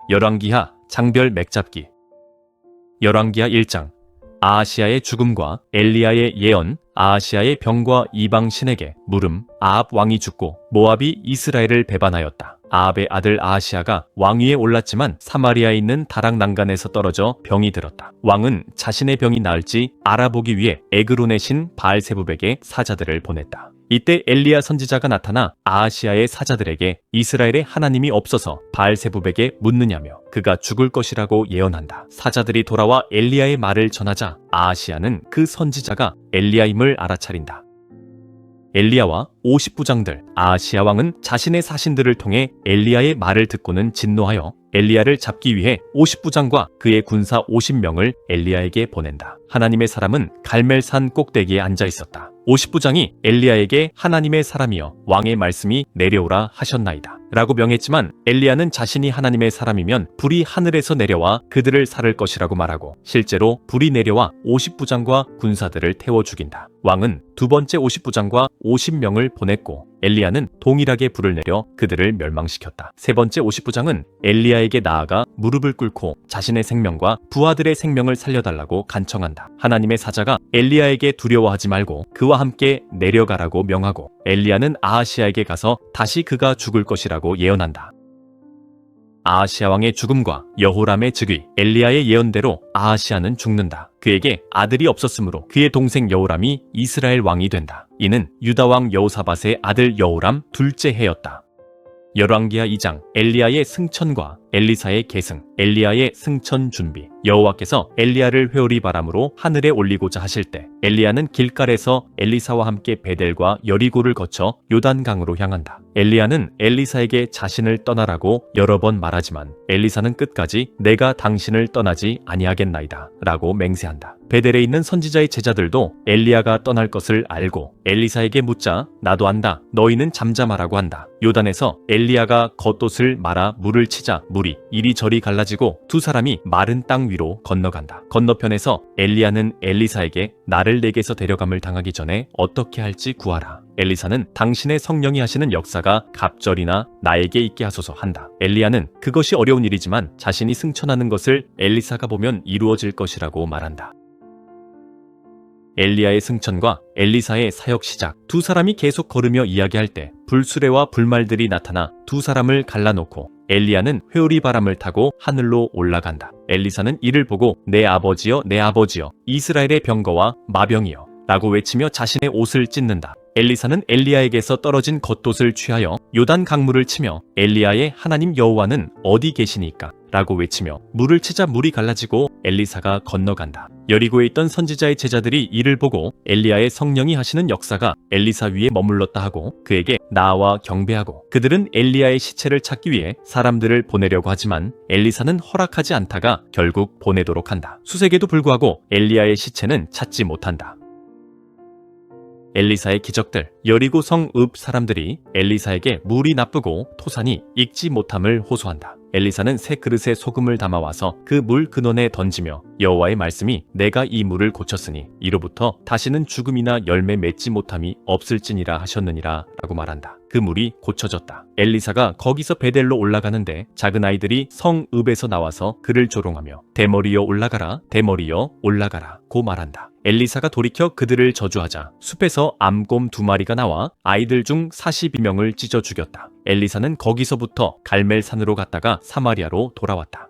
열왕기하 장별 맥잡기. 열왕기하 1장. 아하시아의 죽음과 엘리야의 예언. 아하시아의 병과 이방 신에게 물음. 아합 왕이 죽고 모압이 이스라엘을 배반하였다. 아합의 아들 아하시아가 왕위에 올랐지만 사마리아에 있는 다락 난간에서 떨어져 병이 들었다. 왕은 자신의 병이 나을지 알아보기 위해 에그론의 신 바알세붑에게 사자들을 보냈다. 이때 엘리야 선지자가 나타나 아하시아의 사자들에게 이스라엘에 하나님이 없어서 바알세붑에게 묻느냐며 그가 죽을 것이라고 예언한다. 사자들이 돌아와 엘리야의 말을 전하자 아하시아는 그 선지자가 엘리야임을 알아차린다. 엘리야와 50부장들. 아하시아 왕은 자신의 사신들을 통해 엘리야의 말을 듣고는 진노하여 엘리야를 잡기 위해 50부장과 그의 군사 50명을 엘리야에게 보낸다. 하나님의 사람은 갈멜산 꼭대기에 앉아 있었다. 50부장이 엘리야에게 하나님의 사람이여 왕의 말씀이 내려오라 하셨나이다 라고 명했지만 엘리야는 자신이 하나님의 사람이면 불이 하늘에서 내려와 그들을 살을 것이라고 말하고 실제로 불이 내려와 50부장과 군사들을 태워 죽인다. 왕은 두 번째 50부장과 50명을 보냈고 엘리야는 동일하게 불을 내려 그들을 멸망시켰다. 세 번째 50부장은 엘리야에게 나아가 무릎을 꿇고 자신의 생명과 부하들의 생명을 살려달라고 간청한다. 하나님의 사자가 엘리야에게 두려워하지 말고 그와 함께 내려가라고 명하고 엘리야는 아하시아에게 가서 다시 그가 죽을 것이라고 예언한다. 아하시아 왕의 죽음과 여호람의 즉위. 엘리야의 예언대로 아하시아는 죽는다. 그에게 아들이 없었으므로 그의 동생 여호람이 이스라엘 왕이 된다. 이는 유다 왕 여호사밧의 아들 여호람 둘째 해였다. 열왕기하 2장. 엘리야의 승천과 엘리사의 계승. 엘리야의 승천 준비. 여호와께서 엘리야를 회오리 바람으로 하늘에 올리고자 하실 때 엘리야는 길갈에서 엘리사와 함께 베델과 여리고를 거쳐 요단강으로 향한다. 엘리야는 엘리사에게 자신을 떠나라고 여러 번 말하지만 엘리사는 끝까지 내가 당신을 떠나지 아니하겠나이다 라고 맹세한다. 베델에 있는 선지자의 제자들도 엘리야가 떠날 것을 알고 엘리사에게 묻자 나도 안다. 너희는 잠잠하라고 한다. 요단에서 엘리야가 겉옷을 말아 물을 치자 물이 이리저리 갈라지고 두 사람이 마른 땅 위로 건너간다. 건너편에서 엘리야는 엘리사에게 나를 내게서 데려감을 당하기 전에 어떻게 할지 구하라. 엘리사는 당신의 성령이 하시는 역사가 갑절이나 나에게 있게 하소서 한다. 엘리야는 그것이 어려운 일이지만 자신이 승천하는 것을 엘리사가 보면 이루어질 것이라고 말한다. 엘리야의 승천과 엘리사의 사역 시작. 두 사람이 계속 걸으며 이야기할 때 불수레와 불말들이 나타나 두 사람을 갈라놓고 엘리야는 회오리 바람을 타고 하늘로 올라간다. 엘리사는 이를 보고 내 아버지여 내 아버지여 이스라엘의 병거와 마병이여 라고 외치며 자신의 옷을 찢는다. 엘리사는 엘리야에게서 떨어진 겉옷을 취하여 요단 강물을 치며 엘리야의 하나님 여호와는 어디 계시니까 라고 외치며 물을 치자 물이 갈라지고 엘리사가 건너간다. 여리고에 있던 선지자의 제자들이 이를 보고 엘리야의 성령이 하시는 역사가 엘리사 위에 머물렀다 하고 그에게 나와 경배하고 그들은 엘리야의 시체를 찾기 위해 사람들을 보내려고 하지만 엘리사는 허락하지 않다가 결국 보내도록 한다. 수색에도 불구하고 엘리야의 시체는 찾지 못한다. 엘리사의 기적들. 여리고 성 읍 사람들이 엘리사에게 물이 나쁘고 토산이 익지 못함을 호소한다. 엘리사는 새 그릇에 소금을 담아와서 그 물 근원에 던지며 여호와의 말씀이 내가 이 물을 고쳤으니 이로부터 다시는 죽음이나 열매 맺지 못함이 없을지니라 하셨느니라 라고 말한다. 그 물이 고쳐졌다. 엘리사가 거기서 베델로 올라가는데 작은 아이들이 성 읍에서 나와서 그를 조롱하며 대머리여 올라가라 대머리여 올라가라 고 말한다. 엘리사가 돌이켜 그들을 저주하자 숲에서 암곰 2마리가 나와 아이들 중 42명을 찢어 죽였다. 엘리사는 거기서부터 갈멜산으로 갔다가 사마리아로 돌아왔다.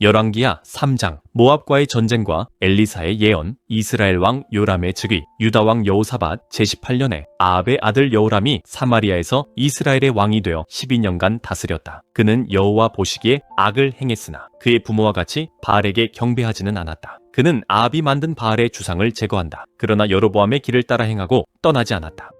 열왕기하 3장. 모압과의 전쟁과 엘리사의 예언. 이스라엘 왕 요람의 즉위. 유다 왕 여호사밧 제18년에 아합의 아들 여호람이 사마리아에서 이스라엘의 왕이 되어 12년간 다스렸다. 그는 여호와 보시기에 악을 행했으나 그의 부모와 같이 바알에게 경배하지는 않았다. 그는 아합이 만든 바알의 주상을 제거한다. 그러나 여로보암의 길을 따라 행하고 떠나지 않았다.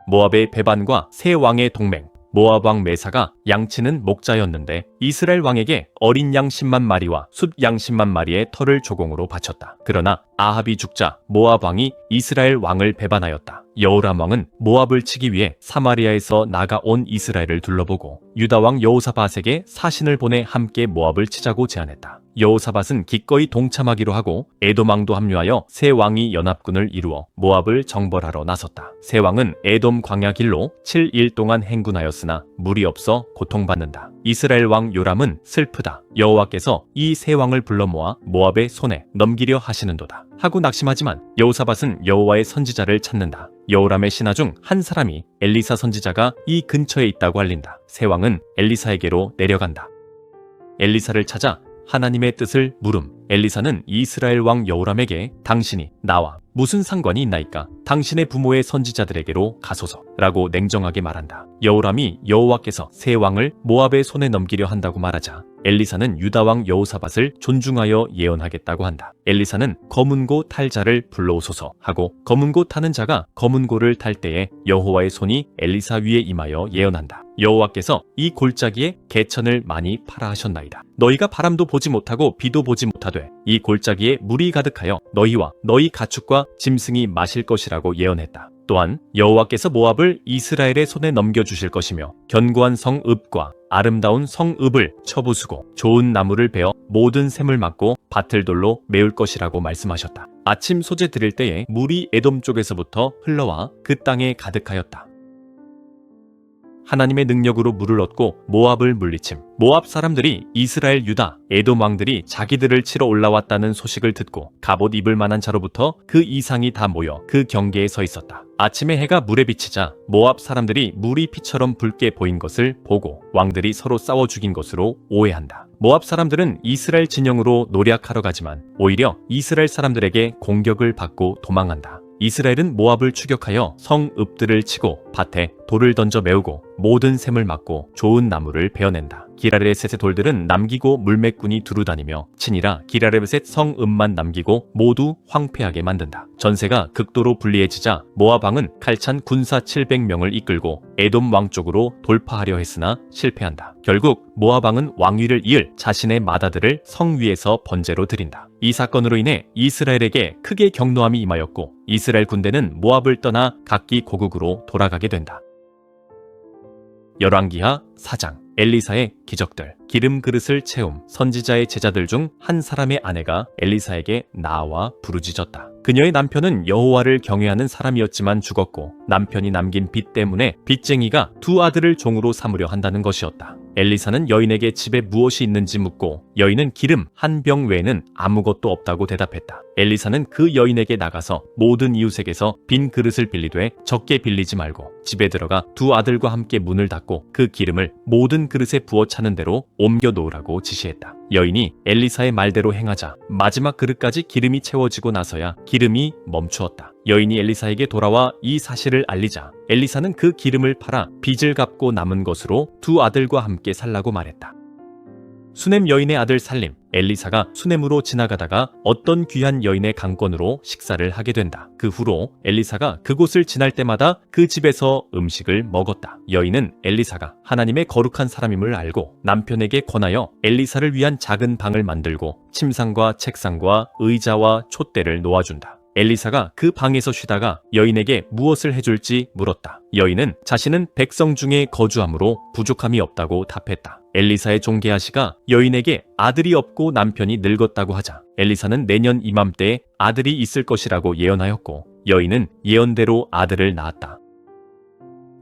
모압의 배반과 새 왕의 동맹. 모압 왕 메사가 양치는 목자였는데 이스라엘 왕에게 어린 양 10만 마리와 숫 양 10만 마리의 털을 조공으로 바쳤다. 그러나 아합이 죽자 모압 왕이 이스라엘 왕을 배반하였다. 여호람 왕은 모압을 치기 위해 사마리아에서 나가온 이스라엘을 둘러보고 유다 왕 여호사밧에게 사신을 보내 함께 모압을 치자고 제안했다. 여호사밧은 기꺼이 동참하기로 하고 에돔 왕도 합류하여 세 왕이 연합군을 이루어 모압을 정벌하러 나섰다. 세 왕은 에돔 광야 길로 7일 동안 행군하였으나 물이 없어 고통받는다. 이스라엘 왕 요람은 슬프다. 여호와께서 이 세 왕을 불러 모아 모압의 손에 넘기려 하시는도다 하고 낙심하지만 여호사밧은 여호와의 선지자를 찾는다. 여호람의 신하 중 한 사람이 엘리사 선지자가 이 근처에 있다고 알린다. 세 왕은 엘리사에게로 내려간다. 엘리사를 찾아 하나님의 뜻을 물음. 엘리사는 이스라엘 왕 여호람에게 당신이 나와 무슨 상관이 있나이까? 당신의 부모의 선지자들에게로 가소서 라고 냉정하게 말한다. 여호람이 여호와께서 세 왕을 모압의 손에 넘기려 한다고 말하자 엘리사는 유다 왕 여호사밧을 존중하여 예언하겠다고 한다. 엘리사는 검은고 탈 자를 불러오소서 하고 검은고 타는 자가 검은고를 탈 때에 여호와의 손이 엘리사 위에 임하여 예언한다. 여호와께서 이 골짜기에 개천을 많이 팔아 하셨나이다. 너희가 바람도 보지 못하고 비도 보지 못하되 이 골짜기에 물이 가득하여 너희와 너희 가축과 짐승이 마실 것이라고 예언했다. 또한 여호와께서 모압을 이스라엘의 손에 넘겨주실 것이며 견고한 성읍과 아름다운 성읍을 쳐부수고 좋은 나무를 베어 모든 샘을 막고 밭을 돌로 메울 것이라고 말씀하셨다. 아침 소재 드릴 때에 물이 에돔 쪽에서부터 흘러와 그 땅에 가득하였다. 하나님의 능력으로 물을 얻고 모압을 물리침. 모압 사람들이 이스라엘, 유다, 에돔 왕들이 자기들을 치러 올라왔다는 소식을 듣고 갑옷 입을 만한 자로부터 그 이상이 다 모여 그 경계에 서 있었다. 아침에 해가 물에 비치자 모압 사람들이 물이 피처럼 붉게 보인 것을 보고 왕들이 서로 싸워 죽인 것으로 오해한다. 모압 사람들은 이스라엘 진영으로 노략하러 가지만 오히려 이스라엘 사람들에게 공격을 받고 도망한다. 이스라엘은 모압을 추격하여 성읍들을 치고 밭에 돌을 던져 메우고 모든 샘을 막고 좋은 나무를 베어낸다. 기라레셋의 돌들은 남기고 물매꾼이 두루 다니며 친이라 기라레셋 성읍만 남기고 모두 황폐하게 만든다. 전세가 극도로 불리해지자 모압 왕은 칼찬 군사 700명을 이끌고 에돔 왕 쪽으로 돌파하려 했으나 실패한다. 결국 모압 왕은 왕위를 이을 자신의 맏아들을 성 위에서 번제로 드린다. 이 사건으로 인해 이스라엘에게 크게 경노함이 임하였고 이스라엘 군대는 모압을 떠나 각기 고국으로 돌아가게 된다. 열왕기하 4장. 엘리사의 기적들. 기름 그릇을 채움. 선지자의 제자들 중 한 사람의 아내가 엘리사에게 나와 부르짖었다. 그녀의 남편은 여호와를 경외하는 사람이었지만 죽었고 남편이 남긴 빚 때문에 빚쟁이가 두 아들을 종으로 삼으려 한다는 것이었다. 엘리사는 여인에게 집에 무엇이 있는지 묻고 여인은 기름 한 병 외에는 아무것도 없다고 대답했다. 엘리사는 그 여인에게 나가서 모든 이웃에게서 빈 그릇을 빌리되 적게 빌리지 말고 집에 들어가 두 아들과 함께 문을 닫고 그 기름을 모든 그릇에 부어 차는 대로 옮겨 놓으라고 지시했다. 여인이 엘리사의 말대로 행하자 마지막 그릇까지 기름이 채워지고 나서야 기름이 멈추었다. 여인이 엘리사에게 돌아와 이 사실을 알리자 엘리사는 그 기름을 팔아 빚을 갚고 남은 것으로 두 아들과 함께 살라고 말했다. 수넴 여인의 아들 살림. 엘리사가 수넴으로 지나가다가 어떤 귀한 여인의 강권으로 식사를 하게 된다. 그 후로 엘리사가 그곳을 지날 때마다 그 집에서 음식을 먹었다. 여인은 엘리사가 하나님의 거룩한 사람임을 알고 남편에게 권하여 엘리사를 위한 작은 방을 만들고 침상과 책상과 의자와 촛대를 놓아준다. 엘리사가 그 방에서 쉬다가 여인에게 무엇을 해줄지 물었다. 여인은 자신은 백성 중에 거주함으로 부족함이 없다고 답했다. 엘리사의 종 게하시가 여인에게 아들이 없고 남편이 늙었다고 하자 엘리사는 내년 이맘때에 아들이 있을 것이라고 예언하였고 여인은 예언대로 아들을 낳았다.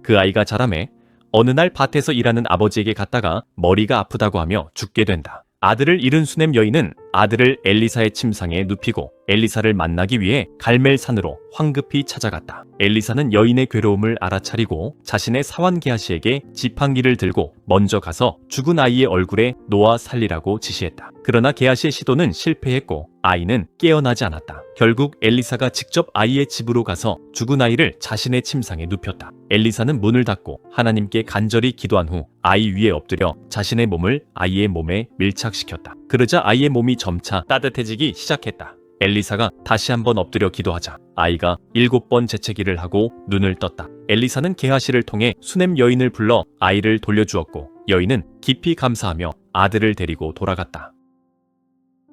그 아이가 자라매 어느 날 밭에서 일하는 아버지에게 갔다가 머리가 아프다고 하며 죽게 된다. 아들을 잃은 수넴 여인은 아들을 엘리사의 침상에 눕히고 엘리사를 만나기 위해 갈멜산으로 황급히 찾아갔다. 엘리사는 여인의 괴로움을 알아차리고 자신의 사환 게하시에게 지팡이를 들고 먼저 가서 죽은 아이의 얼굴에 놓아 살리라고 지시했다. 그러나 게하시의 시도는 실패했고 아이는 깨어나지 않았다. 결국 엘리사가 직접 아이의 집으로 가서 죽은 아이를 자신의 침상에 눕혔다. 엘리사는 문을 닫고 하나님께 간절히 기도한 후 아이 위에 엎드려 자신의 몸을 아이의 몸에 밀착시켰다. 그러자 아이의 몸이 점차 따뜻해지기 시작했다. 엘리사가 다시 한번 엎드려 기도하자 아이가 7번 재채기를 하고 눈을 떴다. 엘리사는 게하시를 통해 수넴 여인을 불러 아이를 돌려주었고 여인은 깊이 감사하며 아들을 데리고 돌아갔다.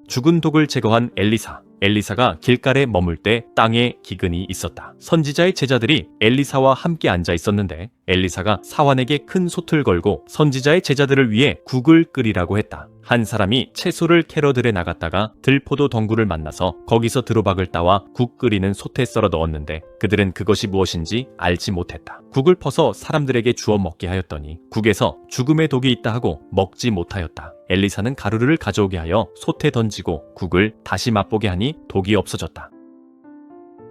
죽은 독을 제거한 엘리사. 엘리사가 길갈에 머물 때 땅에 기근이 있었다. 선지자의 제자들이 엘리사와 함께 앉아 있었는데 엘리사가 사환에게 큰 솥을 걸고 선지자의 제자들을 위해 국을 끓이라고 했다. 한 사람이 채소를 캐러들에 나갔다가 들포도 덩굴을 만나서 거기서 드로박을 따와 국 끓이는 솥에 썰어 넣었는데 그들은 그것이 무엇인지 알지 못했다. 국을 퍼서 사람들에게 주어 먹게 하였더니 국에서 죽음의 독이 있다 하고 먹지 못하였다. 엘리사는 가루를 가져오게 하여 솥에 던지고 국을 다시 맛보게 하니 독이 없어졌다.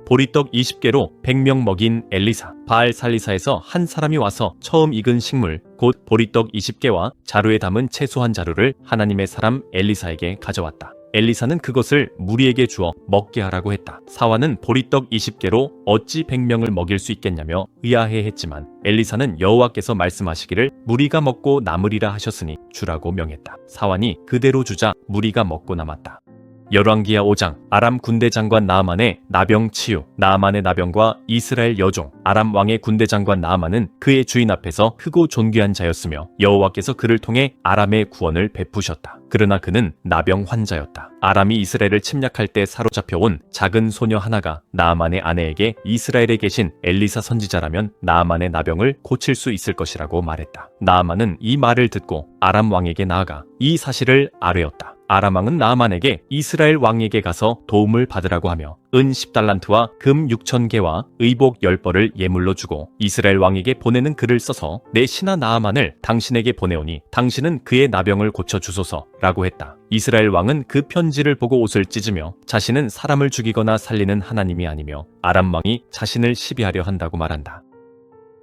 보리떡 20개로 100명 먹인 엘리사. 바알살리사에서 한 사람이 와서 처음 익은 식물 곧 보리떡 20개와 자루에 담은 채소 한 자루를 하나님의 사람 엘리사에게 가져왔다. 엘리사는 그것을 무리에게 주어 먹게 하라고 했다. 사환은 보리떡 20개로 어찌 100명을 먹일 수 있겠냐며 의아해했지만 엘리사는 여호와께서 말씀하시기를 무리가 먹고 남으리라 하셨으니 주라고 명했다. 사환이 그대로 주자 무리가 먹고 남았다. 열왕기하 5장. 아람 군대 장관 나아만의 나병 치유. 나아만의 나병과 이스라엘 여종 아람 왕의 군대 장관 나아만은 그의 주인 앞에서 크고 존귀한 자였으며 여호와께서 그를 통해 아람의 구원을 베푸셨다. 그러나 그는 나병 환자였다. 아람이 이스라엘을 침략할 때 사로잡혀온 작은 소녀 하나가 나아만의 아내에게 이스라엘에 계신 엘리사 선지자라면 나아만의 나병을 고칠 수 있을 것이라고 말했다. 나아만은 이 말을 듣고 아람 왕에게 나아가 이 사실을 아뢰었다. 아람 왕은 나아만에게 이스라엘 왕에게 가서 도움을 받으라고 하며 은 10달란트와 금 6,000개와 의복 10벌을 예물로 주고 이스라엘 왕에게 보내는 글을 써서 내 신하 나아만을 당신에게 보내오니 당신은 그의 나병을 고쳐주소서 라고 했다. 이스라엘 왕은 그 편지를 보고 옷을 찢으며 자신은 사람을 죽이거나 살리는 하나님이 아니며 아람 왕이 자신을 시비하려 한다고 말한다.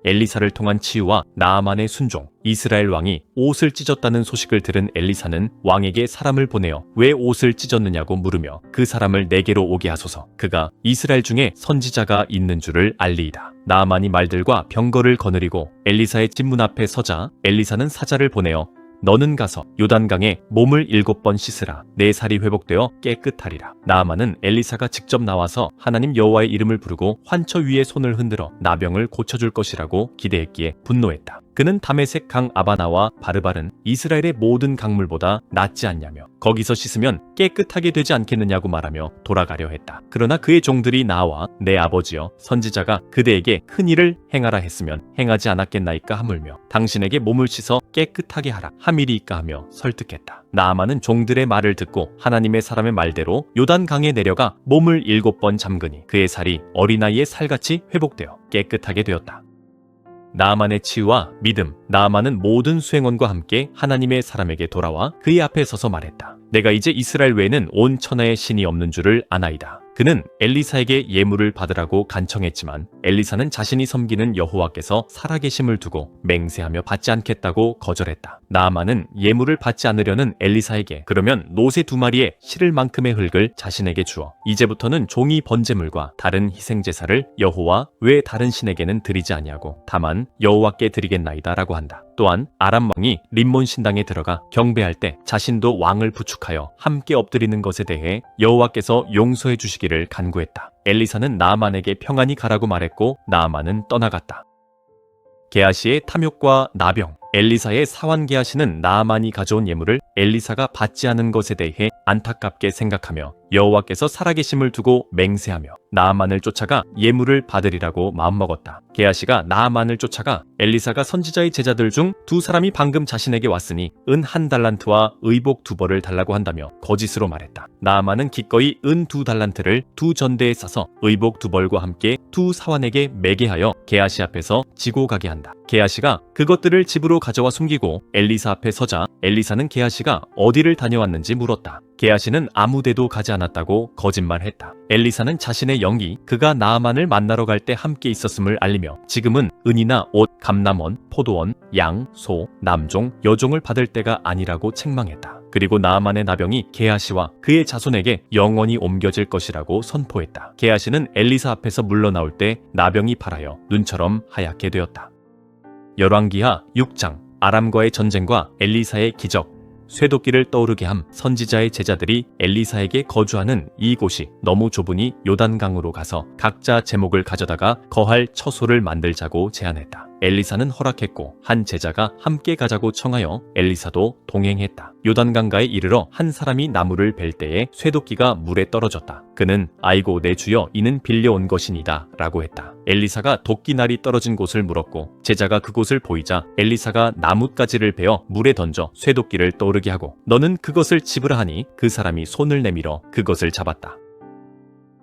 엘리사를 통한 치유와 나아만의 순종. 이스라엘 왕이 옷을 찢었다는 소식을 들은 엘리사는 왕에게 사람을 보내어 왜 옷을 찢었느냐고 물으며 그 사람을 내게로 오게 하소서. 그가 이스라엘 중에 선지자가 있는 줄을 알리이다. 나아만이 말들과 병거를 거느리고 엘리사의 집문 앞에 서자 엘리사는 사자를 보내어 너는 가서 요단강에 몸을 7번 씻으라. 내 살이 회복되어 깨끗하리라. 나아만은 엘리사가 직접 나와서 하나님 여호와의 이름을 부르고 환처 위에 손을 흔들어 나병을 고쳐줄 것이라고 기대했기에 분노했다. 그는 다메섹 강 아바나와 바르발은 이스라엘의 모든 강물보다 낫지 않냐며 거기서 씻으면 깨끗하게 되지 않겠느냐고 말하며 돌아가려 했다. 그러나 그의 종들이 나와 내 아버지여 선지자가 그대에게 큰 일을 행하라 했으면 행하지 않았겠나이까 하물며 당신에게 몸을 씻어 깨끗하게 하라 함이리이까 하며 설득했다. 나아만은 종들의 말을 듣고 하나님의 사람의 말대로 요단강에 내려가 몸을 7번 잠그니 그의 살이 어린아이의 살같이 회복되어 깨끗하게 되었다. 나아만의 치유와 믿음. 나아만은 모든 수행원과 함께 하나님의 사람에게 돌아와 그의 앞에 서서 말했다. 내가 이제 이스라엘 외에는 온 천하에 신이 없는 줄을 아나이다. 그는 엘리사에게 예물을 받으라고 간청했지만 엘리사는 자신이 섬기는 여호와께서 살아계심을 두고 맹세하며 받지 않겠다고 거절했다. 나아만은 예물을 받지 않으려는 엘리사에게 그러면 노새 2마리에 실을 만큼의 흙을 자신에게 주어 이제부터는 종이 번제물과 다른 희생제사를 여호와 외 다른 신에게는 드리지 아니하고 다만 여호와께 드리겠나이다 라고 한다. 또한 아람 왕이 림몬 신당에 들어가 경배할 때 자신도 왕을 부축하여 함께 엎드리는 것에 대해 여호와께서 용서해 주시기를 간구했다. 엘리사는 나아만에게 평안히 가라고 말했고 나아만은 떠나갔다. 게하시의 탐욕과 나병. 엘리사의 사환 게하시는 나아만이 가져온 예물을 엘리사가 받지 않은 것에 대해 안타깝게 생각하며 여호와께서 살아계심을 두고 맹세하며 나아만을 쫓아가 예물을 받으리라고 마음먹었다. 게하시가 나아만을 쫓아가 엘리사가 선지자의 제자들 중 2사람이 방금 자신에게 왔으니 은 1달란트와 의복 2벌을 달라고 한다며 거짓으로 말했다. 나아만은 기꺼이 은 2달란트를 2전대에 싸서 의복 2벌과 함께 2사환에게 매게 하여 게하시 앞에서 지고 가게 한다. 게하시가 그것들을 집으로 가져와 숨기고 엘리사 앞에 서자 엘리사는 게하시가 어디를 다녀왔는지 물었다. 게하시는 아무데도 가지 않았다고 거짓말했다. 엘리사는 자신의 영이 그가 나아만을 만나러 갈 때 함께 있었음을 알리며 지금은 은이나 옷, 감남원, 포도원, 양, 소, 남종, 여종을 받을 때가 아니라고 책망했다. 그리고 나아만의 나병이 게하시와 그의 자손에게 영원히 옮겨질 것이라고 선포했다. 게하시는 엘리사 앞에서 물러나올 때 나병이 파라여 눈처럼 하얗게 되었다. 열왕기하 6장. 아람과의 전쟁과 엘리사의 기적. 쇠도끼를 떠오르게 함. 선지자의 제자들이 엘리사에게 거주하는 이곳이 너무 좁으니 요단강으로 가서 각자 제목을 가져다가 거할 처소를 만들자고 제안했다. 엘리사는 허락했고 한 제자가 함께 가자고 청하여 엘리사도 동행했다. 요단강가에 이르러 한 사람이 나무를 벨 때에 쇠도끼가 물에 떨어졌다. 그는 아이고 내 주여 이는 빌려온 것이니다 라고 했다. 엘리사가 도끼날이 떨어진 곳을 물었고 제자가 그곳을 보이자 엘리사가 나뭇가지를 베어 물에 던져 쇠도끼를 떠오르게 하고 너는 그것을 집으라 하니 그 사람이 손을 내밀어 그것을 잡았다.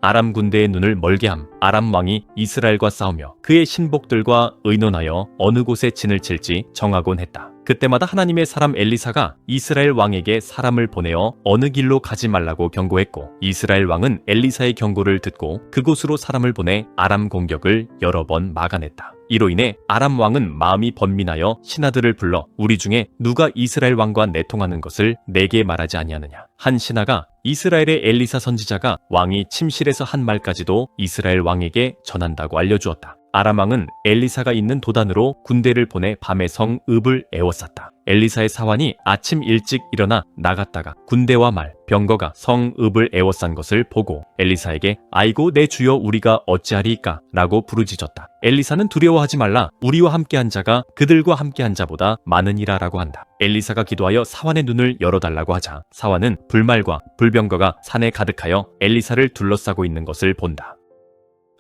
아람 군대의 눈을 멀게 함. 아람 왕이 이스라엘과 싸우며 그의 신복들과 의논하여 어느 곳에 진을 칠지 정하곤 했다. 그때마다 하나님의 사람 엘리사가 이스라엘 왕에게 사람을 보내어 어느 길로 가지 말라고 경고했고 이스라엘 왕은 엘리사의 경고를 듣고 그곳으로 사람을 보내 아람 공격을 여러 번 막아냈다. 이로 인해 아람 왕은 마음이 번민하여 신하들을 불러 우리 중에 누가 이스라엘 왕과 내통하는 것을 내게 말하지 아니하느냐. 한 신하가 이스라엘의 엘리사 선지자가 왕이 침실에서 한 말까지도 이스라엘 왕에게 전한다고 알려주었다. 아람 왕은 엘리사가 있는 도단으로 군대를 보내 밤에 성읍을 에워쌌다. 엘리사의 사환이 아침 일찍 일어나 나갔다가 군대와 말, 병거가 성읍을 에워싼 것을 보고 엘리사에게 아이고 내 주여 우리가 어찌하리이까 라고 부르짖었다. 엘리사는 두려워하지 말라. 우리와 함께한 자가 그들과 함께한 자보다 많으니라 라고 한다. 엘리사가 기도하여 사환의 눈을 열어달라고 하자 사환은 불말과 불병거가 산에 가득하여 엘리사를 둘러싸고 있는 것을 본다.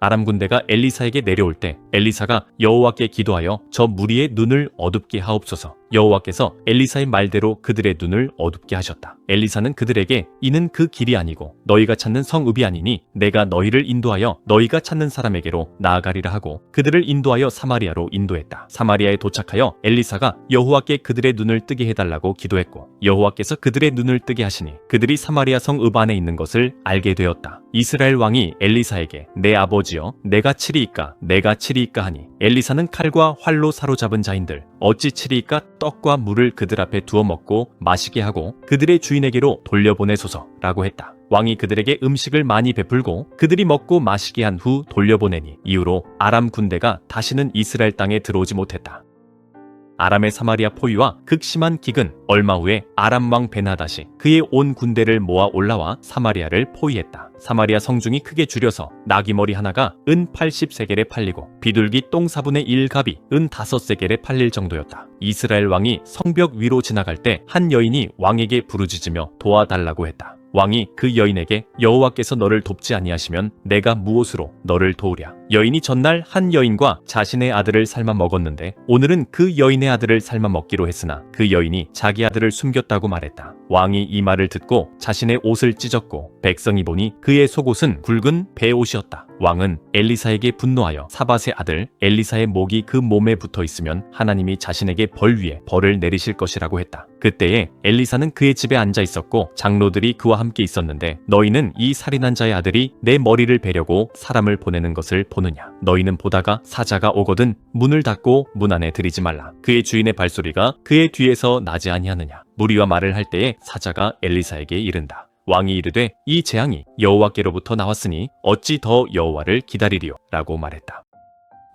아람 군대가 엘리사에게 내려올 때 엘리사가 여호와께 기도하여 저 무리의 눈을 어둡게 하옵소서. 여호와께서 엘리사의 말대로 그들의 눈을 어둡게 하셨다. 엘리사는 그들에게 이는 그 길이 아니고 너희가 찾는 성읍이 아니니 내가 너희를 인도하여 너희가 찾는 사람에게로 나아가리라 하고 그들을 인도하여 사마리아로 인도했다. 사마리아에 도착하여 엘리사가 여호와께 그들의 눈을 뜨게 해달라고 기도했고 여호와께서 그들의 눈을 뜨게 하시니 그들이 사마리아 성읍 안에 있는 것을 알게 되었다. 이스라엘 왕이 엘리사에게 내 아버지여 내가 치리이까 내가 치리이까 하니 엘리사는 칼과 활로 사로잡은 자인들 어찌 치리이까 떡과 물을 그들 앞에 두어 먹고 마시게 하고 그들의 주인에게로 돌려보내소서라고 했다. 왕이 그들에게 음식을 많이 베풀고 그들이 먹고 마시게 한 후 돌려보내니 이후로 아람 군대가 다시는 이스라엘 땅에 들어오지 못했다. 아람의 사마리아 포위와 극심한 기근. 얼마 후에 아람 왕 베나닷이 그의 온 군대를 모아 올라와 사마리아를 포위했다. 사마리아 성중이 크게 줄여서 나귀머리 하나가 은 80세겔에 팔리고 비둘기 똥 4분의 1갑이 은 5세겔에 팔릴 정도였다. 이스라엘 왕이 성벽 위로 지나갈 때 한 여인이 왕에게 부르짖으며 도와달라고 했다. 왕이 그 여인에게 여호와께서 너를 돕지 아니하시면 내가 무엇으로 너를 도우랴. 여인이 전날 한 여인과 자신의 아들을 삶아 먹었는데 오늘은 그 여인의 아들을 삶아 먹기로 했으나 그 여인이 자기 아들을 숨겼다고 말했다. 왕이 이 말을 듣고 자신의 옷을 찢었고 백성이 보니 그의 속옷은 굵은 배옷이었다. 왕은 엘리사에게 분노하여 사밧의 아들 엘리사의 목이 그 몸에 붙어 있으면 하나님이 자신에게 벌 위에 벌을 내리실 것이라고 했다. 그때에 엘리사는 그의 집에 앉아 있었고 장로들이 그와 함께 있었는데 너희는 이 살인한 자의 아들이 내 머리를 베려고 사람을 보내는 것을 보느냐. 너희는 보다가 사자가 오거든 문을 닫고 문 안에 들이지 말라. 그의 주인의 발소리가 그의 뒤에서 나지 아니하느냐. 무리와 말을 할 때에 사자가 엘리사에게 이른다. 왕이 이르되 이 재앙이 여호와께로부터 나왔으니 어찌 더 여호와를 기다리리요 라고 말했다.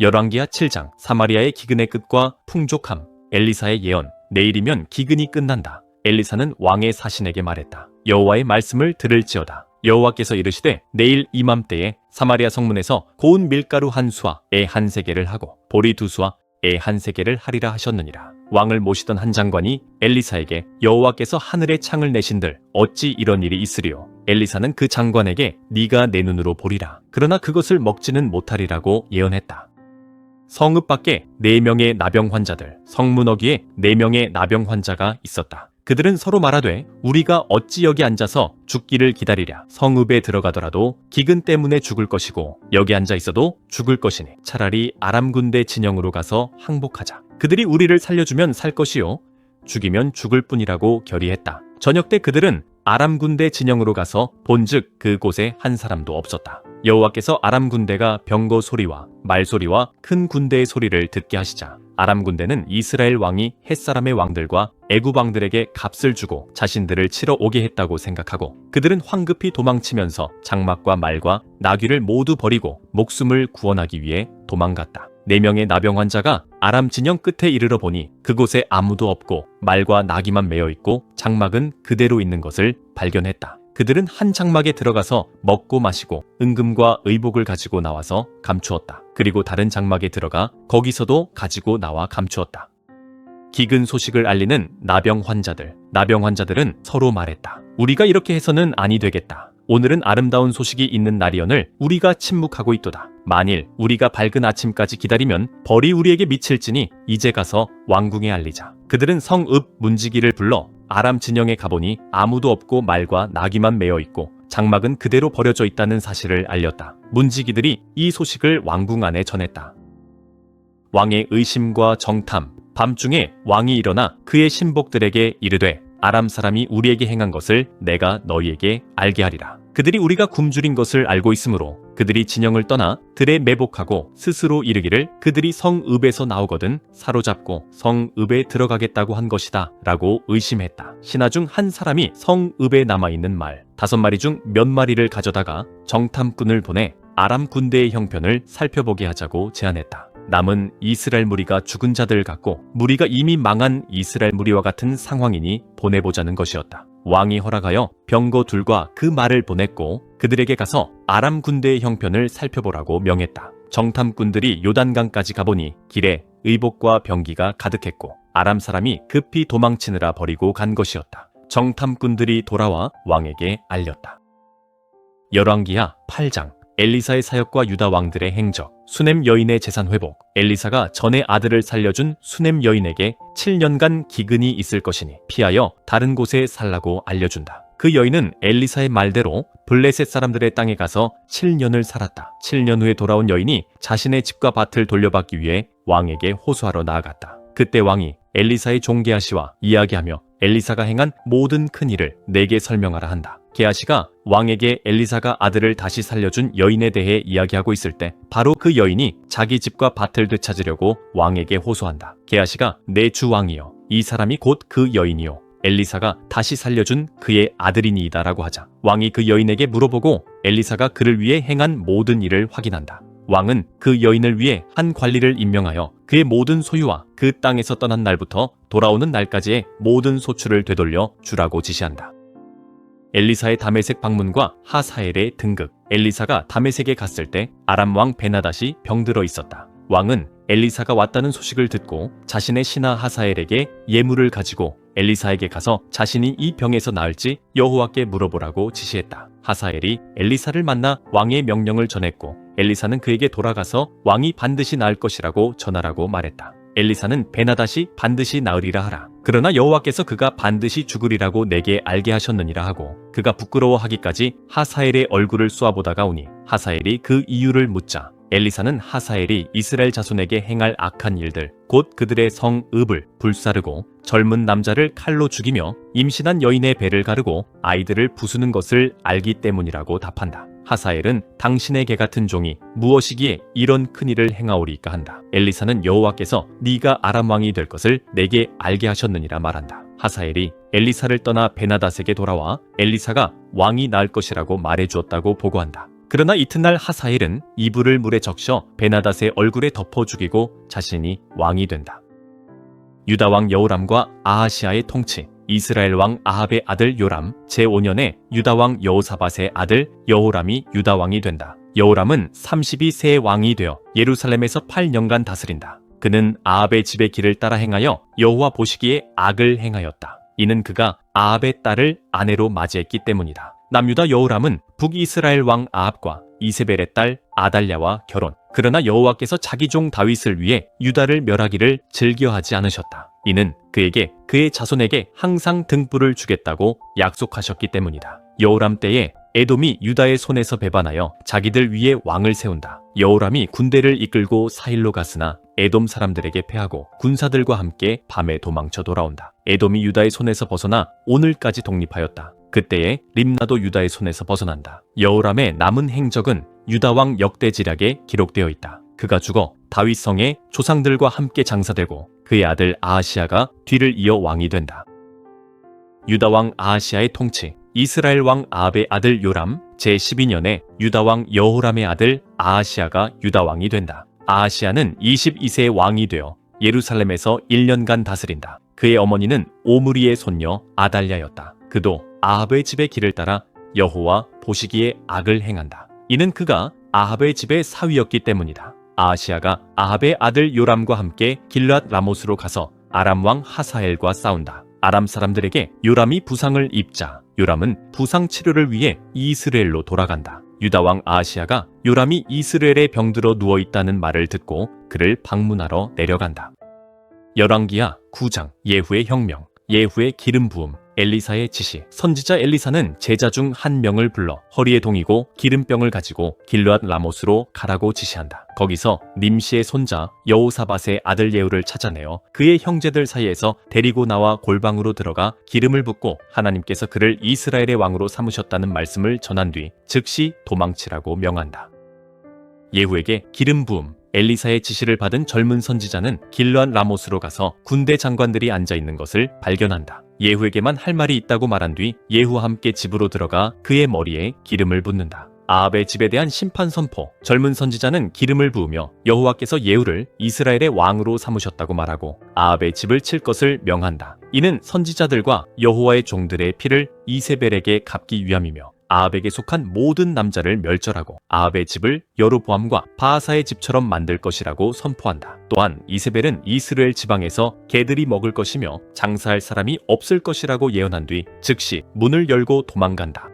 열왕기하 7장. 사마리아의 기근의 끝과 풍족함. 엘리사의 예언. 내일이면 기근이 끝난다. 엘리사는 왕의 사신에게 말했다. 여호와의 말씀을 들을지어다. 여호와께서 이르시되 내일 이맘때에 사마리아 성문에서 고운 밀가루 한 수와 애 한 세겔을 하고 보리 두 수와 애 한 세겔을 하리라 하셨느니라. 왕을 모시던 한 장관이 엘리사에게 여호와께서 하늘에 창을 내신들 어찌 이런 일이 있으리요. 엘리사는 그 장관에게 네가 내 눈으로 보리라. 그러나 그것을 먹지는 못하리라고 예언했다. 성읍 밖에 4명의 나병 환자들, 성문 어귀에 4명의 나병 환자가 있었다. 그들은 서로 말하되 우리가 어찌 여기 앉아서 죽기를 기다리랴. 성읍에 들어가더라도 기근 때문에 죽을 것이고 여기 앉아 있어도 죽을 것이니 차라리 아람 군대 진영으로 가서 항복하자. 그들이 우리를 살려주면 살 것이요 죽이면 죽을 뿐이라고 결의했다. 저녁 때 그들은 아람 군대 진영으로 가서 본즉 그곳에 한 사람도 없었다. 여호와께서 아람 군대가 병거 소리와 말소리와 큰 군대의 소리를 듣게 하시자 아람 군대는 이스라엘 왕이 햇사람의 왕들과 애굽 왕들에게 값을 주고 자신들을 치러 오게 했다고 생각하고 그들은 황급히 도망치면서 장막과 말과 나귀를 모두 버리고 목숨을 구원하기 위해 도망갔다. 4명의 나병 환자가 아람 진영 끝에 이르러 보니 그곳에 아무도 없고 말과 나귀만 메어 있고 장막은 그대로 있는 것을 발견했다. 그들은 한 장막에 들어가서 먹고 마시고 은금과 의복을 가지고 나와서 감추었다. 그리고 다른 장막에 들어가 거기서도 가지고 나와 감추었다. 기근 소식을 알리는 나병 환자들은 서로 말했다. 우리가 이렇게 해서는 아니 되겠다. 오늘은 아름다운 소식이 있는 날이언을 우리가 침묵하고 있도다. 만일 우리가 밝은 아침까지 기다리면 벌이 우리에게 미칠지니 이제 가서 왕궁에 알리자. 그들은 성읍 문지기를 불러 아람 진영에 가보니 아무도 없고 말과 나귀만 메어 있고 장막은 그대로 버려져 있다는 사실을 알렸다. 문지기들이 이 소식을 왕궁 안에 전했다. 왕의 의심과 정탐. 밤중에 왕이 일어나 그의 신복들에게 이르되 아람 사람이 우리에게 행한 것을 내가 너희에게 알게 하리라. 그들이 우리가 굶주린 것을 알고 있으므로 그들이 진영을 떠나 들에 매복하고 스스로 이르기를 그들이 성읍에서 나오거든 사로잡고 성읍에 들어가겠다고 한 것이다 라고 의심했다. 신하 중 한 사람이 성읍에 남아있는 말 5마리 중 몇 마리를 가져다가 정탐꾼을 보내 아람 군대의 형편을 살펴보게 하자고 제안했다. 남은 이스라엘 무리가 죽은 자들 같고 무리가 이미 망한 이스라엘 무리와 같은 상황이니 보내보자는 것이었다. 왕이 허락하여 병거 둘과 그 말을 보냈고 그들에게 가서 아람 군대의 형편을 살펴보라고 명했다. 정탐꾼들이 요단강까지 가보니 길에 의복과 병기가 가득했고 아람 사람이 급히 도망치느라 버리고 간 것이었다. 정탐꾼들이 돌아와 왕에게 알렸다. 열왕기하 8장 엘리사의 사역과 유다 왕들의 행적. 수넴 여인의 재산 회복. 엘리사가 전에 아들을 살려준 수넴 여인에게 7년간 기근이 있을 것이니 피하여 다른 곳에 살라고 알려준다. 그 여인은 엘리사의 말대로 블레셋 사람들의 땅에 가서 7년을 살았다. 7년 후에 돌아온 여인이 자신의 집과 밭을 돌려받기 위해 왕에게 호소하러 나아갔다. 그때 왕이 엘리사의 종 게하시와 이야기하며 엘리사가 행한 모든 큰 일을 내게 설명하라 한다. 게하시가 왕에게 엘리사가 아들을 다시 살려준 여인에 대해 이야기하고 있을 때 바로 그 여인이 자기 집과 밭을 되찾으려고 왕에게 호소한다. 게하시가 내 주 왕이여 이 사람이 곧 그 여인이요 엘리사가 다시 살려준 그의 아들이니이다 라고 하자 왕이 그 여인에게 물어보고 엘리사가 그를 위해 행한 모든 일을 확인한다. 왕은 그 여인을 위해 한 관리를 임명하여 그의 모든 소유와 그 땅에서 떠난 날부터 돌아오는 날까지의 모든 소출을 되돌려 주라고 지시한다. 엘리사의 다메섹 방문과 하사엘의 등극. 엘리사가 다메섹에 갔을 때 아람 왕 베나닷이 병들어 있었다. 왕은 엘리사가 왔다는 소식을 듣고 자신의 신하 하사엘에게 예물을 가지고 엘리사에게 가서 자신이 이 병에서 나을지 여호와께 물어보라고 지시했다. 하사엘이 엘리사를 만나 왕의 명령을 전했고 엘리사는 그에게 돌아가서 왕이 반드시 나을 것이라고 전하라고 말했다. 엘리사는 베나닷이 반드시 나으리라 하라. 그러나 여호와께서 그가 반드시 죽으리라고 내게 알게 하셨느니라 하고 그가 부끄러워하기까지 하사엘의 얼굴을 쏘아보다가 오니 하사엘이 그 이유를 묻자 엘리사는 하사엘이 이스라엘 자손에게 행할 악한 일들 곧 그들의 성읍을 불사르고 젊은 남자를 칼로 죽이며 임신한 여인의 배를 가르고 아이들을 부수는 것을 알기 때문이라고 답한다. 하사엘은 당신의 개 같은 종이 무엇이기에 이런 큰일을 행하오리까 한다. 엘리사는 여호와께서 네가 아람 왕이 될 것을 내게 알게 하셨느니라 말한다. 하사엘이 엘리사를 떠나 베나닷에게 돌아와 엘리사가 왕이 나을 것이라고 말해주었다고 보고한다. 그러나 이튿날 하사엘은 이불을 물에 적셔 베나닷의 얼굴에 덮어 죽이고 자신이 왕이 된다. 유다 왕 여호람과 아하시아의 통치. 이스라엘 왕 아합의 아들 요람 제5년에 유다 왕 여호사밧의 아들 여호람이 유다 왕이 된다. 여호람은 32세의 왕이 되어 예루살렘에서 8년간 다스린다. 그는 아합의 집의 길을 따라 행하여 여호와 보시기에 악을 행하였다. 이는 그가 아합의 딸을 아내로 맞이했기 때문이다. 남유다 여호람은 북이스라엘 왕 아합과 이세벨의 딸 아달랴와 결혼. 그러나 여호와께서 자기 종 다윗을 위해 유다를 멸하기를 즐겨하지 않으셨다. 이는 그에게 그의 자손에게 항상 등불을 주겠다고 약속하셨기 때문이다. 여호람 때에 에돔이 유다의 손에서 배반하여 자기들 위에 왕을 세운다. 여호람이 군대를 이끌고 사일로 갔으나 에돔 사람들에게 패하고 군사들과 함께 밤에 도망쳐 돌아온다. 에돔이 유다의 손에서 벗어나 오늘까지 독립하였다. 그때에 림나도 유다의 손에서 벗어난다. 여호람의 남은 행적은 유다왕 역대지략에 기록되어 있다. 그가 죽어 다윗성에 조상들과 함께 장사되고 그의 아들 아하시아가 뒤를 이어 왕이 된다. 유다왕 아하시아의 통치. 이스라엘 왕 아합의 아들 요람 제12년에 유다왕 여호람의 아들 아하시아가 유다왕이 된다. 아하시아는 22세의 왕이 되어 예루살렘에서 1년간 다스린다. 그의 어머니는 오므리의 손녀 아달랴였다. 그도 아합의 집의 길을 따라 여호와 보시기에 악을 행한다. 이는 그가 아합의 집의 사위였기 때문이다. 아하시야가 아합의 아들 요람과 함께 길앗 라못으로 가서 아람 왕 하사엘과 싸운다. 아람 사람들에게 요람이 부상을 입자 요람은 부상 치료를 위해 이스라엘로 돌아간다. 유다 왕 아하시야가 요람이 이스라엘에 병들어 누워 있다는 말을 듣고 그를 방문하러 내려간다. 열왕기하 9장 예후의 혁명, 예후의 기름 부음, 엘리사의 지시. 선지자 엘리사는 제자 중 한 명을 불러 허리에 동이고 기름병을 가지고 길앗 라못으로 가라고 지시한다. 거기서 님시의 손자 여호사밧의 아들 예후를 찾아내어 그의 형제들 사이에서 데리고 나와 골방으로 들어가 기름을 붓고 하나님께서 그를 이스라엘의 왕으로 삼으셨다는 말씀을 전한 뒤 즉시 도망치라고 명한다. 예후에게 기름 부음, 엘리사의 지시를 받은 젊은 선지자는 길앗 라못으로 가서 군대 장관들이 앉아있는 것을 발견한다. 예후에게만 할 말이 있다고 말한 뒤 예후와 함께 집으로 들어가 그의 머리에 기름을 붓는다. 아합의 집에 대한 심판 선포. 젊은 선지자는 기름을 부으며 여호와께서 예후를 이스라엘의 왕으로 삼으셨다고 말하고 아합의 집을 칠 것을 명한다. 이는 선지자들과 여호와의 종들의 피를 이세벨에게 갚기 위함이며 아합에게 속한 모든 남자를 멸절하고 아합의 집을 여로보암과 바하사의 집처럼 만들 것이라고 선포한다. 또한 이세벨은 이스라엘 지방에서 개들이 먹을 것이며 장사할 사람이 없을 것이라고 예언한 뒤 즉시 문을 열고 도망간다.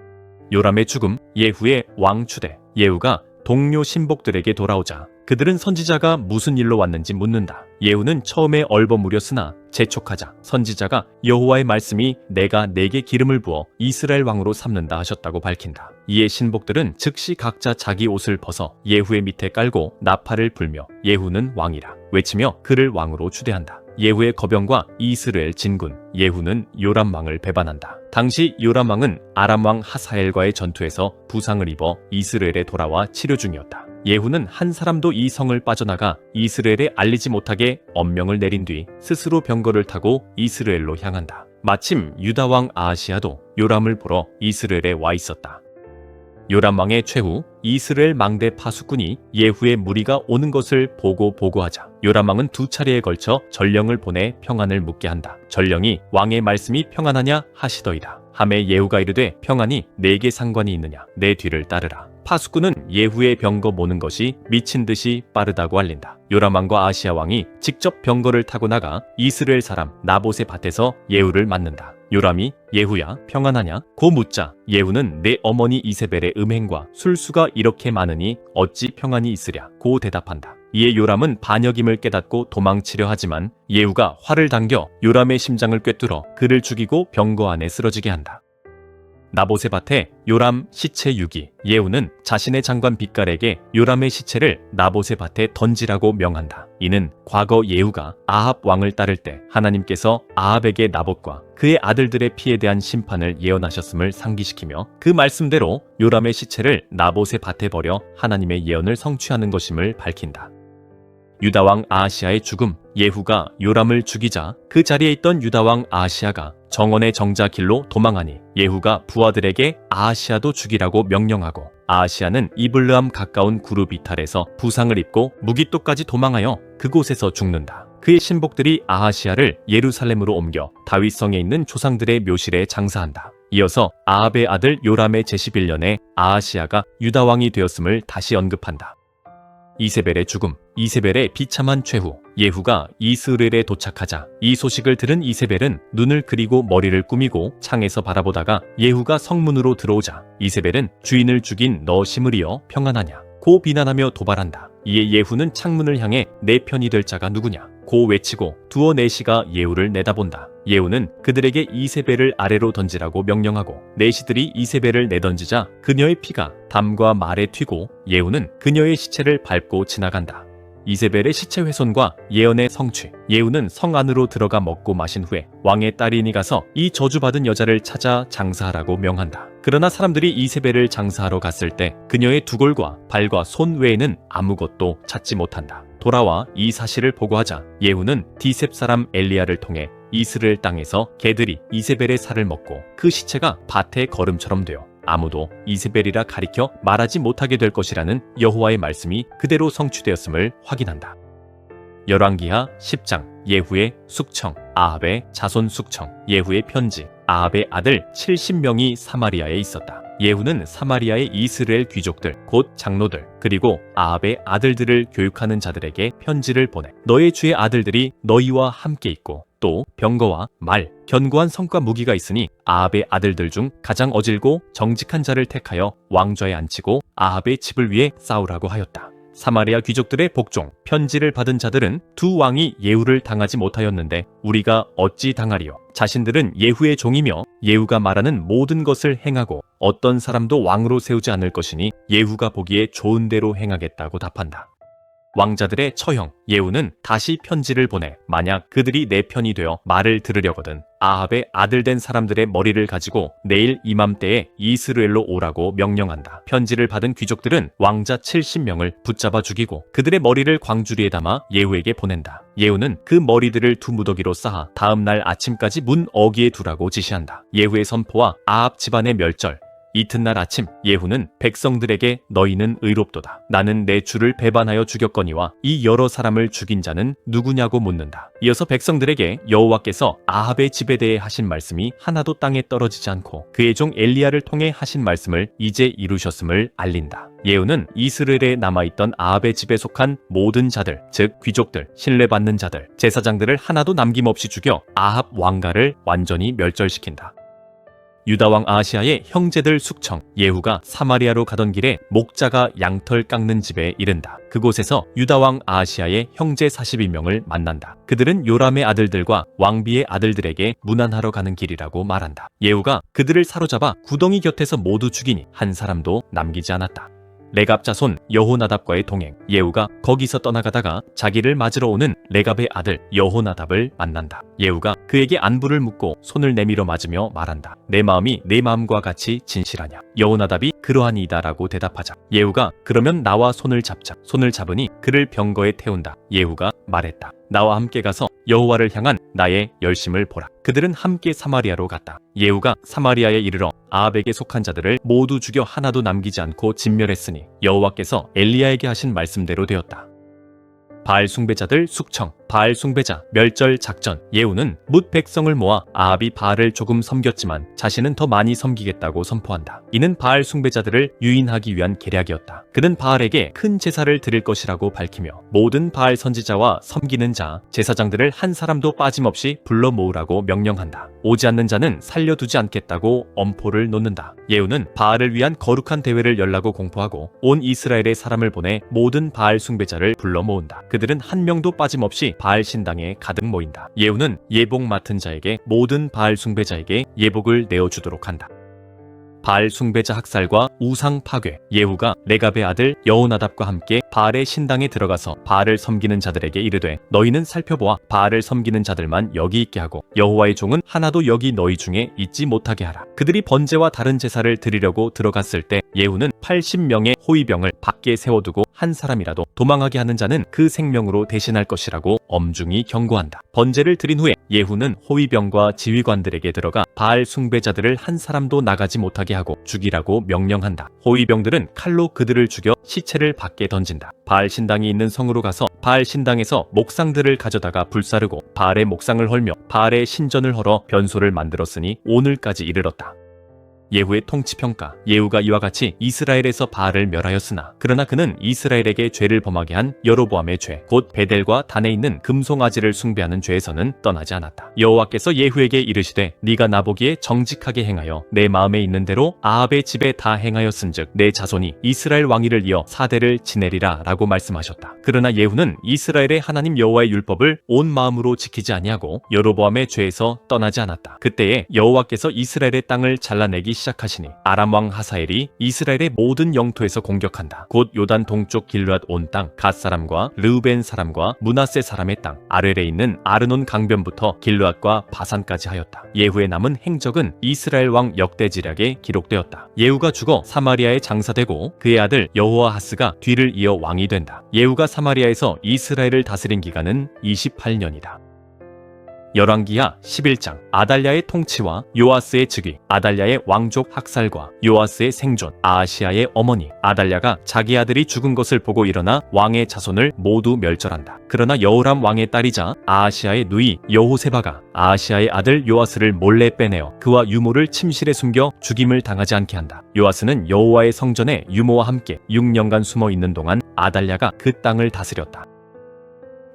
요람의 죽음, 예후의 왕 추대. 예후가 동료 신복들에게 돌아오자 그들은 선지자가 무슨 일로 왔는지 묻는다. 예후는 처음에 얼버무렸으나 재촉하자 선지자가 여호와의 말씀이 내가 내게 기름을 부어 이스라엘 왕으로 삼는다 하셨다고 밝힌다. 이에 신복들은 즉시 각자 자기 옷을 벗어 예후의 밑에 깔고 나팔을 불며 예후는 왕이라 외치며 그를 왕으로 추대한다. 예후의 거병과 이스라엘 진군. 예후는 요람 왕을 배반한다. 당시 요람 왕은 아람 왕 하사엘과의 전투에서 부상을 입어 이스라엘에 돌아와 치료 중이었다. 예후는 한 사람도 이 성을 빠져나가 이스라엘에 알리지 못하게 엄명을 내린 뒤 스스로 병거를 타고 이스라엘로 향한다. 마침 유다 왕 아하시야도 요람을 보러 이스라엘에 와 있었다. 요람 왕의 최후 이스라엘 망대 파수꾼이 예후의 무리가 오는 것을 보고하자 요람 왕은 2차례에 걸쳐 전령을 보내 평안을 묻게 한다. 전령이 왕의 말씀이 평안하냐 하시더이다. 하매 예후가 이르되 평안이 내게 상관이 있느냐 내 뒤를 따르라. 파수꾼은 예후의 병거 모는 것이 미친 듯이 빠르다고 알린다. 요람 왕과 아시야 왕이 직접 병거를 타고 나가 이스라엘 사람 나봇의 밭에서 예후를 맞는다. 요람이 예후야 평안하냐 고 묻자 예후는 내 어머니 이세벨의 음행과 술수가 이렇게 많으니 어찌 평안이 있으랴 고 대답한다. 이에 요람은 반역임을 깨닫고 도망치려 하지만 예후가 활을 당겨 요람의 심장을 꿰뚫어 그를 죽이고 병거 안에 쓰러지게 한다. 나봇의 밭에 요람 시체 유기. 예후는 자신의 장관 빛깔에게 요람의 시체를 나봇의 밭에 던지라고 명한다. 이는 과거 예후가 아합 왕을 따를 때 하나님께서 아합에게 나봇과 그의 아들들의 피에 대한 심판을 예언하셨음을 상기시키며 그 말씀대로 요람의 시체를 나봇의 밭에 버려 하나님의 예언을 성취하는 것임을 밝힌다. 유다왕 아하시야의 죽음. 예후가 요람을 죽이자 그 자리에 있던 유다왕 아하시야가 정원의 정자 길로 도망하니 예후가 부하들에게 아하시야도 죽이라고 명령하고 아하시야는 이블르함 가까운 구룹 이탈에서 부상을 입고 무깃도까지 도망하여 그곳에서 죽는다. 그의 신복들이 아하시야를 예루살렘으로 옮겨 다윗성에 있는 조상들의 묘실에 장사한다. 이어서 아합의 아들 요람의 제11년에 아하시야가 유다왕이 되었음을 다시 언급한다. 이세벨의 죽음. 이세벨의 비참한 최후. 예후가 이스라엘에 도착하자 이 소식을 들은 이세벨은 눈을 그리고 머리를 꾸미고 창에서 바라보다가 예후가 성문으로 들어오자 이세벨은 주인을 죽인 너 시므리여 평안하냐 고 비난하며 도발한다. 이에 예후는 창문을 향해 내 편이 될 자가 누구냐 고 외치고 두어 내시가 예후를 내다본다. 예후는 그들에게 이세벨을 아래로 던지라고 명령하고 내시들이 이세벨을 내던지자 그녀의 피가 담과 말에 튀고 예후는 그녀의 시체를 밟고 지나간다. 이세벨의 시체 훼손과 예언의 성취. 예후는 성 안으로 들어가 먹고 마신 후에 왕의 딸이니 가서 이 저주받은 여자를 찾아 장사하라고 명한다. 그러나 사람들이 이세벨을 장사하러 갔을 때 그녀의 두골과 발과 손 외에는 아무것도 찾지 못한다. 돌아와 이 사실을 보고하자 예후는 디셉 사람 엘리야를 통해 이스라엘 땅에서 개들이 이세벨의 살을 먹고 그 시체가 밭의 거름처럼 되어 아무도 이세벨이라 가리켜 말하지 못하게 될 것이라는 여호와의 말씀이 그대로 성취되었음을 확인한다. 열왕기하 10장 예후의 숙청. 아합의 자손 숙청. 예후의 편지. 아합의 아들 70명이 사마리아에 있었다. 예후는 사마리아의 이스라엘 귀족들, 곧 장로들, 그리고 아합의 아들들을 교육하는 자들에게 편지를 보내 너의 주의 아들들이 너희와 함께 있고 또 병거와 말, 견고한 성과 무기가 있으니 아합의 아들들 중 가장 어질고 정직한 자를 택하여 왕좌에 앉히고 아합의 집을 위해 싸우라고 하였다. 사마리아 귀족들의 복종, 편지를 받은 자들은 두 왕이 예후를 당하지 못하였는데 우리가 어찌 당하리요? 자신들은 예후의 종이며 예후가 말하는 모든 것을 행하고 어떤 사람도 왕으로 세우지 않을 것이니 예후가 보기에 좋은 대로 행하겠다고 답한다. 왕자들의 처형, 예후는 다시 편지를 보내 만약 그들이 내 편이 되어 말을 들으려거든 아합의 아들 된 사람들의 머리를 가지고 내일 이맘때에 이스라엘로 오라고 명령한다. 편지를 받은 귀족들은 왕자 70명을 붙잡아 죽이고 그들의 머리를 광주리에 담아 예후에게 보낸다. 예후는 그 머리들을 두 무더기로 쌓아 다음 날 아침까지 문 어귀에 두라고 지시한다. 예후의 선포와 아합 집안의 멸절. 이튿날 아침 예후는 백성들에게 너희는 의롭도다. 나는 내 주를 배반하여 죽였거니와 이 여러 사람을 죽인 자는 누구냐고 묻는다. 이어서 백성들에게 여호와께서 아합의 집에 대해 하신 말씀이 하나도 땅에 떨어지지 않고 그의 종 엘리야를 통해 하신 말씀을 이제 이루셨음을 알린다. 예후는 이스라엘에 남아있던 아합의 집에 속한 모든 자들, 즉 귀족들, 신뢰받는 자들, 제사장들을 하나도 남김없이 죽여 아합 왕가를 완전히 멸절시킨다. 유다왕 아하시아의 형제들 숙청, 예후가 사마리아로 가던 길에 목자가 양털 깎는 집에 이른다. 그곳에서 유다왕 아하시아의 형제 42명을 만난다. 그들은 요람의 아들들과 왕비의 아들들에게 문안하러 가는 길이라고 말한다. 예후가 그들을 사로잡아 구덩이 곁에서 모두 죽이니 한 사람도 남기지 않았다. 레갑 자손 여호나답과의 동행, 예후가 거기서 떠나가다가 자기를 맞으러 오는 레갑의 아들 여호나답을 만난다. 예후가 그에게 안부를 묻고 손을 내밀어 맞으며 말한다. 내 마음이 내 마음과 같이 진실하냐? 여호나답이 그러하니이다라고 대답하자 예후가 그러면 나와 손을 잡자. 손을 잡으니 그를 병거에 태운다. 예후가 말했다. 나와 함께 가서 여호와를 향한 나의 열심을 보라. 그들은 함께 사마리아로 갔다. 예후가 사마리아에 이르러 아합에게 속한 자들을 모두 죽여 하나도 남기지 않고 진멸했으니 여호와께서 엘리야에게 하신 말씀대로 되었다. 바알 숭배자들 숙청, 바알 숭배자 멸절 작전. 예후는 뭇 백성을 모아 아합이 바알을 조금 섬겼지만 자신은 더 많이 섬기겠다고 선포한다. 이는 바알 숭배자들을 유인하기 위한 계략이었다. 그는 바알에게 큰 제사를 드릴 것이라고 밝히며 모든 바알 선지자와 섬기는 자, 제사장들을 한 사람도 빠짐없이 불러 모으라고 명령한다. 오지 않는 자는 살려두지 않겠다고 엄포를 놓는다. 예후는 바알을 위한 거룩한 대회를 열라고 공포하고 온 이스라엘의 사람을 보내 모든 바알 숭배자를 불러 모은다. 그들은 한 명도 빠짐없이 바알 신당에 가득 모인다. 예후는 예복 맡은 자에게 모든 바알 숭배자에게 예복을 내어주도록 한다. 바알 숭배자 학살과 우상 파괴. 예후가 레갑의 아들 여호나답과 함께 바알의 신당에 들어가서 바알을 섬기는 자들에게 이르되 너희는 살펴보아 바알을 섬기는 자들만 여기 있게 하고 여호와의 종은 하나도 여기 너희 중에 있지 못하게 하라. 그들이 번제와 다른 제사를 드리려고 들어갔을 때 예후는 80명의 호위병을 밖에 세워두고 한 사람이라도 도망하게 하는 자는 그 생명으로 대신할 것이라고 엄중히 경고한다. 번제를 드린 후에 예후는 호위병과 지휘관들에게 들어가 바알 숭배자들을 한 사람도 나가지 못하게 하고 죽이라고 명령한다. 호위병들은 칼로 그들을 죽여 시체를 밖에 던진다. 바알 신당이 있는 성으로 가서 바알 신당에서 목상들을 가져다가 불사르고 바알의 목상을 헐며 바알의 신전을 헐어 변소를 만들었으니 오늘까지 이르렀다. 예후의 통치평가. 예후가 이와 같이 이스라엘에서 바알을 멸하였으나 그러나 그는 이스라엘에게 죄를 범하게 한 여로보암의 죄, 곧 베델과 단에 있는 금송아지를 숭배하는 죄에서는 떠나지 않았다. 여호와께서 예후에게 이르시되 네가 나보기에 정직하게 행하여 내 마음에 있는 대로 아합의 집에 다 행하였은즉 내 자손이 이스라엘 왕위를 이어 4대를 지내리라 라고 말씀하셨다. 그러나 예후는 이스라엘의 하나님 여호와의 율법을 온 마음으로 지키지 아니하고 여로보암의 죄에서 떠나지 않았다. 그때에 여호와께서 이스라엘의 땅을 잘라내기 시작하시니 아람 왕 하사엘이 이스라엘의 모든 영토에서 공격한다. 곧 요단 동쪽 길르앗 온 땅, 갓 사람과 르우벤 사람과 므낫세 사람의 땅, 아렐에 있는 아르논 강변부터 길르앗과 바산까지 하였다. 예후의 남은 행적은 이스라엘 왕 역대지략에 기록되었다. 예후가 죽어 사마리아에 장사되고 그의 아들 여호아하스가 뒤를 이어 왕이 된다. 예후가 사마리아에서 이스라엘을 다스린 기간은 28년이다. 열왕기하 11장 아달랴의 통치와 요아스의 즉위, 아달랴의 왕족 학살과 요아스의 생존, 아하시아의 어머니. 아달랴가 자기 아들이 죽은 것을 보고 일어나 왕의 자손을 모두 멸절한다. 그러나 여호람 왕의 딸이자 아하시아의 누이 여호세바가 아하시아의 아들 요아스를 몰래 빼내어 그와 유모를 침실에 숨겨 죽임을 당하지 않게 한다. 요아스는 여호와의 성전에 유모와 함께 6년간 숨어 있는 동안 아달랴가 그 땅을 다스렸다.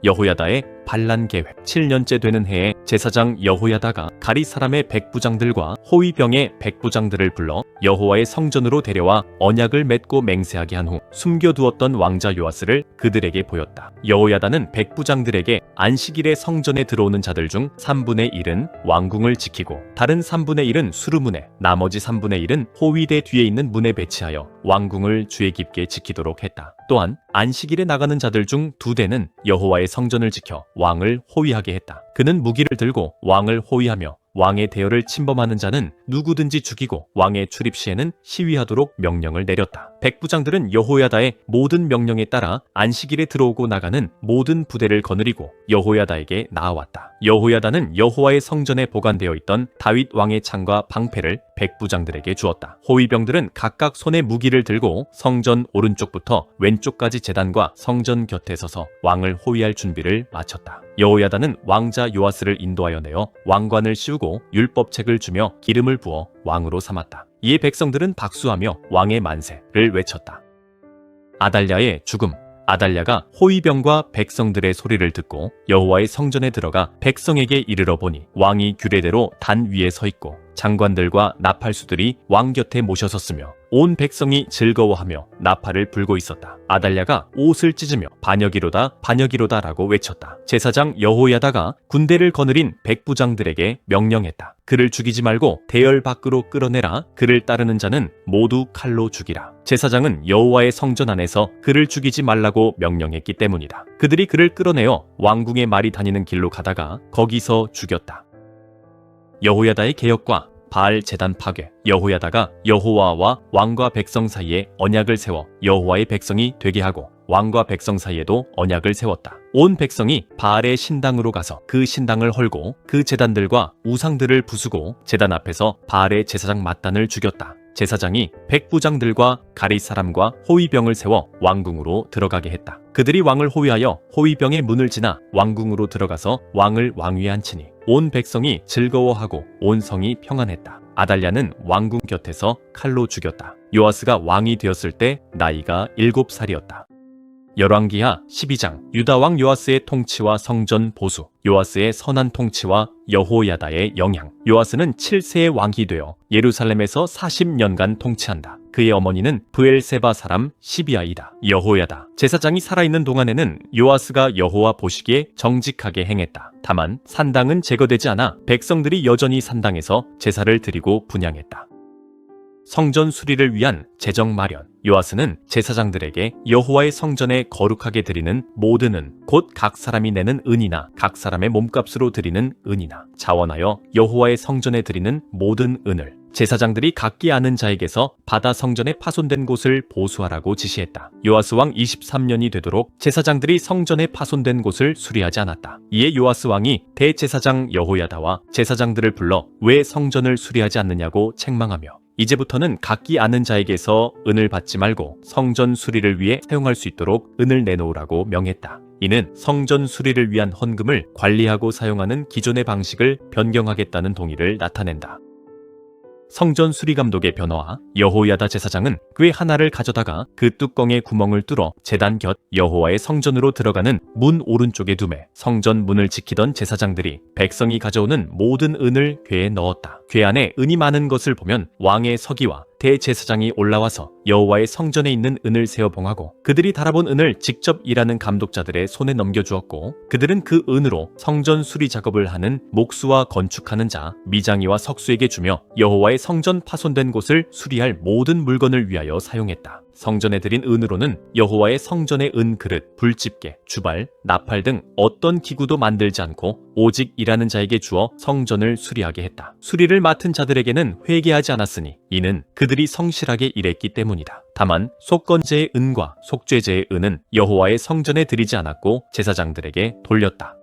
여호야다의 반란 계획. 7년째 되는 해에 제사장 여호야다가 가리 사람의 백부장들과 호위병의 백부장들을 불러 여호와의 성전으로 데려와 언약을 맺고 맹세하게 한 후 숨겨두었던 왕자 요아스를 그들에게 보였다. 여호야다는 백부장들에게 안식일에 성전에 들어오는 자들 중 3분의 1은 왕궁을 지키고 다른 3분의 1은 수르문에, 나머지 3분의 1은 호위대 뒤에 있는 문에 배치하여 왕궁을 주의 깊게 지키도록 했다. 또한 안식일에 나가는 자들 중 2대는 여호와의 성전을 지켜 왕을 호위하게 했다. 그는 무기를 들고 왕을 호위하며 왕의 대열을 침범하는 자는 누구든지 죽이고 왕의 출입 시에는 시위하도록 명령을 내렸다. 백부장들은 여호야다의 모든 명령에 따라 안식일에 들어오고 나가는 모든 부대를 거느리고 여호야다에게 나아왔다. 여호야다는 여호와의 성전에 보관되어 있던 다윗 왕의 창과 방패를 백부장들에게 주었다. 호위병들은 각각 손에 무기를 들고 성전 오른쪽부터 왼쪽까지 제단과 성전 곁에 서서 왕을 호위할 준비를 마쳤다. 여호야다는 왕자 요아스를 인도하여 내어 왕관을 씌우고 율법책을 주며 기름을 부어 왕으로 삼았다. 이에 백성들은 박수하며 왕의 만세를 외쳤다. 아달랴의 죽음. 아달랴가 호위병과 백성들의 소리를 듣고 여호와의 성전에 들어가 백성에게 이르러 보니 왕이 규례대로 단 위에 서 있고 장관들과 나팔수들이 왕 곁에 모셔섰으며 온 백성이 즐거워하며 나팔을 불고 있었다. 아달랴가 옷을 찢으며 반역이로다 반역이로다 라고 외쳤다. 제사장 여호야다가 군대를 거느린 백부장들에게 명령했다. 그를 죽이지 말고 대열 밖으로 끌어내라. 그를 따르는 자는 모두 칼로 죽이라. 제사장은 여호와의 성전 안에서 그를 죽이지 말라고 명령했기 때문이다. 그들이 그를 끌어내어 왕궁의 말이 다니는 길로 가다가 거기서 죽였다. 여호야다의 개혁과 바알 제단 파괴. 여호야다가 여호와와 왕과 백성 사이에 언약을 세워 여호와의 백성이 되게 하고 왕과 백성 사이에도 언약을 세웠다. 온 백성이 바알의 신당으로 가서 그 신당을 헐고 그 제단들과 우상들을 부수고 제단 앞에서 바알의 제사장 mat단을 죽였다. 제사장이 백부장들과 가리 사람과 호위병을 세워 왕궁으로 들어가게 했다. 그들이 왕을 호위하여 호위병의 문을 지나 왕궁으로 들어가서 왕을 왕위에 앉히니 온 백성이 즐거워하고 온 성이 평안했다. 아달랴는 왕궁 곁에서 칼로 죽였다. 요아스가 왕이 되었을 때 나이가 7살이었다. 열왕기하 12장 유다왕 요아스의 통치와 성전 보수. 요아스의 선한 통치와 여호야다의 영향. 요아스는 7세의 왕이 되어 예루살렘에서 40년간 통치한다. 그의 어머니는 브엘세바 사람 시비아이다. 여호야다 제사장이 살아있는 동안에는 요아스가 여호와 보시기에 정직하게 행했다. 다만 산당은 제거되지 않아 백성들이 여전히 산당에서 제사를 드리고 분향했다. 성전 수리를 위한 재정 마련. 요아스는 제사장들에게 여호와의 성전에 거룩하게 드리는 모든 은, 곧 각 사람이 내는 은이나 각 사람의 몸값으로 드리는 은이나 자원하여 여호와의 성전에 드리는 모든 은을 제사장들이 각기 아는 자에게서 받아 성전에 파손된 곳을 보수하라고 지시했다. 요아스 왕 23년이 되도록 제사장들이 성전에 파손된 곳을 수리하지 않았다. 이에 요아스 왕이 대제사장 여호야다와 제사장들을 불러 왜 성전을 수리하지 않느냐고 책망하며 이제부터는 각기 아는 자에게서 은을 받지 말고 성전 수리를 위해 사용할 수 있도록 은을 내놓으라고 명했다. 이는 성전 수리를 위한 헌금을 관리하고 사용하는 기존의 방식을 변경하겠다는 동의를 나타낸다. 성전 수리감독의 변화와 여호야다 제사장은 궤 하나를 가져다가 그 뚜껑에 구멍을 뚫어 제단 곁 여호와의 성전으로 들어가는 문 오른쪽에 두매 성전 문을 지키던 제사장들이 백성이 가져오는 모든 은을 궤에 넣었다. 궤 안에 은이 많은 것을 보면 왕의 서기와 대제사장이 올라와서 여호와의 성전에 있는 은을 세어 봉하고 그들이 달아본 은을 직접 일하는 감독자들의 손에 넘겨주었고 그들은 그 은으로 성전 수리 작업을 하는 목수와 건축하는 자 미장이와 석수에게 주며 여호와의 성전 파손된 곳을 수리할 모든 물건을 위하여 사용했다. 성전에 드린 은으로는 여호와의 성전의 은 그릇, 불집게, 주발, 나팔 등 어떤 기구도 만들지 않고 오직 일하는 자에게 주어 성전을 수리하게 했다. 수리를 맡은 자들에게는 회개하지 않았으니 이는 그들이 성실하게 일했기 때문이다. 다만 속건제의 은과 속죄제의 은은 여호와의 성전에 드리지 않았고 제사장들에게 돌렸다.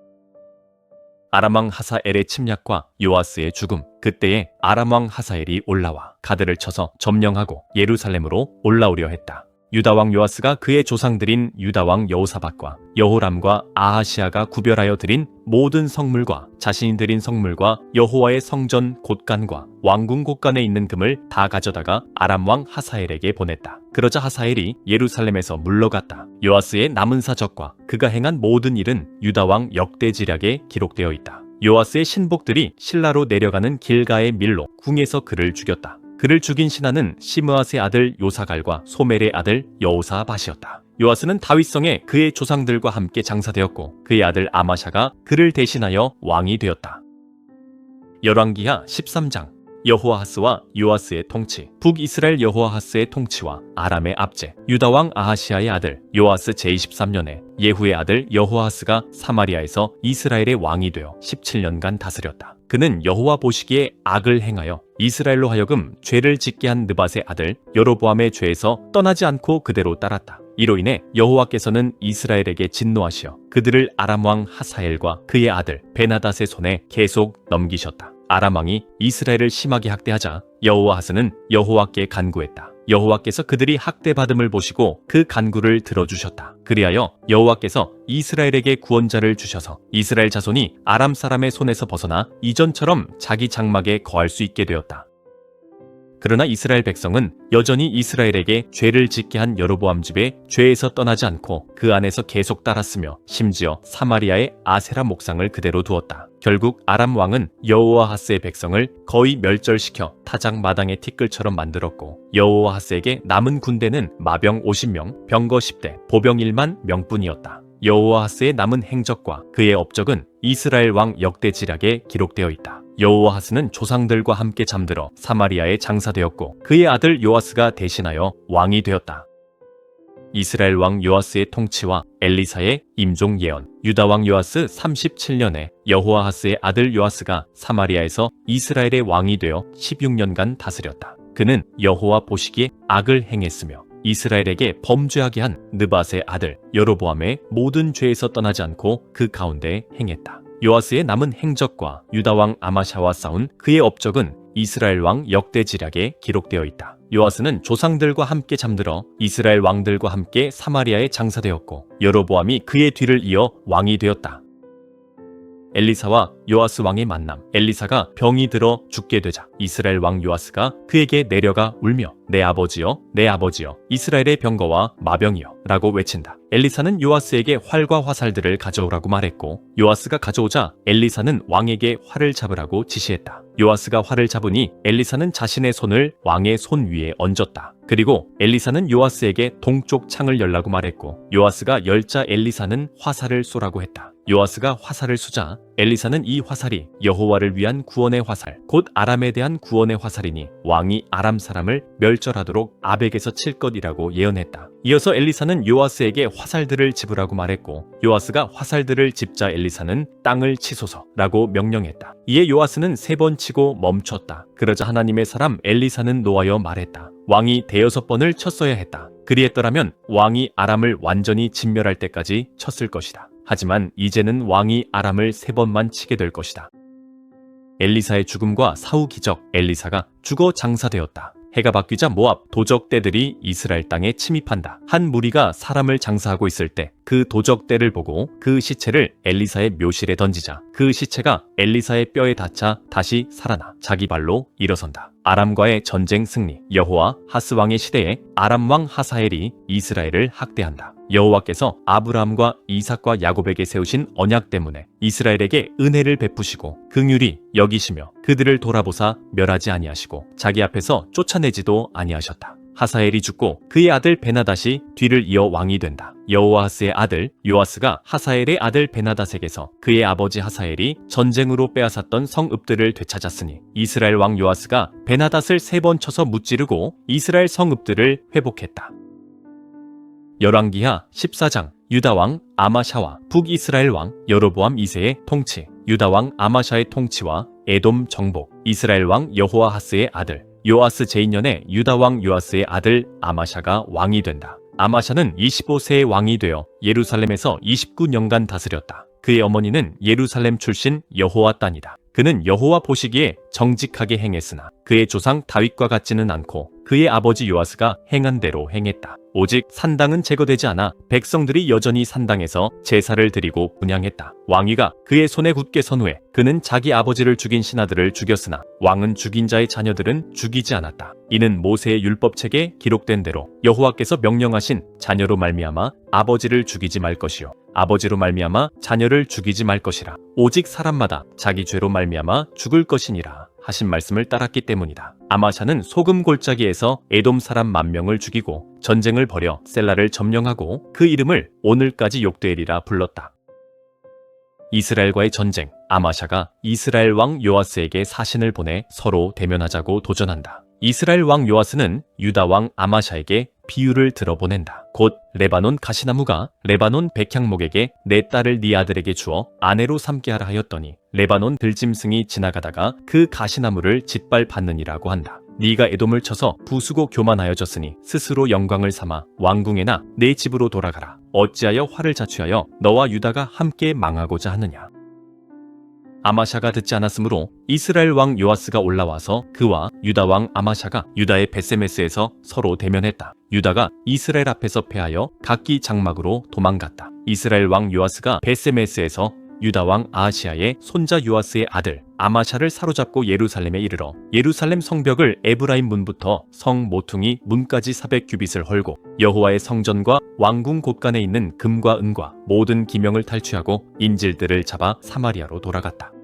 아람왕 하사엘의 침략과 요아스의 죽음. 그때에 아람왕 하사엘이 올라와 가드를 쳐서 점령하고 예루살렘으로 올라오려 했다. 유다왕 요아스가 그의 조상들인 유다왕 여호사밧과 여호람과 아하시아가 구별하여 드린 모든 성물과 자신이 드린 성물과 여호와의 성전 곳간과 왕궁 곳간에 있는 금을 다 가져다가 아람왕 하사엘에게 보냈다. 그러자 하사엘이 예루살렘에서 물러갔다. 요아스의 남은 사적과 그가 행한 모든 일은 유다왕 역대지략에 기록되어 있다. 요아스의 신복들이 실라로 내려가는 길가의 밀로 궁에서 그를 죽였다. 그를 죽인 신하는 시므앗의 아들 요사갈과 소멜의 아들 여호사밧이었다. 요아스는 다윗성에 그의 조상들과 함께 장사되었고 그의 아들 아마샤가 그를 대신하여 왕이 되었다. 열왕기하 13장. 여호아하스와 요아스의 통치. 북이스라엘 여호아하스의 통치와 아람의 압제. 유다왕 아하시아의 아들 요아스 제23년에 예후의 아들 여호아하스가 사마리아에서 이스라엘의 왕이 되어 17년간 다스렸다. 그는 여호와 보시기에 악을 행하여 이스라엘로 하여금 죄를 짓게 한 느밧의 아들 여로보암의 죄에서 떠나지 않고 그대로 따랐다. 이로 인해 여호와께서는 이스라엘에게 진노하시어 그들을 아람 왕 하사엘과 그의 아들 베나닷의 손에 계속 넘기셨다. 아람 왕이 이스라엘을 심하게 학대하자 여호아하스는 여호와께 간구했다. 여호와께서 그들이 학대받음을 보시고 그 간구를 들어주셨다. 그리하여 여호와께서 이스라엘에게 구원자를 주셔서 이스라엘 자손이 아람 사람의 손에서 벗어나 이전처럼 자기 장막에 거할 수 있게 되었다. 그러나 이스라엘 백성은 여전히 이스라엘에게 죄를 짓게 한 여로보암 집의 죄에서 떠나지 않고 그 안에서 계속 따랐으며 심지어 사마리아의 아세라 목상을 그대로 두었다. 결국 아람 왕은 여호아하스의 백성을 거의 멸절시켜 타작 마당의 티끌처럼 만들었고 여호아하스에게 남은 군대는 마병 50명, 병거 10대, 보병 1만 명뿐이었다. 여호아하스의 남은 행적과 그의 업적은 이스라엘 왕 역대지략에 기록되어 있다. 여호아하스는 조상들과 함께 잠들어 사마리아에 장사되었고 그의 아들 요아스가 대신하여 왕이 되었다. 이스라엘 왕 요아스의 통치와 엘리사의 임종 예언. 유다 왕 요아스 37년에 여호아하스의 아들 요아스가 사마리아에서 이스라엘의 왕이 되어 16년간 다스렸다. 그는 여호와 보시기에 악을 행했으며 이스라엘에게 범죄하게 한 느밧의 아들 여로보암의 모든 죄에서 떠나지 않고 그 가운데 행했다. 요아스의 남은 행적과 유다 왕 아마샤와 싸운 그의 업적은 이스라엘 왕 역대지략에 기록되어 있다. 요아스는 조상들과 함께 잠들어 이스라엘 왕들과 함께 사마리아에 장사되었고 여로보암이 그의 뒤를 이어 왕이 되었다. 엘리사와 요아스 왕의 만남. 엘리사가 병이 들어 죽게 되자 이스라엘 왕 요아스가 그에게 내려가 울며 내 아버지여 내 아버지여 이스라엘의 병거와 마병이여 라고 외친다. 엘리사는 요아스에게 활과 화살들을 가져오라고 말했고 요아스가 가져오자 엘리사는 왕에게 활을 잡으라고 지시했다. 요아스가 활을 잡으니 엘리사는 자신의 손을 왕의 손 위에 얹었다. 그리고 엘리사는 요아스에게 동쪽 창을 열라고 말했고 요아스가 열자 엘리사는 화살을 쏘라고 했다. 요아스가 화살을 쏘자 엘리사는 이 화살이 여호와를 위한 구원의 화살, 곧 아람에 대한 구원의 화살이니 왕이 아람 사람을 멸절하도록 아벡에서 칠 것이라고 예언했다. 이어서 엘리사는 요아스에게 화살들을 집으라고 말했고 요아스가 화살들을 집자 엘리사는 땅을 치소서라고 명령했다. 이에 요아스는 3번 치고 멈췄다. 그러자 하나님의 사람 엘리사는 노하여 말했다. 왕이 5번을 쳤어야 했다. 그리했더라면 왕이 아람을 완전히 진멸할 때까지 쳤을 것이다. 하지만 이제는 왕이 아람을 3번만 치게 될 것이다. 엘리사의 죽음과 사후 기적. 엘리사가 죽어 장사되었다. 해가 바뀌자 모압 도적대들이 이스라엘 땅에 침입한다. 한 무리가 사람을 장사하고 있을 때 그 도적대를 보고 그 시체를 엘리사의 묘실에 던지자 그 시체가 엘리사의 뼈에 닿자 다시 살아나 자기 발로 일어선다. 아람과의 전쟁 승리. 여호와 하스 왕의 시대에 아람 왕 하사엘이 이스라엘을 학대한다. 여호와께서 아브라함과 이삭과 야곱에게 세우신 언약 때문에 이스라엘에게 은혜를 베푸시고 긍휼히 여기시며 그들을 돌아보사 멸하지 아니하시고 자기 앞에서 쫓아내지도 아니하셨다. 하사엘이 죽고 그의 아들 베나닷이 뒤를 이어 왕이 된다. 여호아하스의 아들 요아스가 하사엘의 아들 베나닷에게서 그의 아버지 하사엘이 전쟁으로 빼앗았던 성읍들을 되찾았으니 이스라엘 왕 요아스가 베나닷을 3번 쳐서 무찌르고 이스라엘 성읍들을 회복했다. 열왕기하 14장. 유다왕 아마샤와 북이스라엘 왕 여로보암 2세의 통치. 유다왕 아마샤의 통치와 에돔 정복. 이스라엘 왕 여호아하스의 아들 요아스 제2년에 유다왕 요아스의 아들 아마샤가 왕이 된다. 아마샤는 25세의 왕이 되어 예루살렘에서 29년간 다스렸다. 그의 어머니는 예루살렘 출신 여호와 딴이다. 그는 여호와 보시기에 정직하게 행했으나 그의 조상 다윗과 같지는 않고 그의 아버지 요아스가 행한 대로 행했다. 오직 산당은 제거되지 않아 백성들이 여전히 산당에서 제사를 드리고 분향했다. 왕위가 그의 손에 굳게 선 후에 그는 자기 아버지를 죽인 신하들을 죽였으나 왕은 죽인 자의 자녀들은 죽이지 않았다. 이는 모세의 율법책에 기록된 대로 여호와께서 명령하신 자녀로 말미암아 아버지를 죽이지 말 것이요 아버지로 말미암아 자녀를 죽이지 말 것이라. 오직 사람마다 자기 죄로 말미암아 죽을 것이니라 하신 말씀을 따랐기 때문이다. 아마샤는 소금 골짜기에서 에돔 사람 10,000명을 죽이고 전쟁을 벌여 셀라를 점령하고 그 이름을 오늘까지 욕되리라 불렀다. 이스라엘과의 전쟁. 아마샤가 이스라엘 왕 요아스에게 사신을 보내 서로 대면하자고 도전한다. 이스라엘 왕 요아스는 유다 왕 아마샤에게 비유를 들어보낸다. 곧 레바논 가시나무가 레바논 백향목에게 내 딸을 네 아들에게 주어 아내로 삼게 하라 하였더니 레바논 들짐승이 지나가다가 그 가시나무를 짓밟았느니라고 한다. 네가 에돔을 쳐서 부수고 교만하여졌으니 스스로 영광을 삼아 왕궁에나 내 집으로 돌아가라. 어찌하여 화를 자취하여 너와 유다가 함께 망하고자 하느냐. 아마샤가 듣지 않았으므로 이스라엘 왕 요아스가 올라와서 그와 유다 왕 아마샤가 유다의 벳세메스에서 서로 대면했다. 유다가 이스라엘 앞에서 패하여 각기 장막으로 도망갔다. 이스라엘 왕 요아스가 벳세메스에서 유다 왕 아하시아의 손자 요아스의 아들 아마샤를 사로잡고 예루살렘에 이르러 예루살렘 성벽을 에브라임 문부터 성 모퉁이 문까지 400규빗을 헐고 여호와의 성전과 왕궁 곳간에 있는 금과 은과 모든 기명을 탈취하고 인질들을 잡아 사마리아로 돌아갔다.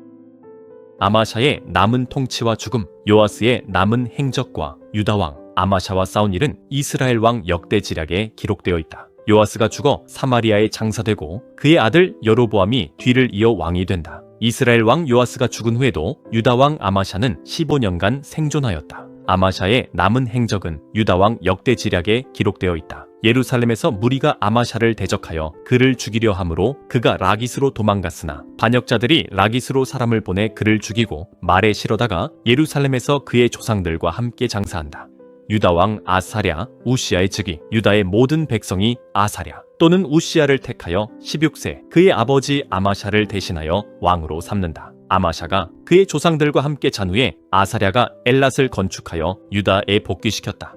아마샤의 남은 통치와 죽음, 요아스의 남은 행적과 유다 왕 아마샤와 싸운 일은 이스라엘 왕 역대 지략에 기록되어 있다. 요아스가 죽어 사마리아에 장사되고 그의 아들 여로보암이 뒤를 이어 왕이 된다. 이스라엘 왕 요아스가 죽은 후에도 유다 왕 아마샤는 15년간 생존하였다. 아마샤의 남은 행적은 유다 왕 역대 지략에 기록되어 있다. 예루살렘에서 무리가 아마샤를 대적하여 그를 죽이려 함으로 그가 라기스로 도망갔으나 반역자들이 라기스로 사람을 보내 그를 죽이고 말에 실어다가 예루살렘에서 그의 조상들과 함께 장사한다. 유다 왕 아사랴, 우시아의 즉위, 유다의 모든 백성이 아사랴 또는 우시아를 택하여 16세 그의 아버지 아마샤를 대신하여 왕으로 삼는다. 아마샤가 그의 조상들과 함께 잔 후에 아사랴가 엘랏을 건축하여 유다에 복귀시켰다.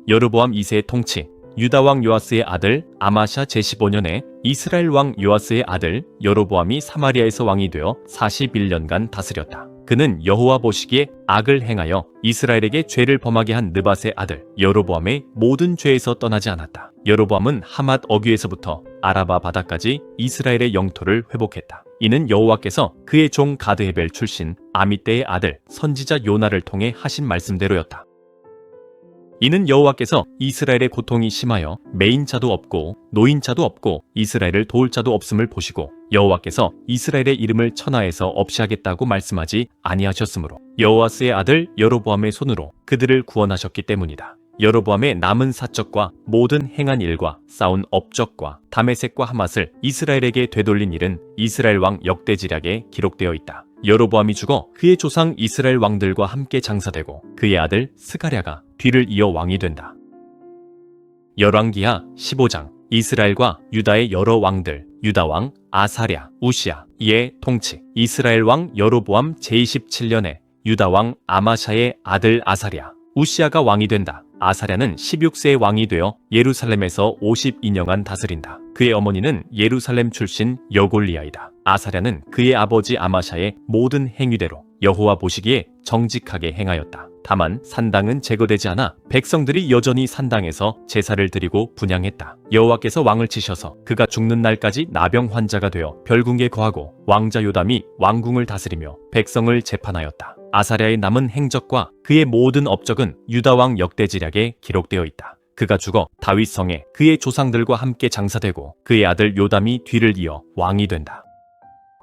여로보암 2세의 통치. 유다 왕 요아스의 아들 아마샤 제15년에 이스라엘 왕 요아스의 아들 여로보암이 사마리아에서 왕이 되어 41년간 다스렸다. 그는 여호와 보시기에 악을 행하여 이스라엘에게 죄를 범하게 한 느밧의 아들 여로보암의 모든 죄에서 떠나지 않았다. 여로보암은 하맛 어귀에서부터 아라바 바다까지 이스라엘의 영토를 회복했다. 이는 여호와께서 그의 종 가드헤벨 출신 아미떼의 아들 선지자 요나를 통해 하신 말씀대로였다. 이는 여호와께서 이스라엘의 고통이 심하여 매인자도 없고 노인자도 없고 이스라엘을 도울 자도 없음을 보시고 여호와께서 이스라엘의 이름을 천하에서 없이 하겠다고 말씀하지 아니하셨으므로 여호와스의 아들 여로보암의 손으로 그들을 구원하셨기 때문이다. 여로보암의 남은 사적과 모든 행한 일과 싸운 업적과 다메섹과 하맛을 이스라엘에게 되돌린 일은 이스라엘 왕 역대지략에 기록되어 있다. 여로보암이 죽어 그의 조상 이스라엘 왕들과 함께 장사되고 그의 아들 스가랴가 뒤를 이어 왕이 된다. 열왕기하 15장. 이스라엘과 유다의 여러 왕들, 유다 왕 아사랴, 우시아, 이의 통치. 이스라엘 왕 여로보암 제27년에 유다 왕 아마샤의 아들 아사랴, 우시아가 왕이 된다. 아사랴는 16세의 왕이 되어 예루살렘에서 52년간 다스린다. 그의 어머니는 예루살렘 출신 여골리아이다. 아사랴는 그의 아버지 아마샤의 모든 행위대로 여호와 보시기에 정직하게 행하였다. 다만 산당은 제거되지 않아 백성들이 여전히 산당에서 제사를 드리고 분향했다. 여호와께서 왕을 치셔서 그가 죽는 날까지 나병 환자가 되어 별궁에 거하고 왕자 요담이 왕궁을 다스리며 백성을 재판하였다. 아사랴의 남은 행적과 그의 모든 업적은 유다 왕 역대지략에 기록되어 있다. 그가 죽어 다윗 성에 그의 조상들과 함께 장사되고 그의 아들 요담이 뒤를 이어 왕이 된다.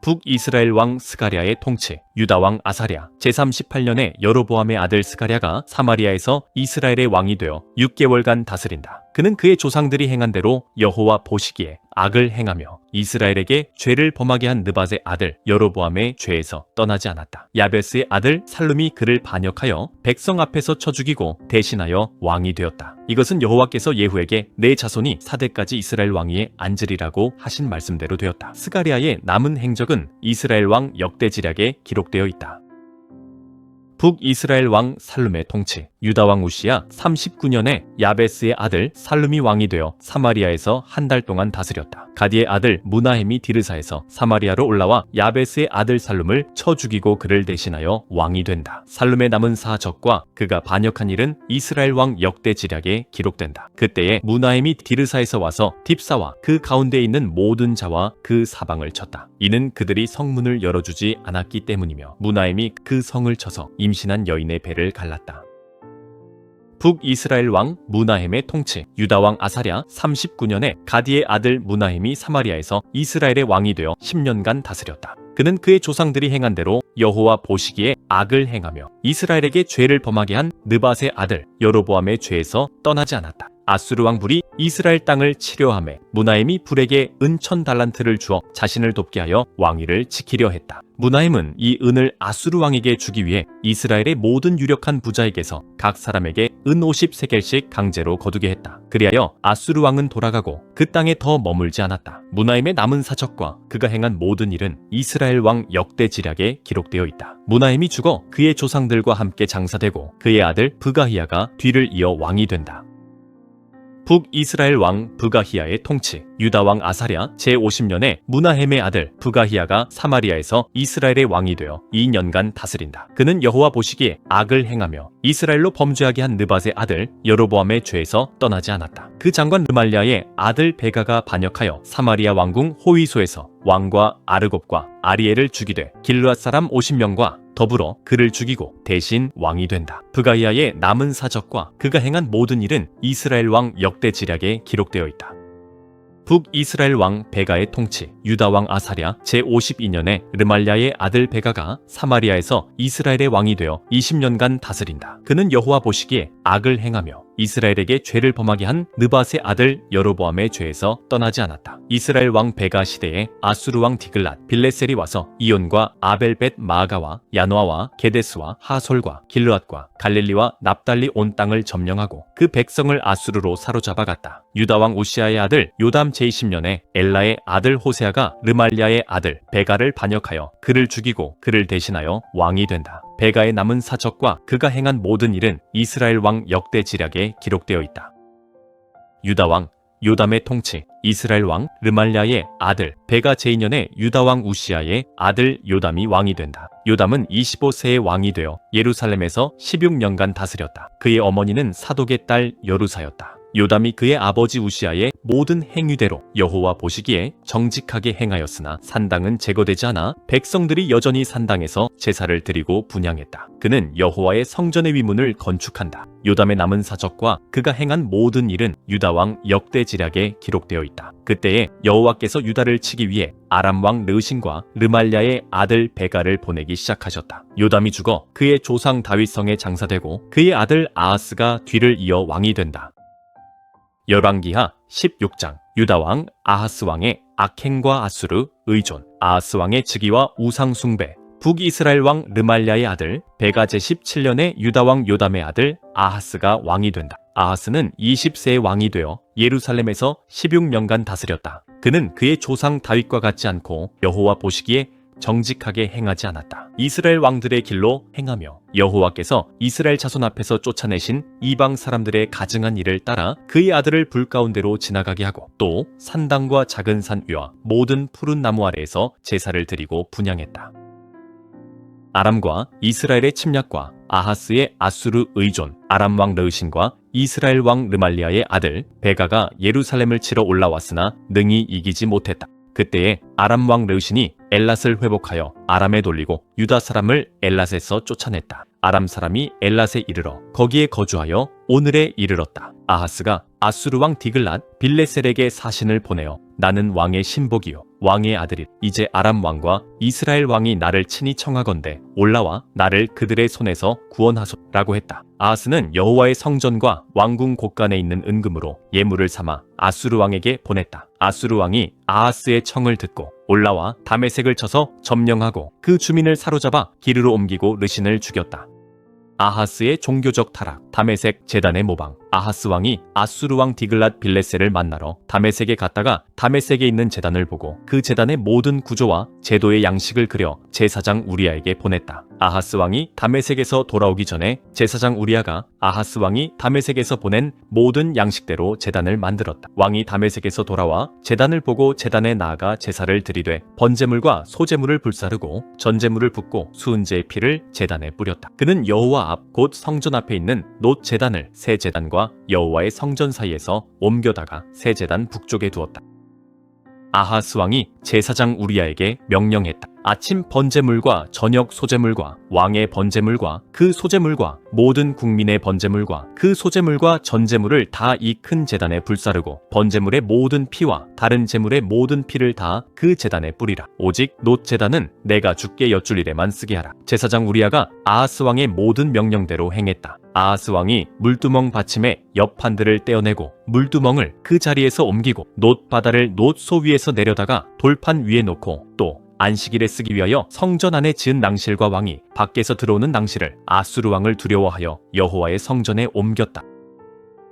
북이스라엘 왕 스가랴의 통치. 유다왕 아사랴 제38년에 여로보암의 아들 스가랴가 사마리아에서 이스라엘의 왕이 되어 6개월간 다스린다. 그는 그의 조상들이 행한 대로 여호와 보시기에 악을 행하며 이스라엘에게 죄를 범하게 한 느밧의 아들 여로보암의 죄에서 떠나지 않았다. 야베스의 아들 살룸이 그를 반역하여 백성 앞에서 쳐 죽이고 대신하여 왕이 되었다. 이것은 여호와께서 예후에게 내 자손이 사대까지 이스라엘 왕위에 앉으리라고 하신 말씀대로 되었다. 스가랴의 남은 행적은 이스라엘 왕 역대지략에 기록되어 있다. 북이스라엘 왕 살룸의 통치. 유다 왕 우시야 39년에 야베스의 아들 살룸이 왕이 되어 사마리아에서 한 달 동안 다스렸다. 가디의 아들 무나헴이 디르사에서 사마리아로 올라와 야베스의 아들 살룸을 쳐 죽이고 그를 대신하여 왕이 된다. 살룸의 남은 사적과 그가 반역한 일은 이스라엘 왕 역대지략에 기록된다. 그때에 무나헴이 디르사에서 와서 딥사와 그 가운데에 있는 모든 자와 그 사방을 쳤다. 이는 그들이 성문을 열어주지 않았기 때문이며 무나헴이 그 성을 쳐서 임신한 여인의 배를 갈랐다. 북이스라엘 왕 무나헴의 통치. 유다 왕 아사랴 39년에 가디의 아들 무나헴이 사마리아에서 이스라엘의 왕이 되어 10년간 다스렸다. 그는 그의 조상들이 행한 대로 여호와 보시기에 악을 행하며 이스라엘에게 죄를 범하게 한 느밧의 아들 여로보암의 죄에서 떠나지 않았다. 아수르 왕 불이 이스라엘 땅을 치려하매 무나헴이 불에게 은 1000달란트를 주어 자신을 돕게 하여 왕위를 지키려 했다. 무나헴은 이 은을 아수르 왕에게 주기 위해 이스라엘의 모든 유력한 부자에게서 각 사람에게 은 50세겔씩 강제로 거두게 했다. 그리하여 아수르 왕은 돌아가고 그 땅에 더 머물지 않았다. 무나헴의 남은 사적과 그가 행한 모든 일은 이스라엘 왕 역대지략에 기록되어 있다. 무나헴이 죽어 그의 조상들과 함께 장사되고 그의 아들 브가히야가 뒤를 이어 왕이 된다. 북이스라엘 왕 브가히야의 통치. 유다 왕 아사랴 제50년에 무나헴의 아들 브가히야가 사마리아에서 이스라엘의 왕이 되어 2년간 다스린다. 그는 여호와 보시기에 악을 행하며 이스라엘로 범죄하게 한 느밧의 아들 여로보암의 죄에서 떠나지 않았다. 그 장관 르말랴의 아들 베가가 반역하여 사마리아 왕궁 호위소에서 왕과 아르곱과 아리엘을 죽이되 길르앗 사람 50명과 더불어 그를 죽이고 대신 왕이 된다. 브가히야의 남은 사적과 그가 행한 모든 일은 이스라엘 왕 역대지략에 기록되어 있다. 북이스라엘 왕 베가의 통치. 유다 왕 아사랴 제52년에 르말랴의 아들 베가가 사마리아에서 이스라엘의 왕이 되어 20년간 다스린다. 그는 여호와 보시기에 악을 행하며 이스라엘에게 죄를 범하게 한 느밧의 아들 여로보암의 죄에서 떠나지 않았다. 이스라엘 왕 베가 시대에 아수르 왕 디글랏 빌레셀이 와서 이온과 아벨벳 마아가와 야노아와 게데스와 하솔과 길르앗과 갈릴리와 납달리 온 땅을 점령하고 그 백성을 아수르로 사로잡아갔다. 유다 왕 우시아의 아들 요담 제20년에 엘라의 아들 호세아가 르말랴의 아들 베가를 반역하여 그를 죽이고 그를 대신하여 왕이 된다. 베가의 남은 사적과 그가 행한 모든 일은 이스라엘 왕 역대지략에 기록되어 있다. 유다 왕 요담의 통치. 이스라엘 왕 르말랴의 아들 베가 제2년에 유다 왕 우시아의 아들 요담이 왕이 된다. 요담은 25세의 왕이 되어 예루살렘에서 16년간 다스렸다. 그의 어머니는 사독의 딸 여루사였다. 요담이 그의 아버지 우시아의 모든 행위대로 여호와 보시기에 정직하게 행하였으나 산당은 제거되지 않아 백성들이 여전히 산당에서 제사를 드리고 분향했다. 그는 여호와의 성전의 위문을 건축한다. 요담의 남은 사적과 그가 행한 모든 일은 유다 왕 역대지략에 기록되어 있다. 그때에 여호와께서 유다를 치기 위해 아람 왕 르신과 르말랴의 아들 베가를 보내기 시작하셨다. 요담이 죽어 그의 조상 다윗성에 장사되고 그의 아들 아하스가 뒤를 이어 왕이 된다. 열왕기하 16장. 유다 왕 아하스 왕의 악행과 아수르, 의존. 아하스 왕의 즉위와 우상 숭배. 북이스라엘 왕 르말랴의 아들 베가 제17년에 유다 왕 요담의 아들 아하스가 왕이 된다. 아하스는 20세의 왕이 되어 예루살렘에서 16년간 다스렸다. 그는 그의 조상 다윗과 같지 않고 여호와 보시기에 정직하게 행하지 않았다. 이스라엘 왕들의 길로 행하며 여호와께서 이스라엘 자손 앞에서 쫓아내신 이방 사람들의 가증한 일을 따라 그의 아들을 불 가운데로 지나가게 하고 또 산당과 작은 산 위와 모든 푸른 나무 아래에서 제사를 드리고 분향했다. 아람과 이스라엘의 침략과 아하스의 아수르 의존. 아람 왕 르신과 이스라엘 왕 르말리아의 아들 베가가 예루살렘을 치러 올라왔으나 능히 이기지 못했다. 그때에 아람 왕 르신이 엘랏을 회복하여 아람에 돌리고 유다 사람을 엘랏에서 쫓아냈다. 아람 사람이 엘랏에 이르러 거기에 거주하여 오늘에 이르렀다. 아하스가 아수르 왕 디글랏 빌레셀에게 사신을 보내어 나는 왕의 신복이요 왕의 아들이 이제 아람 왕과 이스라엘 왕이 나를 친히 청하건대 올라와 나를 그들의 손에서 구원하소라고 했다. 아하스는 여호와의 성전과 왕궁 곳간에 있는 은금으로 예물을 삼아 아수르 왕에게 보냈다. 아수르 왕이 아하스의 청을 듣고 올라와 다메섹을 쳐서 점령하고 그 주민을 사로잡아 기르로 옮기고 르신을 죽였다. 아하스의 종교적 타락, 다메섹 제단의 모방. 아하스 왕이 아수르 왕 디글랏 빌레셀을 만나러 다메섹에 갔다가 다메섹에 있는 제단을 보고 그 제단의 모든 구조와 제도의 양식을 그려 제사장 우리아에게 보냈다. 아하스 왕이 다메섹에서 돌아오기 전에 제사장 우리아가 아하스 왕이 다메섹에서 보낸 모든 양식대로 제단을 만들었다. 왕이 다메섹에서 돌아와 제단을 보고 제단에 나아가 제사를 드리되 번제물과 소제물을 불사르고 전제물을 붓고 수은제의 피를 제단에 뿌렸다. 그는 여호와 앞 곧 성전 앞에 있는 놋 제단을 새 제단과 여호와의 성전 사이에서 옮겨다가 새 제단 북쪽에 두었다. 아하스 왕이 제사장 우리아에게 명령했다. 아침 번제물과 저녁 소제물과 왕의 번제물과 그 소제물과 모든 국민의 번제물과 그 소제물과 전제물을 다 이 큰 제단에 불사르고 번제물의 모든 피와 다른 제물의 모든 피를 다 그 제단에 뿌리라. 오직 놋 제단은 내가 주께 여쭐 일에만 쓰게 하라. 제사장 우리아가 아하스 왕의 모든 명령대로 행했다. 아하스 왕이 물두멍 받침의 옆판들을 떼어내고 물두멍을 그 자리에서 옮기고 놋 바다를 놋소 위에서 내려다가 돌판 위에 놓고 또 안식일에 쓰기 위하여 성전 안에 지은 낭실과 왕이 밖에서 들어오는 낭실을 아수르 왕을 두려워하여 여호와의 성전에 옮겼다.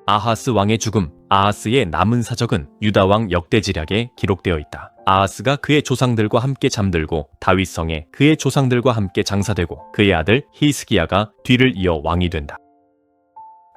아하스 왕의 죽음. 아하스의 남은 사적은 유다 왕 역대지략에 기록되어 있다. 아하스가 그의 조상들과 함께 잠들고 다윗성에 그의 조상들과 함께 장사되고 그의 아들 히스기야가 뒤를 이어 왕이 된다.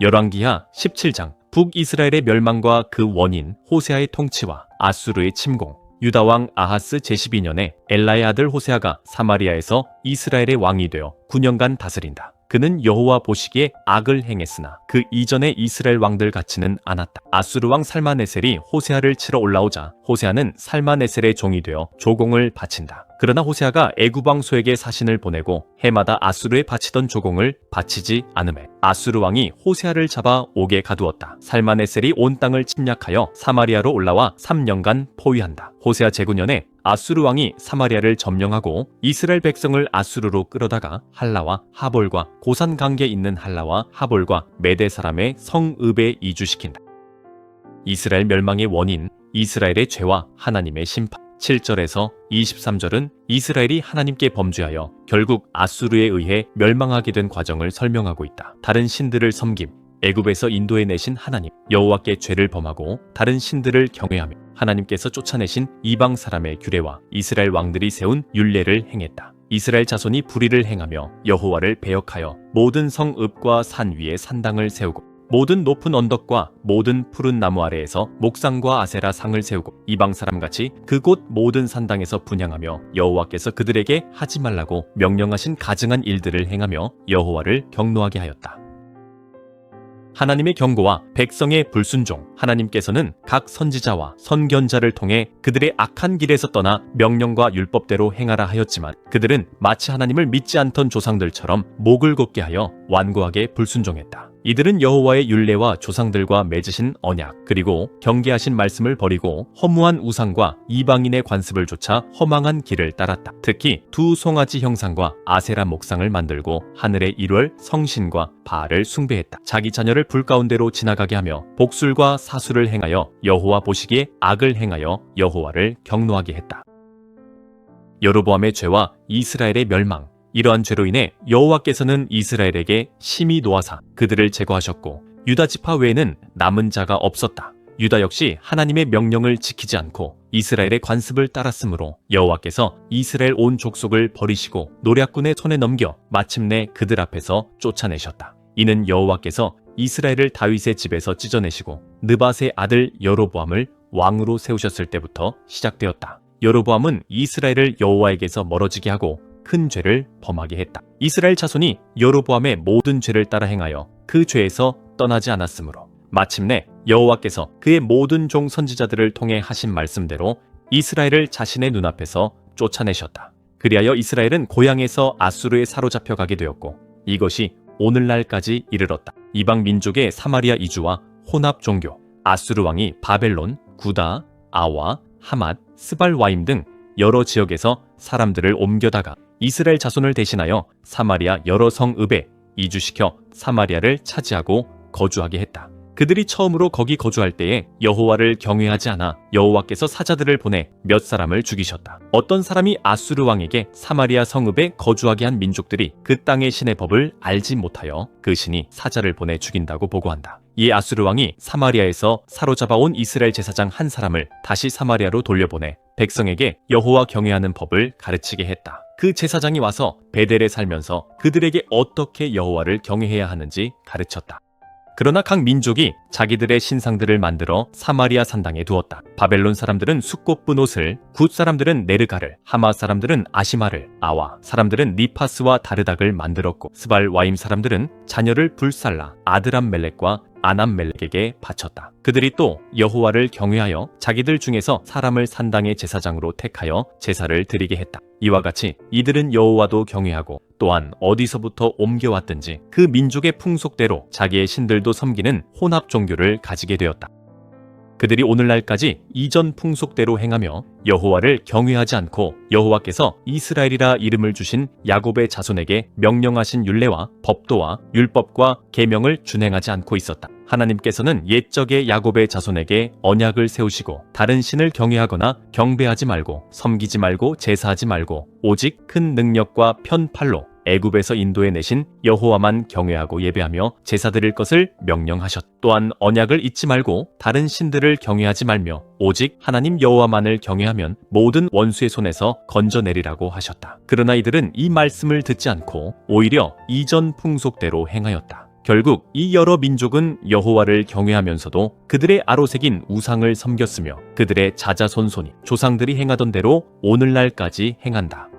열왕기하 17장. 북이스라엘의 멸망과 그 원인, 호세아의 통치와 아수르의 침공. 유다 왕 아하스 제12년에 엘라의 아들 호세아가 사마리아에서 이스라엘의 왕이 되어 9년간 다스린다. 그는 여호와 보시기에 악을 행했으나 그 이전의 이스라엘 왕들 같지는 않았다. 아수르 왕 살마네셀이 호세아를 치러 올라오자 호세아는 살마네셀의 종이 되어 조공을 바친다. 그러나 호세아가 애굽 왕 소에게 사신을 보내고 해마다 아수르에 바치던 조공을 바치지 않음에 아수르 왕이 호세아를 잡아 옥에 가두었다. 살마네셀이 온 땅을 침략하여 사마리아로 올라와 3년간 포위한다. 호세아 제9년에 아수르 왕이 사마리아를 점령하고 이스라엘 백성을 아수르로 끌어다가 할라와 하볼과 고산 강계에 있는 할라와 하볼과 메대 사람의 성읍에 이주시킨다. 이스라엘 멸망의 원인, 이스라엘의 죄와 하나님의 심판. 7절에서 23절은 이스라엘이 하나님께 범죄하여 결국 아수르에 의해 멸망하게 된 과정을 설명하고 있다. 다른 신들을 섬김, 애굽에서 인도해 내신 하나님, 여호와께 죄를 범하고 다른 신들을 경외하며 하나님께서 쫓아내신 이방 사람의 규례와 이스라엘 왕들이 세운 율례를 행했다. 이스라엘 자손이 불의를 행하며 여호와를 배역하여 모든 성읍과 산 위에 산당을 세우고 모든 높은 언덕과 모든 푸른 나무 아래에서 목상과 아세라 상을 세우고 이방 사람같이 그곳 모든 산당에서 분향하며 여호와께서 그들에게 하지 말라고 명령하신 가증한 일들을 행하며 여호와를 경노하게 하였다. 하나님의 경고와 백성의 불순종. 하나님께서는 각 선지자와 선견자를 통해 그들의 악한 길에서 떠나 명령과 율법대로 행하라 하였지만 그들은 마치 하나님을 믿지 않던 조상들처럼 목을 곧게 하여 완고하게 불순종했다. 이들은 여호와의 율례와 조상들과 맺으신 언약 그리고 경계하신 말씀을 버리고 허무한 우상과 이방인의 관습을 좇아 허망한 길을 따랐다. 특히 두 송아지 형상과 아세라 목상을 만들고 하늘의 일월 성신과 바알을 숭배했다. 자기 자녀를 불 가운데로 지나가게 하며 복술과 사수를 행하여 여호와 보시기에 악을 행하여 여호와를 경노하게 했다. 여로보암의 죄와 이스라엘의 멸망. 이러한 죄로 인해 여호와께서는 이스라엘에게 심히 노하사 그들을 제거하셨고 유다 지파 외에는 남은 자가 없었다. 유다 역시 하나님의 명령을 지키지 않고 이스라엘의 관습을 따랐으므로 여호와께서 이스라엘 온 족속을 버리시고 노략군의 손에 넘겨 마침내 그들 앞에서 쫓아내셨다. 이는 여호와께서 이스라엘을 다윗의 집에서 찢어내시고 느밧의 아들 여로보암을 왕으로 세우셨을 때부터 시작되었다. 여로보암은 이스라엘을 여호와에게서 멀어지게 하고 큰 죄를 범하게 했다. 이스라엘 자손이 여로보암의 모든 죄를 따라 행하여 그 죄에서 떠나지 않았으므로 마침내 여호와께서 그의 모든 종 선지자들을 통해 하신 말씀대로 이스라엘을 자신의 눈앞에서 쫓아내셨다. 그리하여 이스라엘은 고향에서 아수르에 사로잡혀 가게 되었고 이것이 오늘날까지 이르렀다. 이방 민족의 사마리아 이주와 혼합 종교, 아수르 왕이 바벨론, 구다, 아와, 하맛, 스발와임 등 여러 지역에서 사람들을 옮겨다가 이스라엘 자손을 대신하여 사마리아 여러 성읍에 이주시켜 사마리아를 차지하고 거주하게 했다. 그들이 처음으로 거기 거주할 때에 여호와를 경외하지 않아 여호와께서 사자들을 보내 몇 사람을 죽이셨다. 어떤 사람이 아수르 왕에게 사마리아 성읍에 거주하게 한 민족들이 그 땅의 신의 법을 알지 못하여 그 신이 사자를 보내 죽인다고 보고한다. 이 아수르 왕이 사마리아에서 사로잡아온 이스라엘 제사장 한 사람을 다시 사마리아로 돌려보내 백성에게 여호와 경외하는 법을 가르치게 했다. 그 제사장이 와서 베델에 살면서 그들에게 어떻게 여호와를 경외해야 하는지 가르쳤다. 그러나 각 민족이 자기들의 신상들을 만들어 사마리아 산당에 두었다. 바벨론 사람들은 숫꽃분 옷을, 굿 사람들은 네르가를, 하마 사람들은 아시마를, 아와 사람들은 니파스와 다르닥을 만들었고 스발와임 사람들은 자녀를 불살라 아드람멜렉과 아남멜렉에게 바쳤다. 그들이 또 여호와를 경외하여 자기들 중에서 사람을 산당의 제사장으로 택하여 제사를 드리게 했다. 이와 같이 이들은 여호와도 경외하고 또한 어디서부터 옮겨왔든지 그 민족의 풍속대로 자기의 신들도 섬기는 혼합 종교를 가지게 되었다. 그들이 오늘날까지 이전 풍속대로 행하며 여호와를 경외하지 않고 여호와께서 이스라엘이라 이름을 주신 야곱의 자손에게 명령하신 율례와 법도와 율법과 계명을 준행하지 않고 있었다. 하나님께서는 옛적의 야곱의 자손에게 언약을 세우시고 다른 신을 경외하거나 경배하지 말고 섬기지 말고 제사하지 말고 오직 큰 능력과 편팔로 애굽에서 인도해 내신 여호와만 경외하고 예배하며 제사 드릴 것을 명령하셨. 또한 언약을 잊지 말고 다른 신들을 경외하지 말며 오직 하나님 여호와만을 경외하면 모든 원수의 손에서 건져내리라고 하셨다. 그러나 이들은 이 말씀을 듣지 않고 오히려 이전 풍속대로 행하였다. 결국 이 여러 민족은 여호와를 경외하면서도 그들의 아로새긴 우상을 섬겼으며 그들의 자자손손이 조상들이 행하던 대로 오늘날까지 행한다.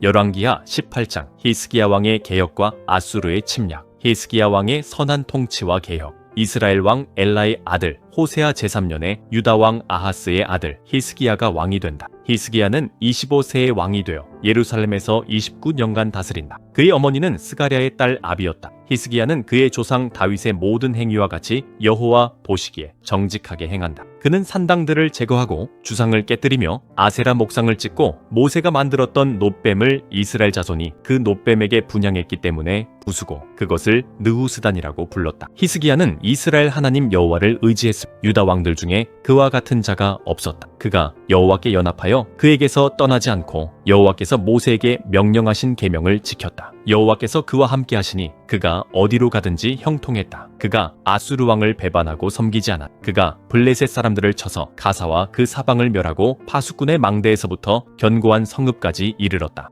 열왕기하 18장 히스기야 왕의 개혁과 아수르의 침략. 히스기야 왕의 선한 통치와 개혁. 이스라엘 왕 엘라의 아들 호세아 제3년에 유다 왕 아하스의 아들 히스기야가 왕이 된다. 히스기야는 25세의 왕이 되어 예루살렘에서 29년간 다스린다. 그의 어머니는 스가랴의 딸 아비였다. 히스기야는 그의 조상 다윗의 모든 행위와 같이 여호와 보시기에 정직하게 행한다. 그는 산당들을 제거하고 주상을 깨뜨리며 아세라 목상을 찍고 모세가 만들었던 놋뱀을 이스라엘 자손이 그 놋뱀에게 분향했기 때문에 부수고 그것을 느후스단이라고 불렀다. 히스기야는 이스라엘 하나님 여호와를 의지했으며 유다 왕들 중에 그와 같은 자가 없었다. 그가 여호와께 연합하여 그에게서 떠나지 않고 여호와께서 모세에게 명령하신 계명을 지켰다. 여호와께서 그와 함께 하시니 그가 어디로 가든지 형통했다. 그가 아수르 왕을 배반하고 섬기지 않았다. 그가 블레셋 사람들을 쳐서 가사와 그 사방을 멸하고 파수꾼의 망대에서부터 견고한 성읍까지 이르렀다.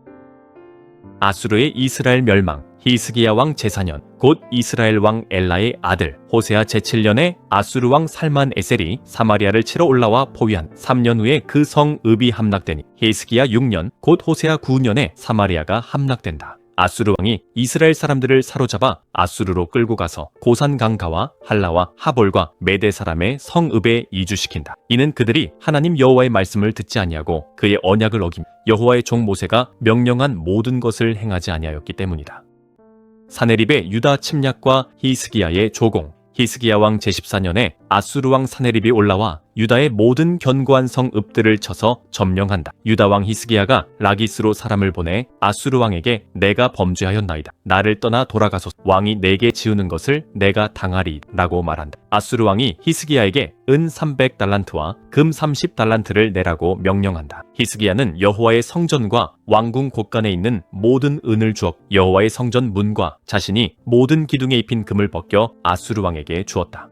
아수르의 이스라엘 멸망. 히스기야 왕 제4년 곧 이스라엘 왕 엘라의 아들 호세아 제7년에 아수르 왕 살만 에셀이 사마리아를 치러 올라와 포위한 3년 후에 그 성읍이 함락되니 히스기야 6년 곧 호세아 9년에 사마리아가 함락된다. 아수르 왕이 이스라엘 사람들을 사로잡아 아수르로 끌고 가서 고산 강가와 할라와 하볼과 메대 사람의 성읍에 이주시킨다. 이는 그들이 하나님 여호와의 말씀을 듣지 아니하고 그의 언약을 어기며 여호와의 종 모세가 명령한 모든 것을 행하지 아니하였기 때문이다. 사네립의 유다 침략과 히스기야의 조공. 히스기야 왕 제14년에 아수르 왕 사네립이 올라와 유다의 모든 견고한 성읍들을 쳐서 점령한다. 유다 왕 히스기야가 라기스로 사람을 보내 아수르 왕에게 내가 범죄하였나이다. 나를 떠나 돌아가소서. 왕이 내게 지우는 것을 내가 당하리 라고 말한다. 아수르 왕이 히스기야에게 은 300달란트와 금 30달란트를 내라고 명령한다. 히스기야는 여호와의 성전과 왕궁 곳간에 있는 모든 은을 주었고 여호와의 성전 문과 자신이 모든 기둥에 입힌 금을 벗겨 아수르 왕에게 주었다.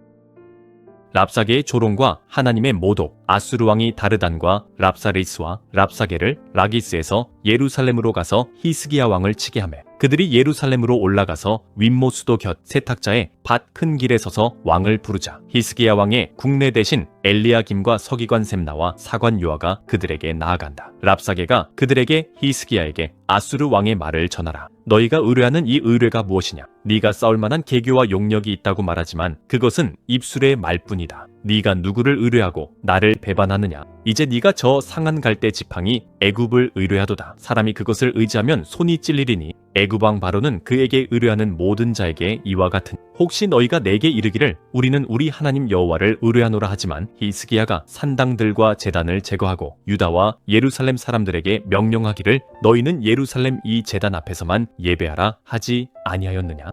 랍사게의 조롱과 하나님의 모독. 아수르 왕이 다르단과 랍사리스와 랍사게를 라기스에서 예루살렘으로 가서 히스기야 왕을 치게 하매 그들이 예루살렘으로 올라가서 윗모수도 곁 세탁자의 밭 큰 길에 서서 왕을 부르자 히스기야 왕의 국내 대신 엘리야김과 서기관 셈나와 사관 요아가 그들에게 나아간다. 랍사게가 그들에게 히스기야에게 아수르 왕의 말을 전하라. 너희가 의뢰하는 이 의뢰가 무엇이냐? 네가 싸울 만한 계교와 용력이 있다고 말하지만 그것은 입술의 말뿐이다. 네가 누구를 의뢰하고 나를 배반하느냐? 이제 네가 저 상한 갈대 지팡이 애굽을 의뢰하도다. 사람이 그것을 의지하면 손이 찔리리니 애굽 왕 바로는 그에게 의뢰하는 모든 자에게 이와 같은. 혹시 너희가 내게 이르기를 우리는 우리 하나님 여호와를 의뢰하노라 하지만 히스기야가 산당들과 제단을 제거하고 유다와 예루살렘 사람들에게 명령하기를 너희는 예루살렘 이 제단 앞에서만 예배하라 하지 아니하였느냐?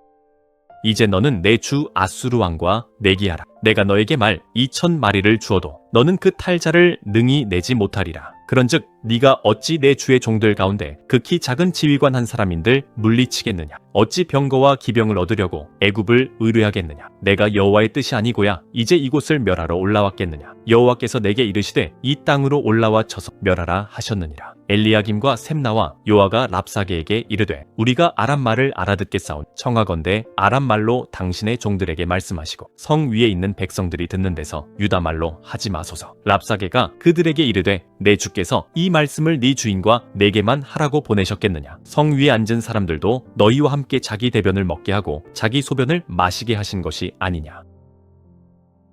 이제 너는 내 주 아수르 왕과 내기하라. 내가 너에게 말 2,000마리를 주어도 너는 그 탈자를 능히 내지 못하리라. 그런즉 네가 어찌 내 주의 종들 가운데 극히 작은 지휘관 한 사람인들 물리치겠느냐? 어찌 병거와 기병을 얻으려고 애굽을 의뢰하겠느냐? 내가 여호와의 뜻이 아니고야 이제 이곳을 멸하러 올라왔겠느냐? 여호와께서 내게 이르시되 이 땅으로 올라와 쳐서 멸하라 하셨느니라. 엘리야김과 셈나와 요아가 랍사게에게 이르되 우리가 아람 말을 알아듣겠사온 청하건대 아람 말로 당신의 종들에게 말씀하시고 성 위에 있는 백성들이 듣는 데서 유다 말로 하지 마소서. 랍사게가 그들에게 이르되 내 주께서 이 말씀을 네 주인과 내게만 하라고 보내셨겠느냐? 성 위에 앉은 사람들도 너희와 함께 자기 대변을 먹게 하고 자기 소변을 마시게 하신 것이 아니냐?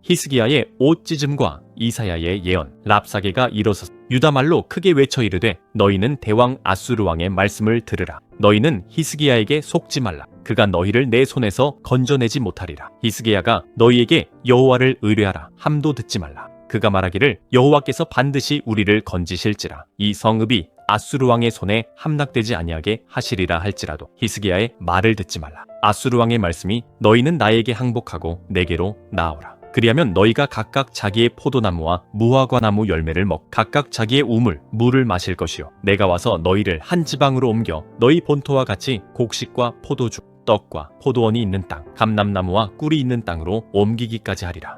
히스기야의 옷 찢음과 이사야의 예언. 랍사게가 일어서서 유다 말로 크게 외쳐 이르되 너희는 대왕 아수르 왕의 말씀을 들으라. 너희는 히스기야에게 속지 말라. 그가 너희를 내 손에서 건져내지 못하리라. 히스기야가 너희에게 여호와를 의뢰하라 함도 듣지 말라. 그가 말하기를 여호와께서 반드시 우리를 건지실지라. 이 성읍이 아수르 왕의 손에 함락되지 아니하게 하시리라 할지라도 히스기야의 말을 듣지 말라. 아수르 왕의 말씀이 너희는 나에게 항복하고 내게로 나아오라. 그리하면 너희가 각각 자기의 포도나무와 무화과 나무 열매를 각각 자기의 우물 물을 마실 것이요 내가 와서 너희를 한 지방으로 옮겨 너희 본토와 같이 곡식과 포도주 떡과 포도원이 있는 땅 감람나무와 꿀이 있는 땅으로 옮기기까지 하리라.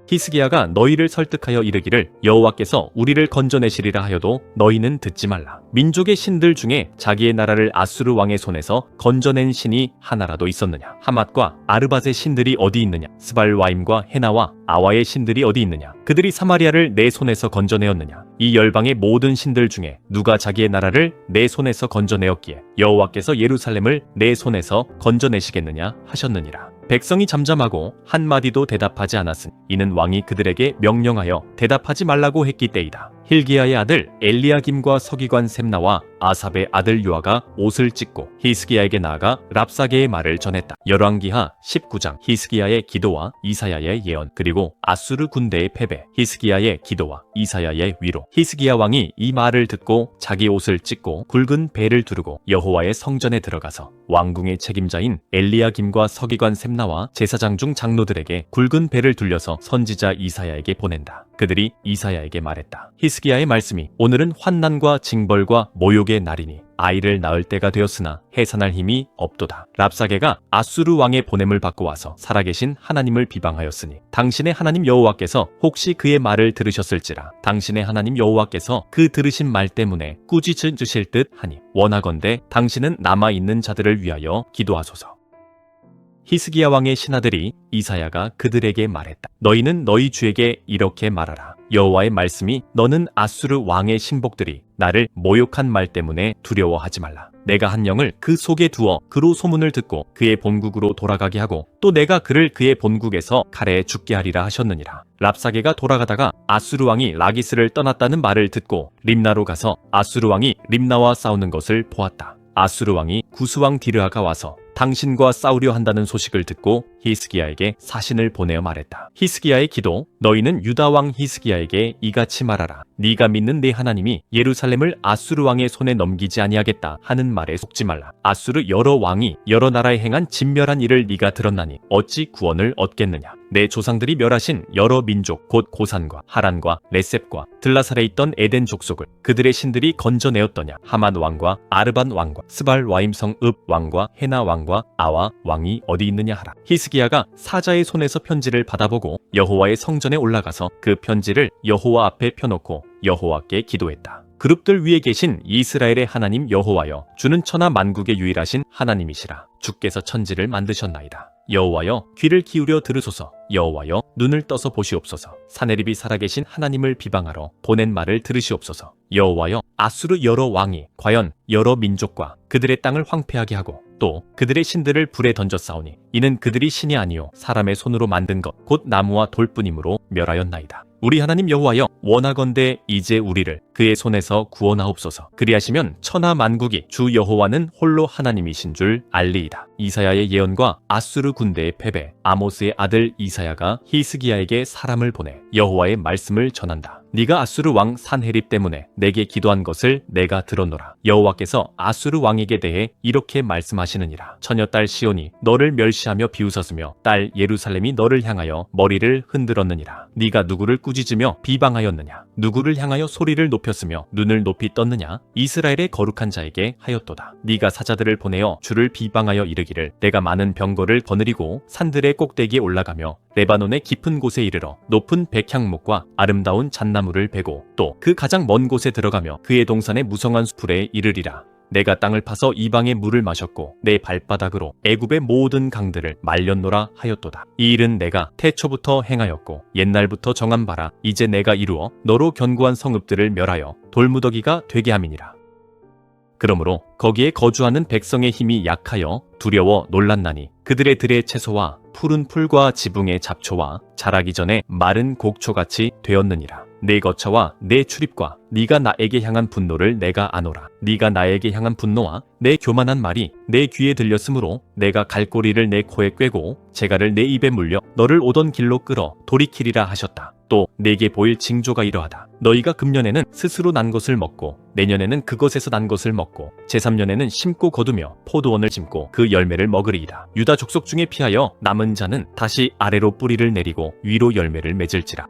히스기야가 너희를 설득하여 이르기를 여호와께서 우리를 건져내시리라 하여도 너희는 듣지 말라. 민족의 신들 중에 자기의 나라를 아수르 왕의 손에서 건져낸 신이 하나라도 있었느냐? 하맛과 아르밧의 신들이 어디 있느냐? 스발와임과 헤나와 아와의 신들이 어디 있느냐? 그들이 사마리아를 내 손에서 건져내었느냐? 이 열방의 모든 신들 중에 누가 자기의 나라를 내 손에서 건져내었기에 여호와께서 예루살렘을 내 손에서 건져내시겠느냐 하셨느니라. 백성이 잠잠하고 한마디도 대답하지 않았으니 이는 왕이 그들에게 명령하여 대답하지 말라고 했기 때이다. hil기야의 아들 엘리야김과 서기관 셈나와 아삽의 아들 요아가 옷을 찢고 히스기야에게 나아가 랍사게의 말을 전했다. 열왕기하 19장. 히스기야의 기도와 이사야의 예언 그리고 아수르 군대의 패배. 히스기야의 기도와 이사야의 위로. 히스기야 왕이 이 말을 듣고 자기 옷을 찢고 굵은 배를 두르고 여호와의 성전에 들어가서 왕궁의 책임자인 엘리야김과 서기관 셈나와 제사장 중 장로들에게 굵은 배를 둘려서 선지자 이사야에게 보낸다. 그들이 이사야에게 말했다. 히스기야의 말씀이 오늘은 환난과 징벌과 모욕의 날이니 아이를 낳을 때가 되었으나 해산할 힘이 없도다. 랍사게가 아수르 왕의 보냄을 받고 와서 살아계신 하나님을 비방하였으니 당신의 하나님 여호와께서 혹시 그의 말을 들으셨을지라. 당신의 하나님 여호와께서 그 들으신 말 때문에 꾸짖으실 듯 하니 원하건대 당신은 남아있는 자들을 위하여 기도하소서. 히스기야 왕의 신하들이 이사야가 그들에게 말했다. 너희는 너희 주에게 이렇게 말하라. 여호와의 말씀이 너는 아수르 왕의 신복들이 나를 모욕한 말 때문에 두려워하지 말라. 내가 한 영을 그 속에 두어 그로 소문을 듣고 그의 본국으로 돌아가게 하고 또 내가 그를 그의 본국에서 칼에 죽게 하리라 하셨느니라. 랍사게가 돌아가다가 아수르 왕이 라기스를 떠났다는 말을 듣고 림나로 가서 아수르 왕이 림나와 싸우는 것을 보았다. 아수르 왕이 구스왕 디르아가 와서 당신과 싸우려 한다는 소식을 듣고 히스기야에게 사신을 보내어 말했다. 히스기야의 기도. 너희는 유다 왕 히스기야에게 이같이 말하라. 네가 믿는 네 하나님이 예루살렘을 아수르 왕의 손에 넘기지 아니하겠다 하는 말에 속지 말라. 아수르 여러 왕이 여러 나라에 행한 진멸한 일을 네가 들었나니 어찌 구원을 얻겠느냐. 내 조상들이 멸하신 여러 민족 곧 고산과 하란과 레셉과 들라살에 있던 에덴 족속을 그들의 신들이 건져내었더냐. 하만 왕과 아르밧 왕과 스발 와임성 읍 왕과 헤나 왕과 아와 왕이 어디 있느냐 하라. 히스기야가 사자의 손에서 편지를 받아보고 여호와의 성전에 올라가서 그 편지를 여호와 앞에 펴놓고 여호와께 기도했다. 그룹들 위에 계신 이스라엘의 하나님 여호와여, 주는 천하 만국의 유일하신 하나님이시라. 주께서 천지를 만드셨나이다. 여호와여 귀를 기울여 들으소서. 여호와여 눈을 떠서 보시옵소서. 사네립이 살아계신 하나님을 비방하러 보낸 말을 들으시옵소서. 여호와여 아수르 여러 왕이 과연 여러 민족과 그들의 땅을 황폐하게 하고 또 그들의 신들을 불에 던져 싸우니 이는 그들이 신이 아니요 사람의 손으로 만든 것 곧 나무와 돌뿐이므로 멸하였나이다. 우리 하나님 여호와여 원하건대 이제 우리를 그의 손에서 구원하옵소서. 그리하시면 천하 만국이 주 여호와는 홀로 하나님이신 줄 알리이다. 이사야의 예언과 아수르 군대의 패배. 아모스의 아들 이사야가 히스기야에게 사람을 보내 여호와의 말씀을 전한다. 네가 아수르 왕 산헤립 때문에 내게 기도한 것을 내가 들었노라. 여호와께서 아수르 왕에게 대해 이렇게 말씀하시느니라. 처녀딸 시온이 너를 멸시하며 비웃었으며 딸 예루살렘이 너를 향하여 머리를 흔들었느니라. 네가 누구를 꾸짖으며 비방하였느냐? 누구를 향하여 소리를 높였으며 눈을 높이 떴느냐? 이스라엘의 거룩한 자에게 하였도다. 네가 사자들을 보내어 주를 비방하여 이르기를 내가 많은 병거를 거느리고 산들의 꼭대기에 올라가며 레바논의 깊은 곳에 이르러 높은 백향목과 아름다운 잣나무를 베고 또 그 가장 먼 곳에 들어가며 그의 동산의 무성한 수풀에 이르리라. 내가 땅을 파서 이방의 물을 마셨고 내 발바닥으로 애굽의 모든 강들을 말렸노라 하였도다. 이 일은 내가 태초부터 행하였고 옛날부터 정한 바라. 이제 내가 이루어 너로 견고한 성읍들을 멸하여 돌무더기가 되게 함이니라. 그러므로 거기에 거주하는 백성의 힘이 약하여 두려워 놀랐나니 그들의 들의 채소와 푸른 풀과 지붕의 잡초와 자라기 전에 마른 곡초같이 되었느니라. 내 거처와 내 출입과 네가 나에게 향한 분노를 내가 아노라. 네가 나에게 향한 분노와 내 교만한 말이 내 귀에 들렸으므로 내가 갈고리를 내 코에 꿰고 재갈을 내 입에 물려 너를 오던 길로 끌어 돌이키리라 하셨다. 또 내게 보일 징조가 이러하다. 너희가 금년에는 스스로 난 것을 먹고 내년에는 그것에서 난 것을 먹고 제3년에는 심고 거두며 포도원을 심고 그 열매를 먹으리이다. 유다 족속 중에 피하여 남은 자는 다시 아래로 뿌리를 내리고 위로 열매를 맺을지라.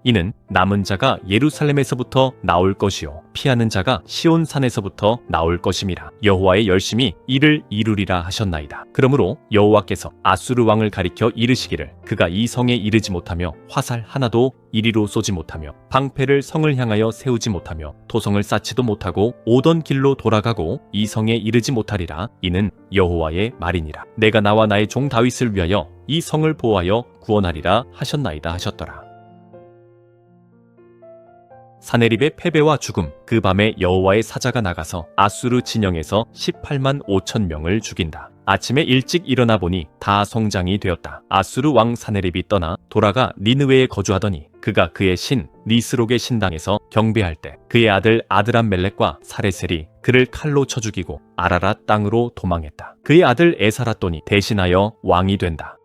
이는 남은 자가 예루살렘에서부터 나올 것이요 피하는 자가 시온산에서부터 나올 것임이라. 여호와의 열심히 이를 이루리라 하셨나이다. 그러므로 여호와께서 아수르 왕을 가리켜 이르시기를 그가 이 성에 이르지 못하며 화살 하나도 이리로 쏘지 못하며 방패를 성을 향하여 세우지 못하며 토성을 쌓지도 못하고 오던 길로 돌아가고 이 성에 이르지 못하리라. 이는 여호와의 말이니라. 내가 나와 나의 종 다윗을 위하여 이 성을 보호하여 구원하리라 하셨나이다 하셨더라. 사네립의 패배와 죽음. 그 밤에 여호와의 사자가 나가서 아수르 진영에서 18만 5천 명을 죽인다. 아침에 일찍 일어나 보니 다 성장이 되었다. 아수르 왕 사네립이 떠나 돌아가 니느웨에 거주하더니 그가 그의 신 니스록의 신당에서 경배할 때 그의 아들 아드람멜렉과 사레셀이 그를 칼로 쳐 죽이고 아라랏 땅으로 도망했다. 그의 아들 에사라돈이 대신하여 왕이 된다.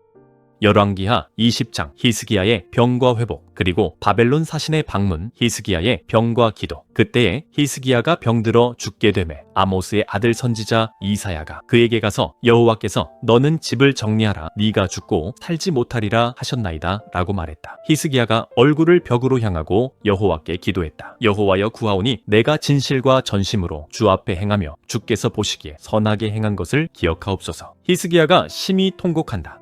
열왕기하 20장. 히스기야의 병과 회복. 그리고 바벨론 사신의 방문. 히스기야의 병과 기도. 그때에 히스기야가 병들어 죽게 되매 아모스의 아들 선지자 이사야가 그에게 가서 여호와께서 너는 집을 정리하라. 네가 죽고 살지 못하리라 하셨나이다 라고 말했다. 히스기야가 얼굴을 벽으로 향하고 여호와께 기도했다. 여호와여 구하오니 내가 진실과 전심으로 주 앞에 행하며 주께서 보시기에 선하게 행한 것을 기억하옵소서. 히스기야가 심히 통곡한다.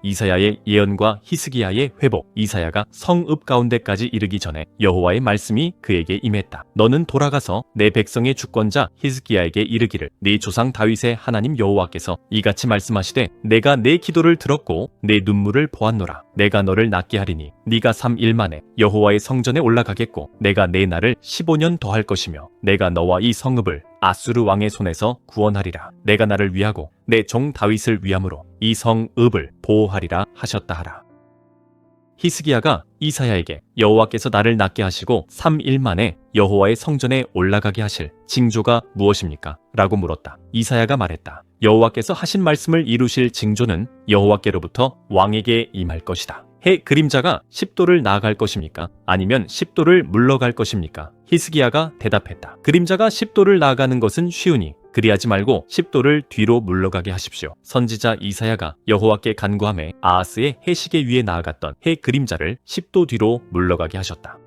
이사야의 예언과 히스기야의 회복. 이사야가 성읍 가운데까지 이르기 전에 여호와의 말씀이 그에게 임했다. 너는 돌아가서 내 백성의 주권자 히스기야에게 이르기를 네 조상 다윗의 하나님 여호와께서 이같이 말씀하시되 내가 내 기도를 들었고 내 눈물을 보았노라. 내가 너를 낫게 하리니 네가 3일 만에 여호와의 성전에 올라가겠고 내가 내 날을 15년 더할 것이며 내가 너와 이 성읍을 아수르 왕의 손에서 구원하리라. 내가 나를 위하고 내 종 다윗을 위함으로 이 성읍을 보호하리라 하셨다 하라. 히스기야가 이사야에게 여호와께서 나를 낫게 하시고 3일 만에 여호와의 성전에 올라가게 하실 징조가 무엇입니까? 라고 물었다. 이사야가 말했다. 여호와께서 하신 말씀을 이루실 징조는 여호와께로부터 왕에게 임할 것이다. 해 그림자가 10도를 나아갈 것입니까? 아니면 10도를 물러갈 것입니까? 히스기야가 대답했다. 그림자가 10도를 나아가는 것은 쉬우니 그리하지 말고 10도를 뒤로 물러가게 하십시오. 선지자 이사야가 여호와께 간구하매 아하스의 해시계 위에 나아갔던 해 그림자를 10도 뒤로 물러가게 하셨다.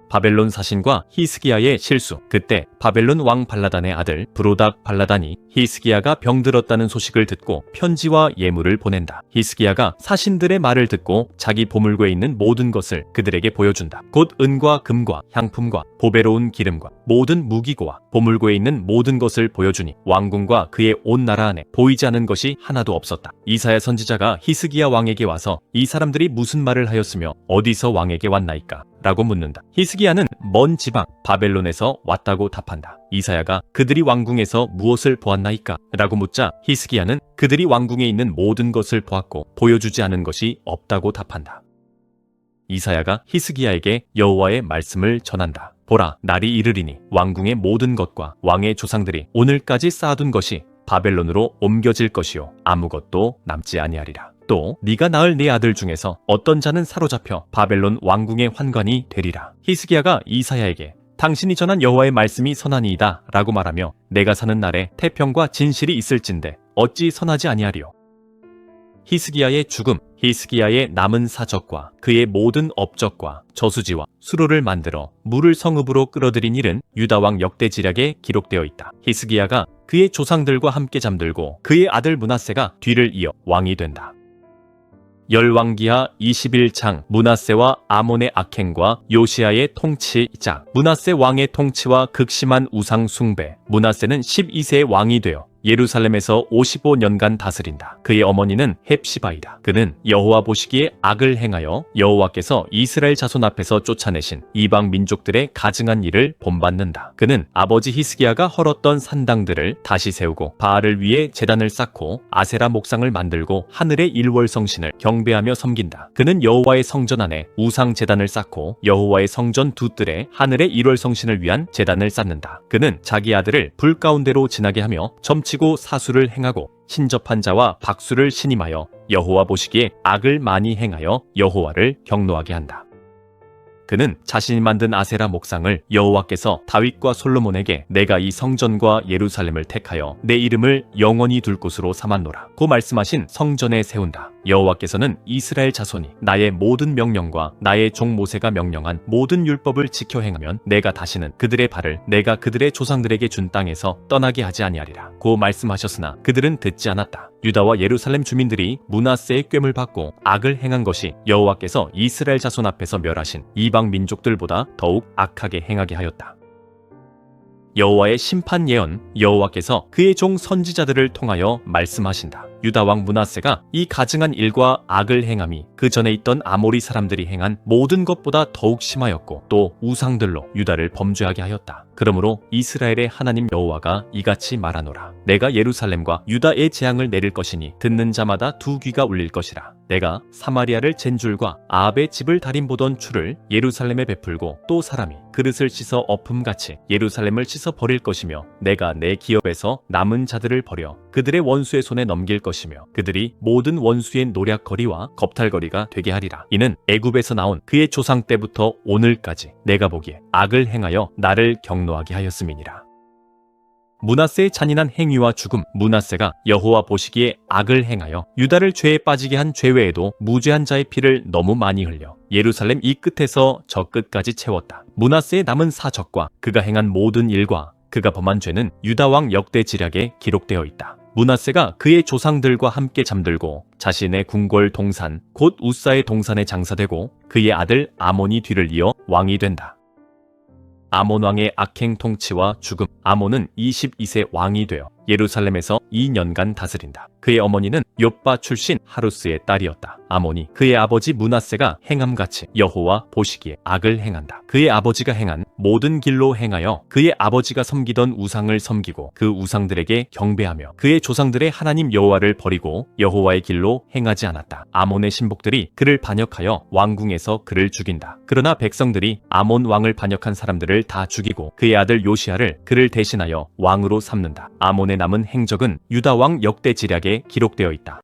바벨론 사신과 히스기야의 실수. 그때 바벨론 왕 발라단의 아들 브로닥 발라단이 히스기야가 병들었다는 소식을 듣고 편지와 예물을 보낸다. 히스기야가 사신들의 말을 듣고 자기 보물고에 있는 모든 것을 그들에게 보여준다. 곧 은과 금과 향품과 보배로운 기름과 모든 무기고와 보물고에 있는 모든 것을 보여주니 왕궁과 그의 온 나라 안에 보이지 않은 것이 하나도 없었다. 이사야 선지자가 히스기야 왕에게 와서 이 사람들이 무슨 말을 하였으며 어디서 왕에게 왔나이까? 라고 묻는다. 히스기야는 먼 지방 바벨론에서 왔다고 답한다. 이사야가 그들이 왕궁에서 무엇을 보았나이까? 라고 묻자 히스기야는 그들이 왕궁에 있는 모든 것을 보았고 보여주지 않은 것이 없다고 답한다. 이사야가 히스기야에게 여호와의 말씀을 전한다. 보라, 날이 이르리니 왕궁의 모든 것과 왕의 조상들이 오늘까지 쌓아둔 것이 바벨론으로 옮겨질 것이요 아무것도 남지 아니하리라. 또 네가 낳을 네 아들 중에서 어떤 자는 사로잡혀 바벨론 왕궁의 환관이 되리라. 히스기야가 이사야에게 당신이 전한 여호와의 말씀이 선하니이다 라고 말하며 내가 사는 날에 태평과 진실이 있을진데 어찌 선하지 아니하리요. 히스기야의 죽음. 히스기야의 남은 사적과 그의 모든 업적과 저수지와 수로를 만들어 물을 성읍으로 끌어들인 일은 유다왕 역대지략에 기록되어 있다. 히스기야가 그의 조상들과 함께 잠들고 그의 아들 므낫세가 뒤를 이어 왕이 된다. 열왕기하 21장. 므낫세와 아몬의 악행과 요시야의 통치작. 므낫세 왕의 통치와 극심한 우상 숭배. 므낫세는 12세의 왕이 되어 예루살렘에서 55년간 다스린다. 그의 어머니는 헵시바이다. 그는 여호와 보시기에 악을 행하여 여호와께서 이스라엘 자손 앞에서 쫓아내신 이방 민족들의 가증한 일을 본받는다. 그는 아버지 히스기야가 헐었던 산당들을 다시 세우고 바알을 위해 제단을 쌓고 아세라 목상을 만들고 하늘의 일월성신을 경배하며 섬긴다. 그는 여호와의 성전 안에 우상 제단을 쌓고 여호와의 성전 두 뜰에 하늘의 일월성신을 위한 제단을 쌓는다. 그는 자기 아들을 불 가운데로 지나게 하며 점치고 사수를 행하고 신접한 자와 박수를 신임하여 여호와 보시기에 악을 많이 행하여 여호와를 경노하게 한다. 그는 자신이 만든 아세라 목상을 여호와께서 다윗과 솔로몬에게 내가 이 성전과 예루살렘을 택하여 내 이름을 영원히 둘 곳으로 삼았노라 고 말씀하신 성전에 세운다. 여호와께서는 이스라엘 자손이 나의 모든 명령과 나의 종 모세가 명령한 모든 율법을 지켜 행하면 내가 다시는 그들의 발을 내가 그들의 조상들에게 준 땅에서 떠나게 하지 아니하리라 고 말씀하셨으나 그들은 듣지 않았다. 유다와 예루살렘 주민들이 므낫세의 꾀을 받고 악을 행한 것이 여호와께서 이스라엘 자손 앞에서 멸하신 이방 민족들보다 더욱 악하게 행하게 하였다. 여호와의 심판 예언. 여호와께서 그의 종 선지자들을 통하여 말씀하신다. 유다 왕 므낫세가 이 가증한 일과 악을 행함이 그 전에 있던 아모리 사람들이 행한 모든 것보다 더욱 심하였고 또 우상들로 유다를 범죄하게 하였다. 그러므로 이스라엘의 하나님 여호와가 이같이 말하노라. 내가 예루살렘과 유다의 재앙을 내릴 것이니 듣는 자마다 두 귀가 울릴 것이라. 내가 사마리아를 잰 줄과 아합의 집을 달인보던 추를 예루살렘에 베풀고 또 사람이 그릇을 씻어 엎음같이 예루살렘을 씻어 버릴 것이며 내가 내 기업에서 남은 자들을 버려 그들의 원수의 손에 넘길 것이며 그들이 모든 원수의 노략거리와 겁탈거리가 되게 하리라. 이는 애굽에서 나온 그의 조상 때부터 오늘까지 내가 보기에 악을 행하여 나를 경노하게 하였음이니라. 므낫세의 잔인한 행위와 죽음. 므낫세가 여호와 보시기에 악을 행하여 유다를 죄에 빠지게 한 죄 외에도 무죄한 자의 피를 너무 많이 흘려 예루살렘 이 끝에서 저 끝까지 채웠다. 므낫세의 남은 사적과 그가 행한 모든 일과 그가 범한 죄는 유다 왕 역대지략에 기록되어 있다. 므낫세가 그의 조상들과 함께 잠들고 자신의 궁궐 동산 곧 우사의 동산에 장사되고 그의 아들 아몬이 뒤를 이어 왕이 된다. 아몬 왕의 악행 통치와 죽음. 아몬은 22세 왕이 되어 예루살렘에서 2년간 다스린다. 그의 어머니는 욥바 출신 하루스의 딸이었다. 아몬이 그의 아버지 므낫세가 행함같이 여호와 보시기에 악을 행한다. 그의 아버지가 행한 모든 길로 행하여 그의 아버지가 섬기던 우상을 섬기고 그 우상들에게 경배하며 그의 조상들의 하나님 여호와를 버리고 여호와의 길로 행하지 않았다. 아몬의 신복들이 그를 반역하여 왕궁에서 그를 죽인다. 그러나 백성들이 아몬 왕을 반역한 사람들을 다 죽이고 그의 아들 요시야를 그를 대신하여 왕으로 삼는다. 아몬의 남은 행적은 유다 왕 역대지략에 기록되어 있다.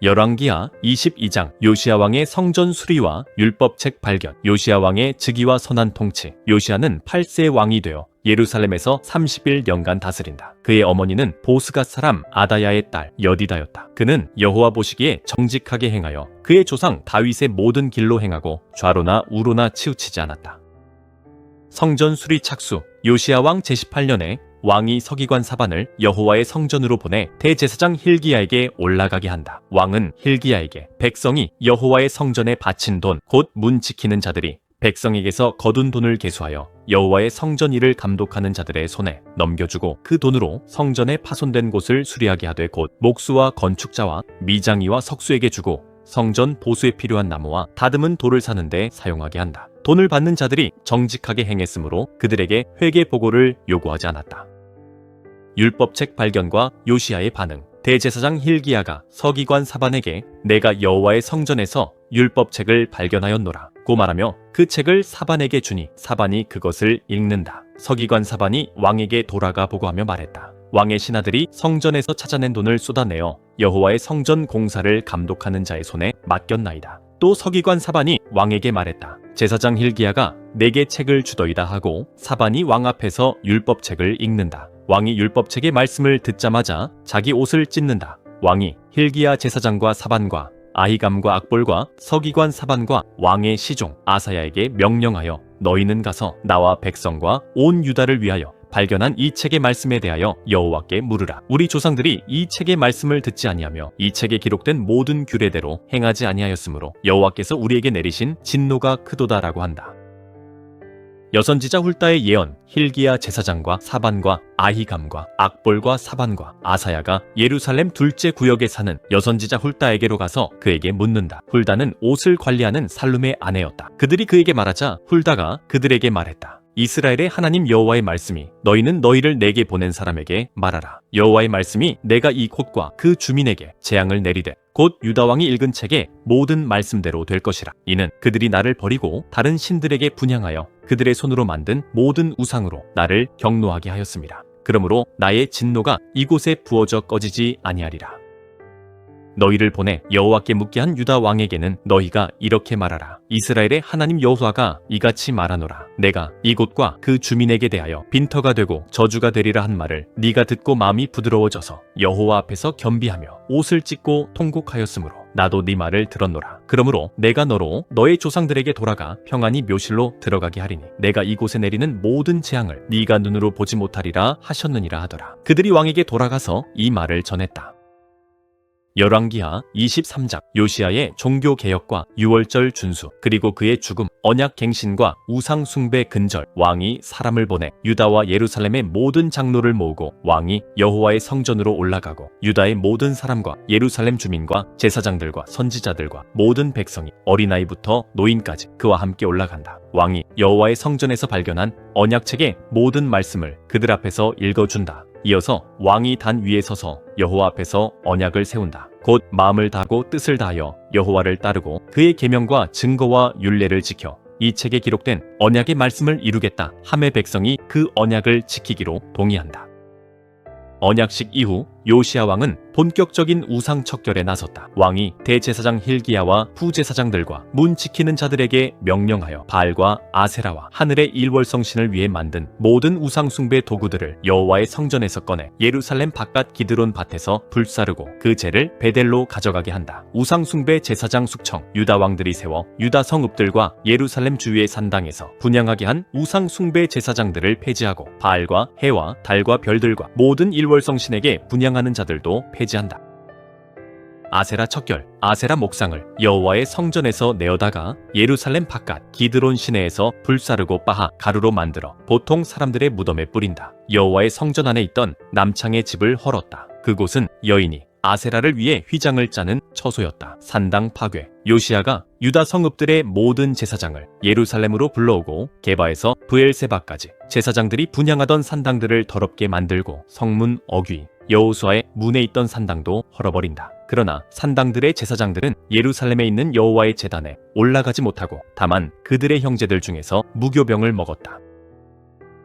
열왕기하 22장. 요시야 왕의 성전 수리와 율법책 발견. 요시야 왕의 즉위와 선한 통치. 요시야는 8세의 왕이 되어 예루살렘에서 30일년간 다스린다. 그의 어머니는 보스갓 사람 아다야의 딸 여디다였다. 그는 여호와 보시기에 정직하게 행하여 그의 조상 다윗의 모든 길로 행하고 좌로나 우로나 치우치지 않았다. 성전 수리 착수. 요시야 왕 제18년에 왕이 서기관 사반을 여호와의 성전으로 보내 대제사장 hil기야에게 올라가게 한다. 왕은 hil기야에게 백성이 여호와의 성전에 바친 돈, 곧 문 지키는 자들이 백성에게서 거둔 돈을 계수하여 여호와의 성전 일을 감독하는 자들의 손에 넘겨주고 그 돈으로 성전에 파손된 곳을 수리하게 하되 곧 목수와 건축자와 미장이와 석수에게 주고 성전 보수에 필요한 나무와 다듬은 돌을 사는 데 사용하게 한다. 돈을 받는 자들이 정직하게 행했으므로 그들에게 회개 보고를 요구하지 않았다. 율법책 발견과 요시야의 반응. 대제사장 hil기야가 서기관 사반에게 내가 여호와의 성전에서 율법책을 발견하였노라 고 말하며 그 책을 사반에게 주니 사반이 그것을 읽는다. 서기관 사반이 왕에게 돌아가 보고하며 말했다. 왕의 신하들이 성전에서 찾아낸 돈을 쏟아내어 여호와의 성전 공사를 감독하는 자의 손에 맡겼나이다. 또 서기관 사반이 왕에게 말했다. 제사장 hil기야가 내게 책을 주더이다 하고 사반이 왕 앞에서 율법책을 읽는다. 왕이 율법책의 말씀을 듣자마자 자기 옷을 찢는다. 왕이 hil기야 제사장과 사반과 아히감과 악볼과 서기관 사반과 왕의 시종 아사야에게 명령하여 너희는 가서 나와 백성과 온 유다를 위하여 발견한 이 책의 말씀에 대하여 여호와께 물으라. 우리 조상들이 이 책의 말씀을 듣지 아니하며 이 책에 기록된 모든 규례대로 행하지 아니하였으므로 여호와께서 우리에게 내리신 진노가 크도다라고 한다. 여선지자 훌다의 예언. hil기야 제사장과 사반과 아히감과 악볼과 사반과 아사야가 예루살렘 둘째 구역에 사는 여선지자 훌다에게로 가서 그에게 묻는다. 훌다는 옷을 관리하는 살룸의 아내였다. 그들이 그에게 말하자 훌다가 그들에게 말했다. 이스라엘의 하나님 여호와의 말씀이 너희는 너희를 내게 보낸 사람에게 말하라. 여호와의 말씀이 내가 이 곳과 그 주민에게 재앙을 내리되 곧 유다왕이 읽은 책의 모든 말씀대로 될 것이라. 이는 그들이 나를 버리고 다른 신들에게 분향하여 그들의 손으로 만든 모든 우상으로 나를 경노하게 하였습니다. 그러므로 나의 진노가 이곳에 부어져 꺼지지 아니하리라. 너희를 보내 여호와께 묻게 한 유다 왕에게는 너희가 이렇게 말하라. 이스라엘의 하나님 여호와가 이같이 말하노라. 내가 이곳과 그 주민에게 대하여 빈터가 되고 저주가 되리라 한 말을 네가 듣고 마음이 부드러워져서 여호와 앞에서 겸비하며 옷을 찢고 통곡하였으므로 나도 네 말을 들었노라. 그러므로 내가 너로 너의 조상들에게 돌아가 평안히 묘실로 들어가게 하리니 내가 이곳에 내리는 모든 재앙을 네가 눈으로 보지 못하리라 하셨느니라 하더라. 그들이 왕에게 돌아가서 이 말을 전했다. 열왕기하 23장. 요시야의 종교개혁과 유월절 준수 그리고 그의 죽음, 언약갱신과 우상숭배 근절. 왕이 사람을 보내 유다와 예루살렘의 모든 장로를 모으고 왕이 여호와의 성전으로 올라가고 유다의 모든 사람과 예루살렘 주민과 제사장들과 선지자들과 모든 백성이 어린아이부터 노인까지 그와 함께 올라간다. 왕이 여호와의 성전에서 발견한 언약책의 모든 말씀을 그들 앞에서 읽어준다. 이어서 왕이 단 위에 서서 여호와 앞에서 언약을 세운다. 곧 마음을 다하고 뜻을 다하여 여호와를 따르고 그의 계명과 증거와 율례를 지켜 이 책에 기록된 언약의 말씀을 이루겠다 하매 백성이 그 언약을 지키기로 동의한다. 언약식 이후 요시야 왕은 본격적인 우상 척결에 나섰다. 왕이 대제사장 hil기야와 부제사장들과 문 지키는 자들에게 명령하여 바알과 아세라와 하늘의 일월성신을 위해 만든 모든 우상 숭배 도구들을 여호와의 성전에서 꺼내 예루살렘 바깥 기드론 밭에서 불사르고 그 재를 베델로 가져가게 한다. 우상 숭배 제사장 숙청. 유다 왕들이 세워 유다 성읍들과 예루살렘 주위의 산당에서 분향하게 한 우상 숭배 제사장들을 폐지하고 바알과 해와 달과 별들과 모든 일월성신에게 분향하는 자들도 폐지한다. 아세라 척결. 아세라 목상을 여호와의 성전에서 내어다가 예루살렘 바깥 기드론 시내에서 불사르고 빻아 가루로 만들어 보통 사람들의 무덤에 뿌린다. 여호와의 성전 안에 있던 남창의 집을 헐었다. 그곳은 여인이 아세라를 위해 휘장을 짜는 처소였다. 산당 파괴. 요시야가 유다 성읍들의 모든 제사장을 예루살렘으로 불러오고 게바에서 브엘세바까지 제사장들이 분향하던 산당들을 더럽게 만들고 성문 어귀 여호수아의 문에 있던 산당도 헐어버린다. 그러나 산당들의 제사장들은 예루살렘에 있는 여호와의 제단에 올라가지 못하고 다만 그들의 형제들 중에서 무교병을 먹었다.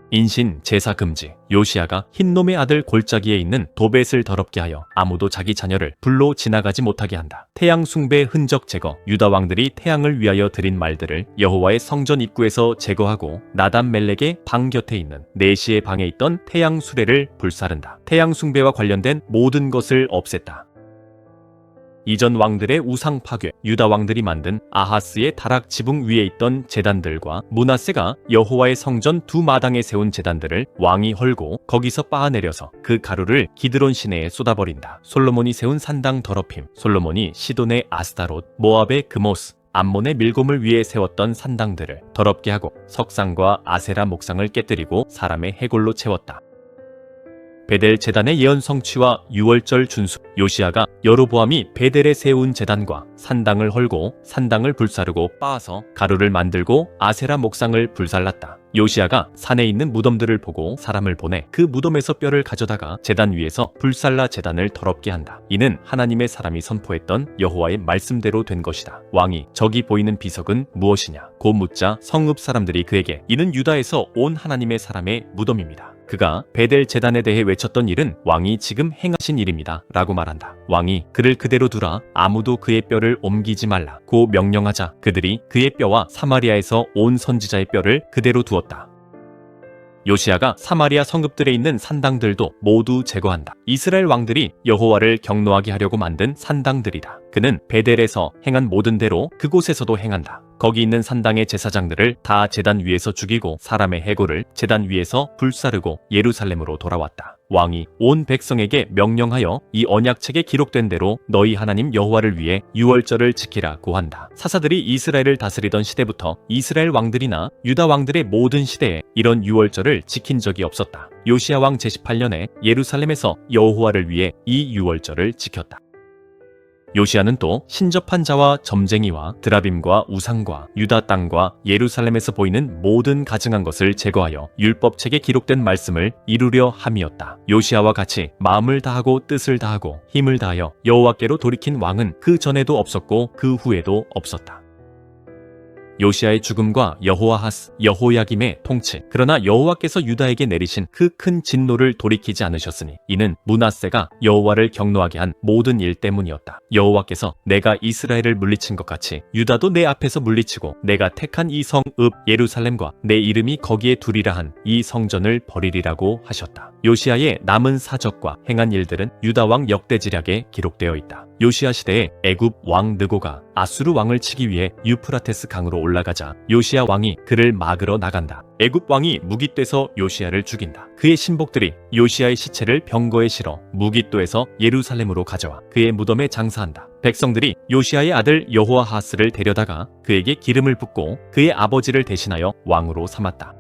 인신 제사 금지. 요시야가 흰놈의 아들 골짜기에 있는 도벳을 더럽게 하여 아무도 자기 자녀를 불로 지나가지 못하게 한다. 태양 숭배 흔적 제거. 유다 왕들이 태양을 위하여 드린 말들을 여호와의 성전 입구에서 제거하고 나단 멜렉의 방 곁에 있는 네시의 방에 있던 태양 수레를 불사른다. 태양 숭배와 관련된 모든 것을 없앴다. 이전 왕들의 우상 파괴, 유다 왕들이 만든 아하스의 다락 지붕 위에 있던 제단들과 므낫세가 여호와의 성전 두 마당에 세운 제단들을 왕이 헐고 거기서 빻아내려서 그 가루를 기드론 시내에 쏟아버린다. 솔로몬이 세운 산당 더럽힘. 솔로몬이 시돈의 아스타롯, 모압의 그모스, 암몬의 밀곰을 위해 세웠던 산당들을 더럽게 하고 석상과 아세라 목상을 깨뜨리고 사람의 해골로 채웠다. 베델 제단의 예언 성취와 유월절 준수. 요시야가 여로보암이 베델에 세운 제단과 산당을 헐고 산당을 불사르고 빻아서 가루를 만들고 아세라 목상을 불살랐다. 요시야가 산에 있는 무덤들을 보고 사람을 보내 그 무덤에서 뼈를 가져다가 제단 위에서 불살라 제단을 더럽게 한다. 이는 하나님의 사람이 선포했던 여호와의 말씀대로 된 것이다. 왕이 저기 보이는 비석은 무엇이냐 고 묻자 성읍 사람들이 그에게 이는 유다에서 온 하나님의 사람의 무덤입니다. 그가 베델 제단에 대해 외쳤던 일은 왕이 지금 행하신 일입니다 라고 말한다. 왕이 그를 그대로 두라, 아무도 그의 뼈를 옮기지 말라 고 명령하자 그들이 그의 뼈와 사마리아에서 온 선지자의 뼈를 그대로 두었다. 요시야가 사마리아 성읍들에 있는 산당들도 모두 제거한다. 이스라엘 왕들이 여호와를 경노하게 하려고 만든 산당들이다. 그는 베델에서 행한 모든 대로 그곳에서도 행한다. 거기 있는 산당의 제사장들을 다 제단 위에서 죽이고 사람의 해골을 제단 위에서 불사르고 예루살렘으로 돌아왔다. 왕이 온 백성에게 명령하여 이 언약책에 기록된 대로 너희 하나님 여호와를 위해 유월절을 지키라고 한다. 사사들이 이스라엘을 다스리던 시대부터 이스라엘 왕들이나 유다 왕들의 모든 시대에 이런 유월절을 지킨 적이 없었다. 요시야 왕 제18년에 예루살렘에서 여호와를 위해 이 유월절을 지켰다. 요시야는 또 신접한 자와 점쟁이와 드라빔과 우상과 유다 땅과 예루살렘에서 보이는 모든 가증한 것을 제거하여 율법책에 기록된 말씀을 이루려 함이었다. 요시야와 같이 마음을 다하고 뜻을 다하고 힘을 다하여 여호와께로 돌이킨 왕은 그 전에도 없었고 그 후에도 없었다. 요시야의 죽음과 여호아하스, 여호야김의 통치. 그러나 여호와께서 유다에게 내리신 그 큰 진노를 돌이키지 않으셨으니 이는 므낫세가 여호와를 경노하게 한 모든 일 때문이었다. 여호와께서 내가 이스라엘을 물리친 것 같이 유다도 내 앞에서 물리치고 내가 택한 이 성읍 예루살렘과 내 이름이 거기에 두리라 한 이 성전을 버리리라고 하셨다. 요시야의 남은 사적과 행한 일들은 유다 왕 역대지략에 기록되어 있다. 요시야 시대에 애굽 왕 느고가 아수르 왕을 치기 위해 유프라테스 강으로 올라가자 요시야 왕이 그를 막으러 나간다. 애굽 왕이 무깃돼서 요시야를 죽인다. 그의 신복들이 요시야의 시체를 병거에 실어 무깃도에서 예루살렘으로 가져와 그의 무덤에 장사한다. 백성들이 요시야의 아들 여호아하스를 데려다가 그에게 기름을 붓고 그의 아버지를 대신하여 왕으로 삼았다.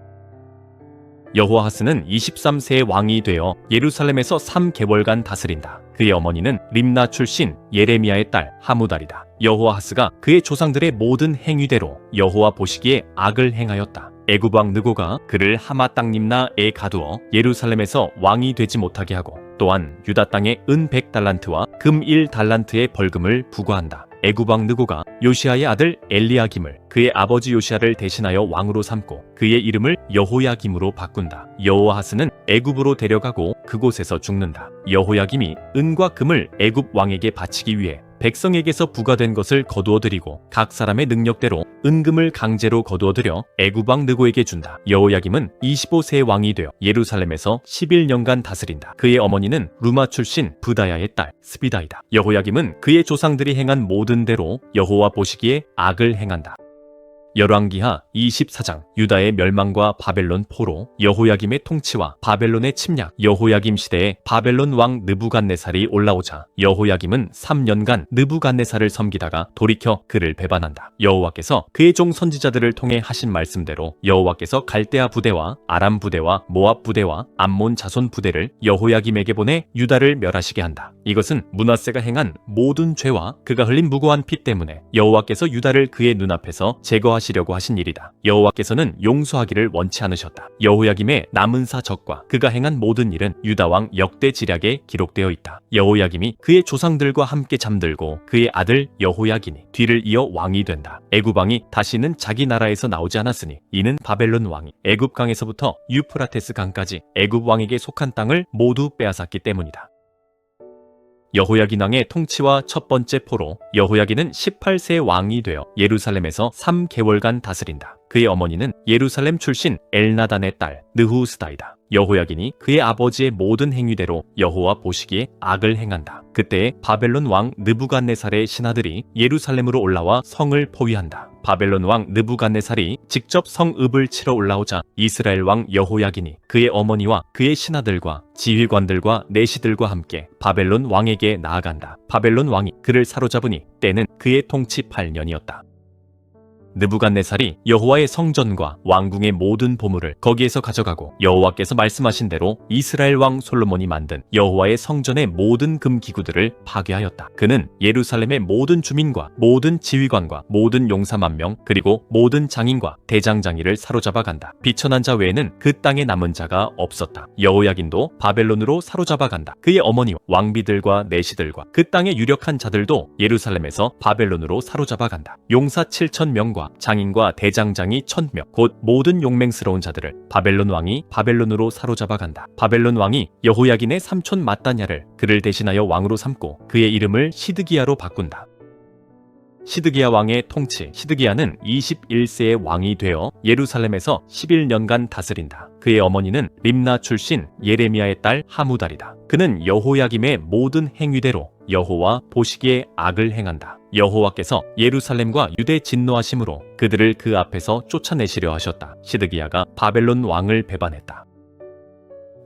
여호아하스는 23세의 왕이 되어 예루살렘에서 3개월간 다스린다. 그의 어머니는 림나 출신 예레미야의 딸 하무달이다. 여호아하스가 그의 조상들의 모든 행위대로 여호와 보시기에 악을 행하였다. 애굽 왕 느고가 그를 하마 땅 림나에 가두어 예루살렘에서 왕이 되지 못하게 하고 또한 유다 땅에 은 100달란트와 금 1달란트의 벌금을 부과한다. 애굽 왕 느고가 요시야의 아들 엘리야김을 그의 아버지 요시야를 대신하여 왕으로 삼고 그의 이름을 여호야김으로 바꾼다. 여호아하스는 애굽으로 데려가고 그곳에서 죽는다. 여호야김이 은과 금을 애굽 왕에게 바치기 위해 백성에게서 부과된 것을 거두어들이고 각 사람의 능력대로 은금을 강제로 거두어들여 애굽 왕 느고에게 준다. 여호야김은 25세의 왕이 되어 예루살렘에서 11년간 다스린다. 그의 어머니는 루마 출신 부다야의 딸 스비다이다. 여호야김은 그의 조상들이 행한 모든 대로 여호와 보시기에 악을 행한다. 열왕기하 24장. 유다의 멸망과 바벨론 포로, 여호야김의 통치와 바벨론의 침략. 여호야김 시대에 바벨론 왕 느부갓네살이 올라오자 여호야김은 3년간 느부갓네살을 섬기다가 돌이켜 그를 배반한다. 여호와께서 그의 종 선지자들을 통해 하신 말씀대로 여호와께서 갈대아 부대와 아람 부대와 모압 부대와 암몬 자손 부대를 여호야김에게 보내 유다를 멸하시게 한다. 이것은 므낫세가 행한 모든 죄와 그가 흘린 무고한 피 때문에 여호와께서 유다를 그의 눈앞에서 제거하시려고 하신 일이다. 여호와께서는 용서하기를 원치 않으셨다. 여호야김의 남은 사적과 그가 행한 모든 일은 유다 왕 역대지략에 기록되어 있다. 여호야김이 그의 조상들과 함께 잠들고 그의 아들 여호야긴이 뒤를 이어 왕이 된다. 애굽 왕이 다시는 자기 나라에서 나오지 않았으니 이는 바벨론 왕이 애굽 강에서부터 유프라테스 강까지 애굽 왕에게 속한 땅을 모두 빼앗았기 때문이다. 여호야긴 왕의 통치와 첫 번째 포로. 여호야긴은 18세 왕이 되어 예루살렘에서 3개월간 다스린다. 그의 어머니는 예루살렘 출신 엘나단의 딸 느후스다이다. 여호야긴이 그의 아버지의 모든 행위대로 여호와 보시기에 악을 행한다. 그때에 바벨론 왕 느부갓네살의 신하들이 예루살렘으로 올라와 성을 포위한다. 바벨론 왕 느부갓네살이 직접 성읍을 치러 올라오자 이스라엘 왕 여호야긴이 그의 어머니와 그의 신하들과 지휘관들과 내시들과 함께 바벨론 왕에게 나아간다. 바벨론 왕이 그를 사로잡으니 때는 그의 통치 8년이었다. 느부갓네살이 여호와의 성전과 왕궁의 모든 보물을 거기에서 가져가고 여호와께서 말씀하신 대로 이스라엘 왕 솔로몬이 만든 여호와의 성전의 모든 금기구들을 파괴하였다. 그는 예루살렘의 모든 주민과 모든 지휘관과 모든 용사 10,000명 그리고 모든 장인과 대장장이를 사로잡아 간다. 비천한 자 외에는 그 땅에 남은 자가 없었다. 여호야긴도 바벨론으로 사로잡아 간다. 그의 어머니와 왕비들과 내시들과 그 땅의 유력한 자들도 예루살렘에서 바벨론으로 사로잡아 간다. 용사 7,000명과 장인과 대장장이 1,000명 곧 모든 용맹스러운 자들을 바벨론 왕이 바벨론으로 사로잡아 간다. 바벨론 왕이 여호야긴의 삼촌 마따냐를 그를 대신하여 왕으로 삼고 그의 이름을 시드기야로 바꾼다. 시드기야 왕의 통치. 시드기야는 21세의 왕이 되어 예루살렘에서 11년간 다스린다. 그의 어머니는 림나 출신 예레미야의 딸 하무달이다. 그는 여호야김의 모든 행위대로 여호와 보시기에 악을 행한다. 여호와께서 예루살렘과 유대 진노하심으로 그들을 그 앞에서 쫓아내시려 하셨다. 시드기야가 바벨론 왕을 배반했다.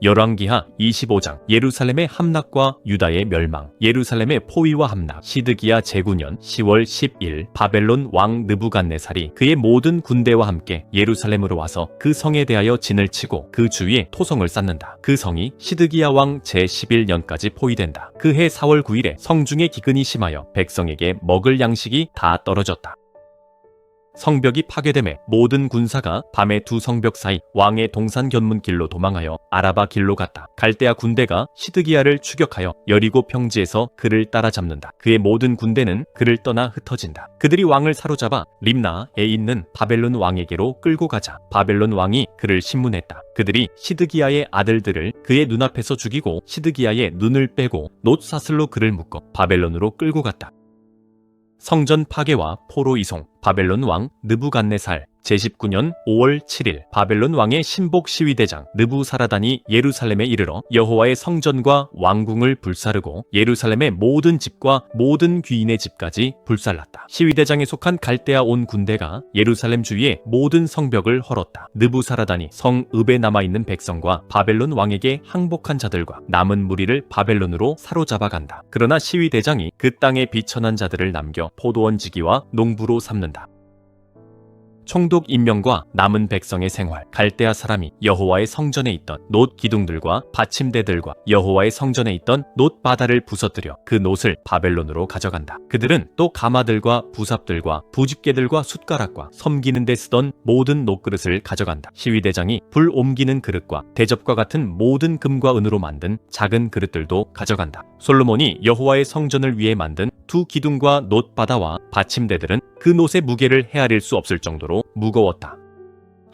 열왕기하 25장 예루살렘의 함락과 유다의 멸망. 예루살렘의 포위와 함락. 시드기야 제9년 10월 10일 바벨론 왕 느부갓네살이 그의 모든 군대와 함께 예루살렘으로 와서 그 성에 대하여 진을 치고 그 주위에 토성을 쌓는다. 그 성이 시드기야 왕 제11년까지 포위된다. 그해 4월 9일에 성중에 기근이 심하여 백성에게 먹을 양식이 다 떨어졌다. 성벽이 파괴됨에 모든 군사가 밤에 두 성벽 사이 왕의 동산 견문 길로 도망하여 아라바 길로 갔다. 갈대아 군대가 시드기야를 추격하여 여리고 평지에서 그를 따라잡는다. 그의 모든 군대는 그를 떠나 흩어진다. 그들이 왕을 사로잡아 림나에 있는 바벨론 왕에게로 끌고 가자 바벨론 왕이 그를 신문했다. 그들이 시드기야의 아들들을 그의 눈앞에서 죽이고 시드기야의 눈을 빼고 놋사슬로 그를 묶어 바벨론으로 끌고 갔다. 성전 파괴와 포로 이송. 바벨론 왕 느부갓네살 제19년 5월 7일 바벨론 왕의 신복 시위대장 느부사라단이 예루살렘에 이르러 여호와의 성전과 왕궁을 불사르고 예루살렘의 모든 집과 모든 귀인의 집까지 불살랐다. 시위대장에 속한 갈대아 온 군대가 예루살렘 주위의 모든 성벽을 헐었다. 느부사라단이 성읍에 남아있는 백성과 바벨론 왕에게 항복한 자들과 남은 무리를 바벨론으로 사로잡아 간다. 그러나 시위대장이 그 땅에 비천한 자들을 남겨 포도원 지기와 농부로 삼는다. 총독 임명과 남은 백성의 생활. 갈대아 사람이 여호와의 성전에 있던 놋 기둥들과 받침대들과 여호와의 성전에 있던 놋 바다를 부서뜨려 그 놋을 바벨론으로 가져간다. 그들은 또 가마들과 부삽들과 부집게들과 숟가락과 섬기는 데 쓰던 모든 놋그릇을 가져간다. 시위대장이 불 옮기는 그릇과 대접과 같은 모든 금과 은으로 만든 작은 그릇들도 가져간다. 솔로몬이 여호와의 성전을 위해 만든 두 기둥과 놋 바다와 받침대들은 그 놋의 무게를 헤아릴 수 없을 정도로 무거웠다.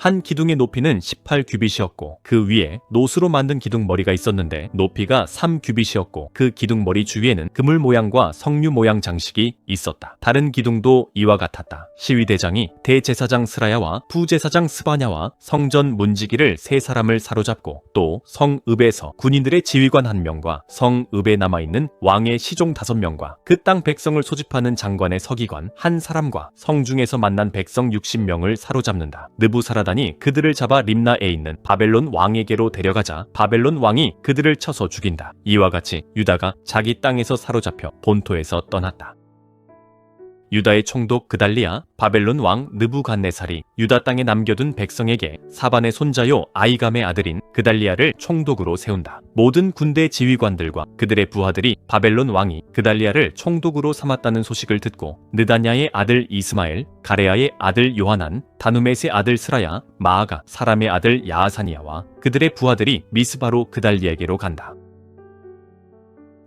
한 기둥의 높이는 18규빗이었고 그 위에 놋으로 만든 기둥 머리가 있었는데 높이가 3규빗이었고 그 기둥 머리 주위에는 그물 모양과 석류 모양 장식이 있었다. 다른 기둥도 이와 같았다. 시위대장이 대제사장 스라야와 부제사장 스바냐와 성전 문지기를 3사람을 사로잡고 또 성읍에서 군인들의 지휘관 1명과 성읍에 남아있는 왕의 시종 5명과 그 땅 백성을 소집하는 장관의 서기관 1사람과 성중에서 만난 백성 60명을 사로잡는다. 느부사라단이 그들을 잡아 림나에 있는 바벨론 왕에게로 데려가자 바벨론 왕이 그들을 쳐서 죽인다. 이와 같이 유다가 자기 땅에서 사로잡혀 본토에서 떠났다. 유다의 총독 그달리야 바벨론 왕 느부갓네살이 유다 땅에 남겨둔 백성에게 사반의 손자요 아이감의 아들인 그달리야를 총독으로 세운다. 모든 군대 지휘관들과 그들의 부하들이 바벨론 왕이 그달리야를 총독으로 삼았다는 소식을 듣고 느다냐의 아들 이스마엘, 가레야의 아들 요하난, 다누멧의 아들 스라야, 마아가, 사람의 아들 야아사니아와 그들의 부하들이 미스바로 그달리야에게로 간다.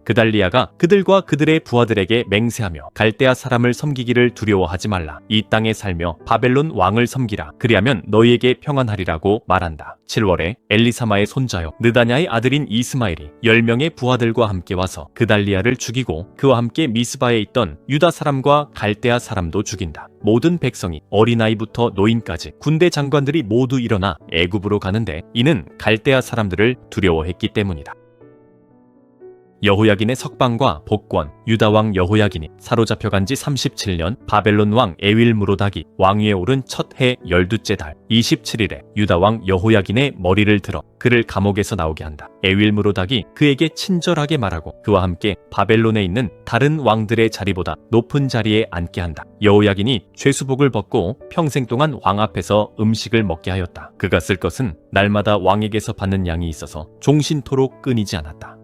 그달리아가 그들과 그들의 부하들에게 맹세하며 갈대아 사람을 섬기기를 두려워하지 말라. 이 땅에 살며 바벨론 왕을 섬기라. 그리하면 너희에게 평안하리라고 말한다. 7월에 엘리사마의 손자요 느다냐의 아들인 이스마엘이 10명의 부하들과 함께 와서 그달리아를 죽이고 그와 함께 미스바에 있던 유다 사람과 갈대아 사람도 죽인다. 모든 백성이 어린아이부터 노인까지 군대 장관들이 모두 일어나 애굽으로 가는데 이는 갈대아 사람들을 두려워했기 때문이다. 여호야긴의 석방과 복권. 유다 왕 여호야긴이 사로잡혀간 지 37년, 바벨론 왕 에윌무로닥이 왕위에 오른 첫 해 12째 달 27일에 유다 왕 여호야긴의 머리를 들어 그를 감옥에서 나오게 한다. 에윌무로닥이 그에게 친절하게 말하고 그와 함께 바벨론에 있는 다른 왕들의 자리보다 높은 자리에 앉게 한다. 여호야긴이 죄수복을 벗고 평생 동안 왕 앞에서 음식을 먹게 하였다. 그가 쓸 것은 날마다 왕에게서 받는 양이 있어서 종신토록 끊이지 않았다.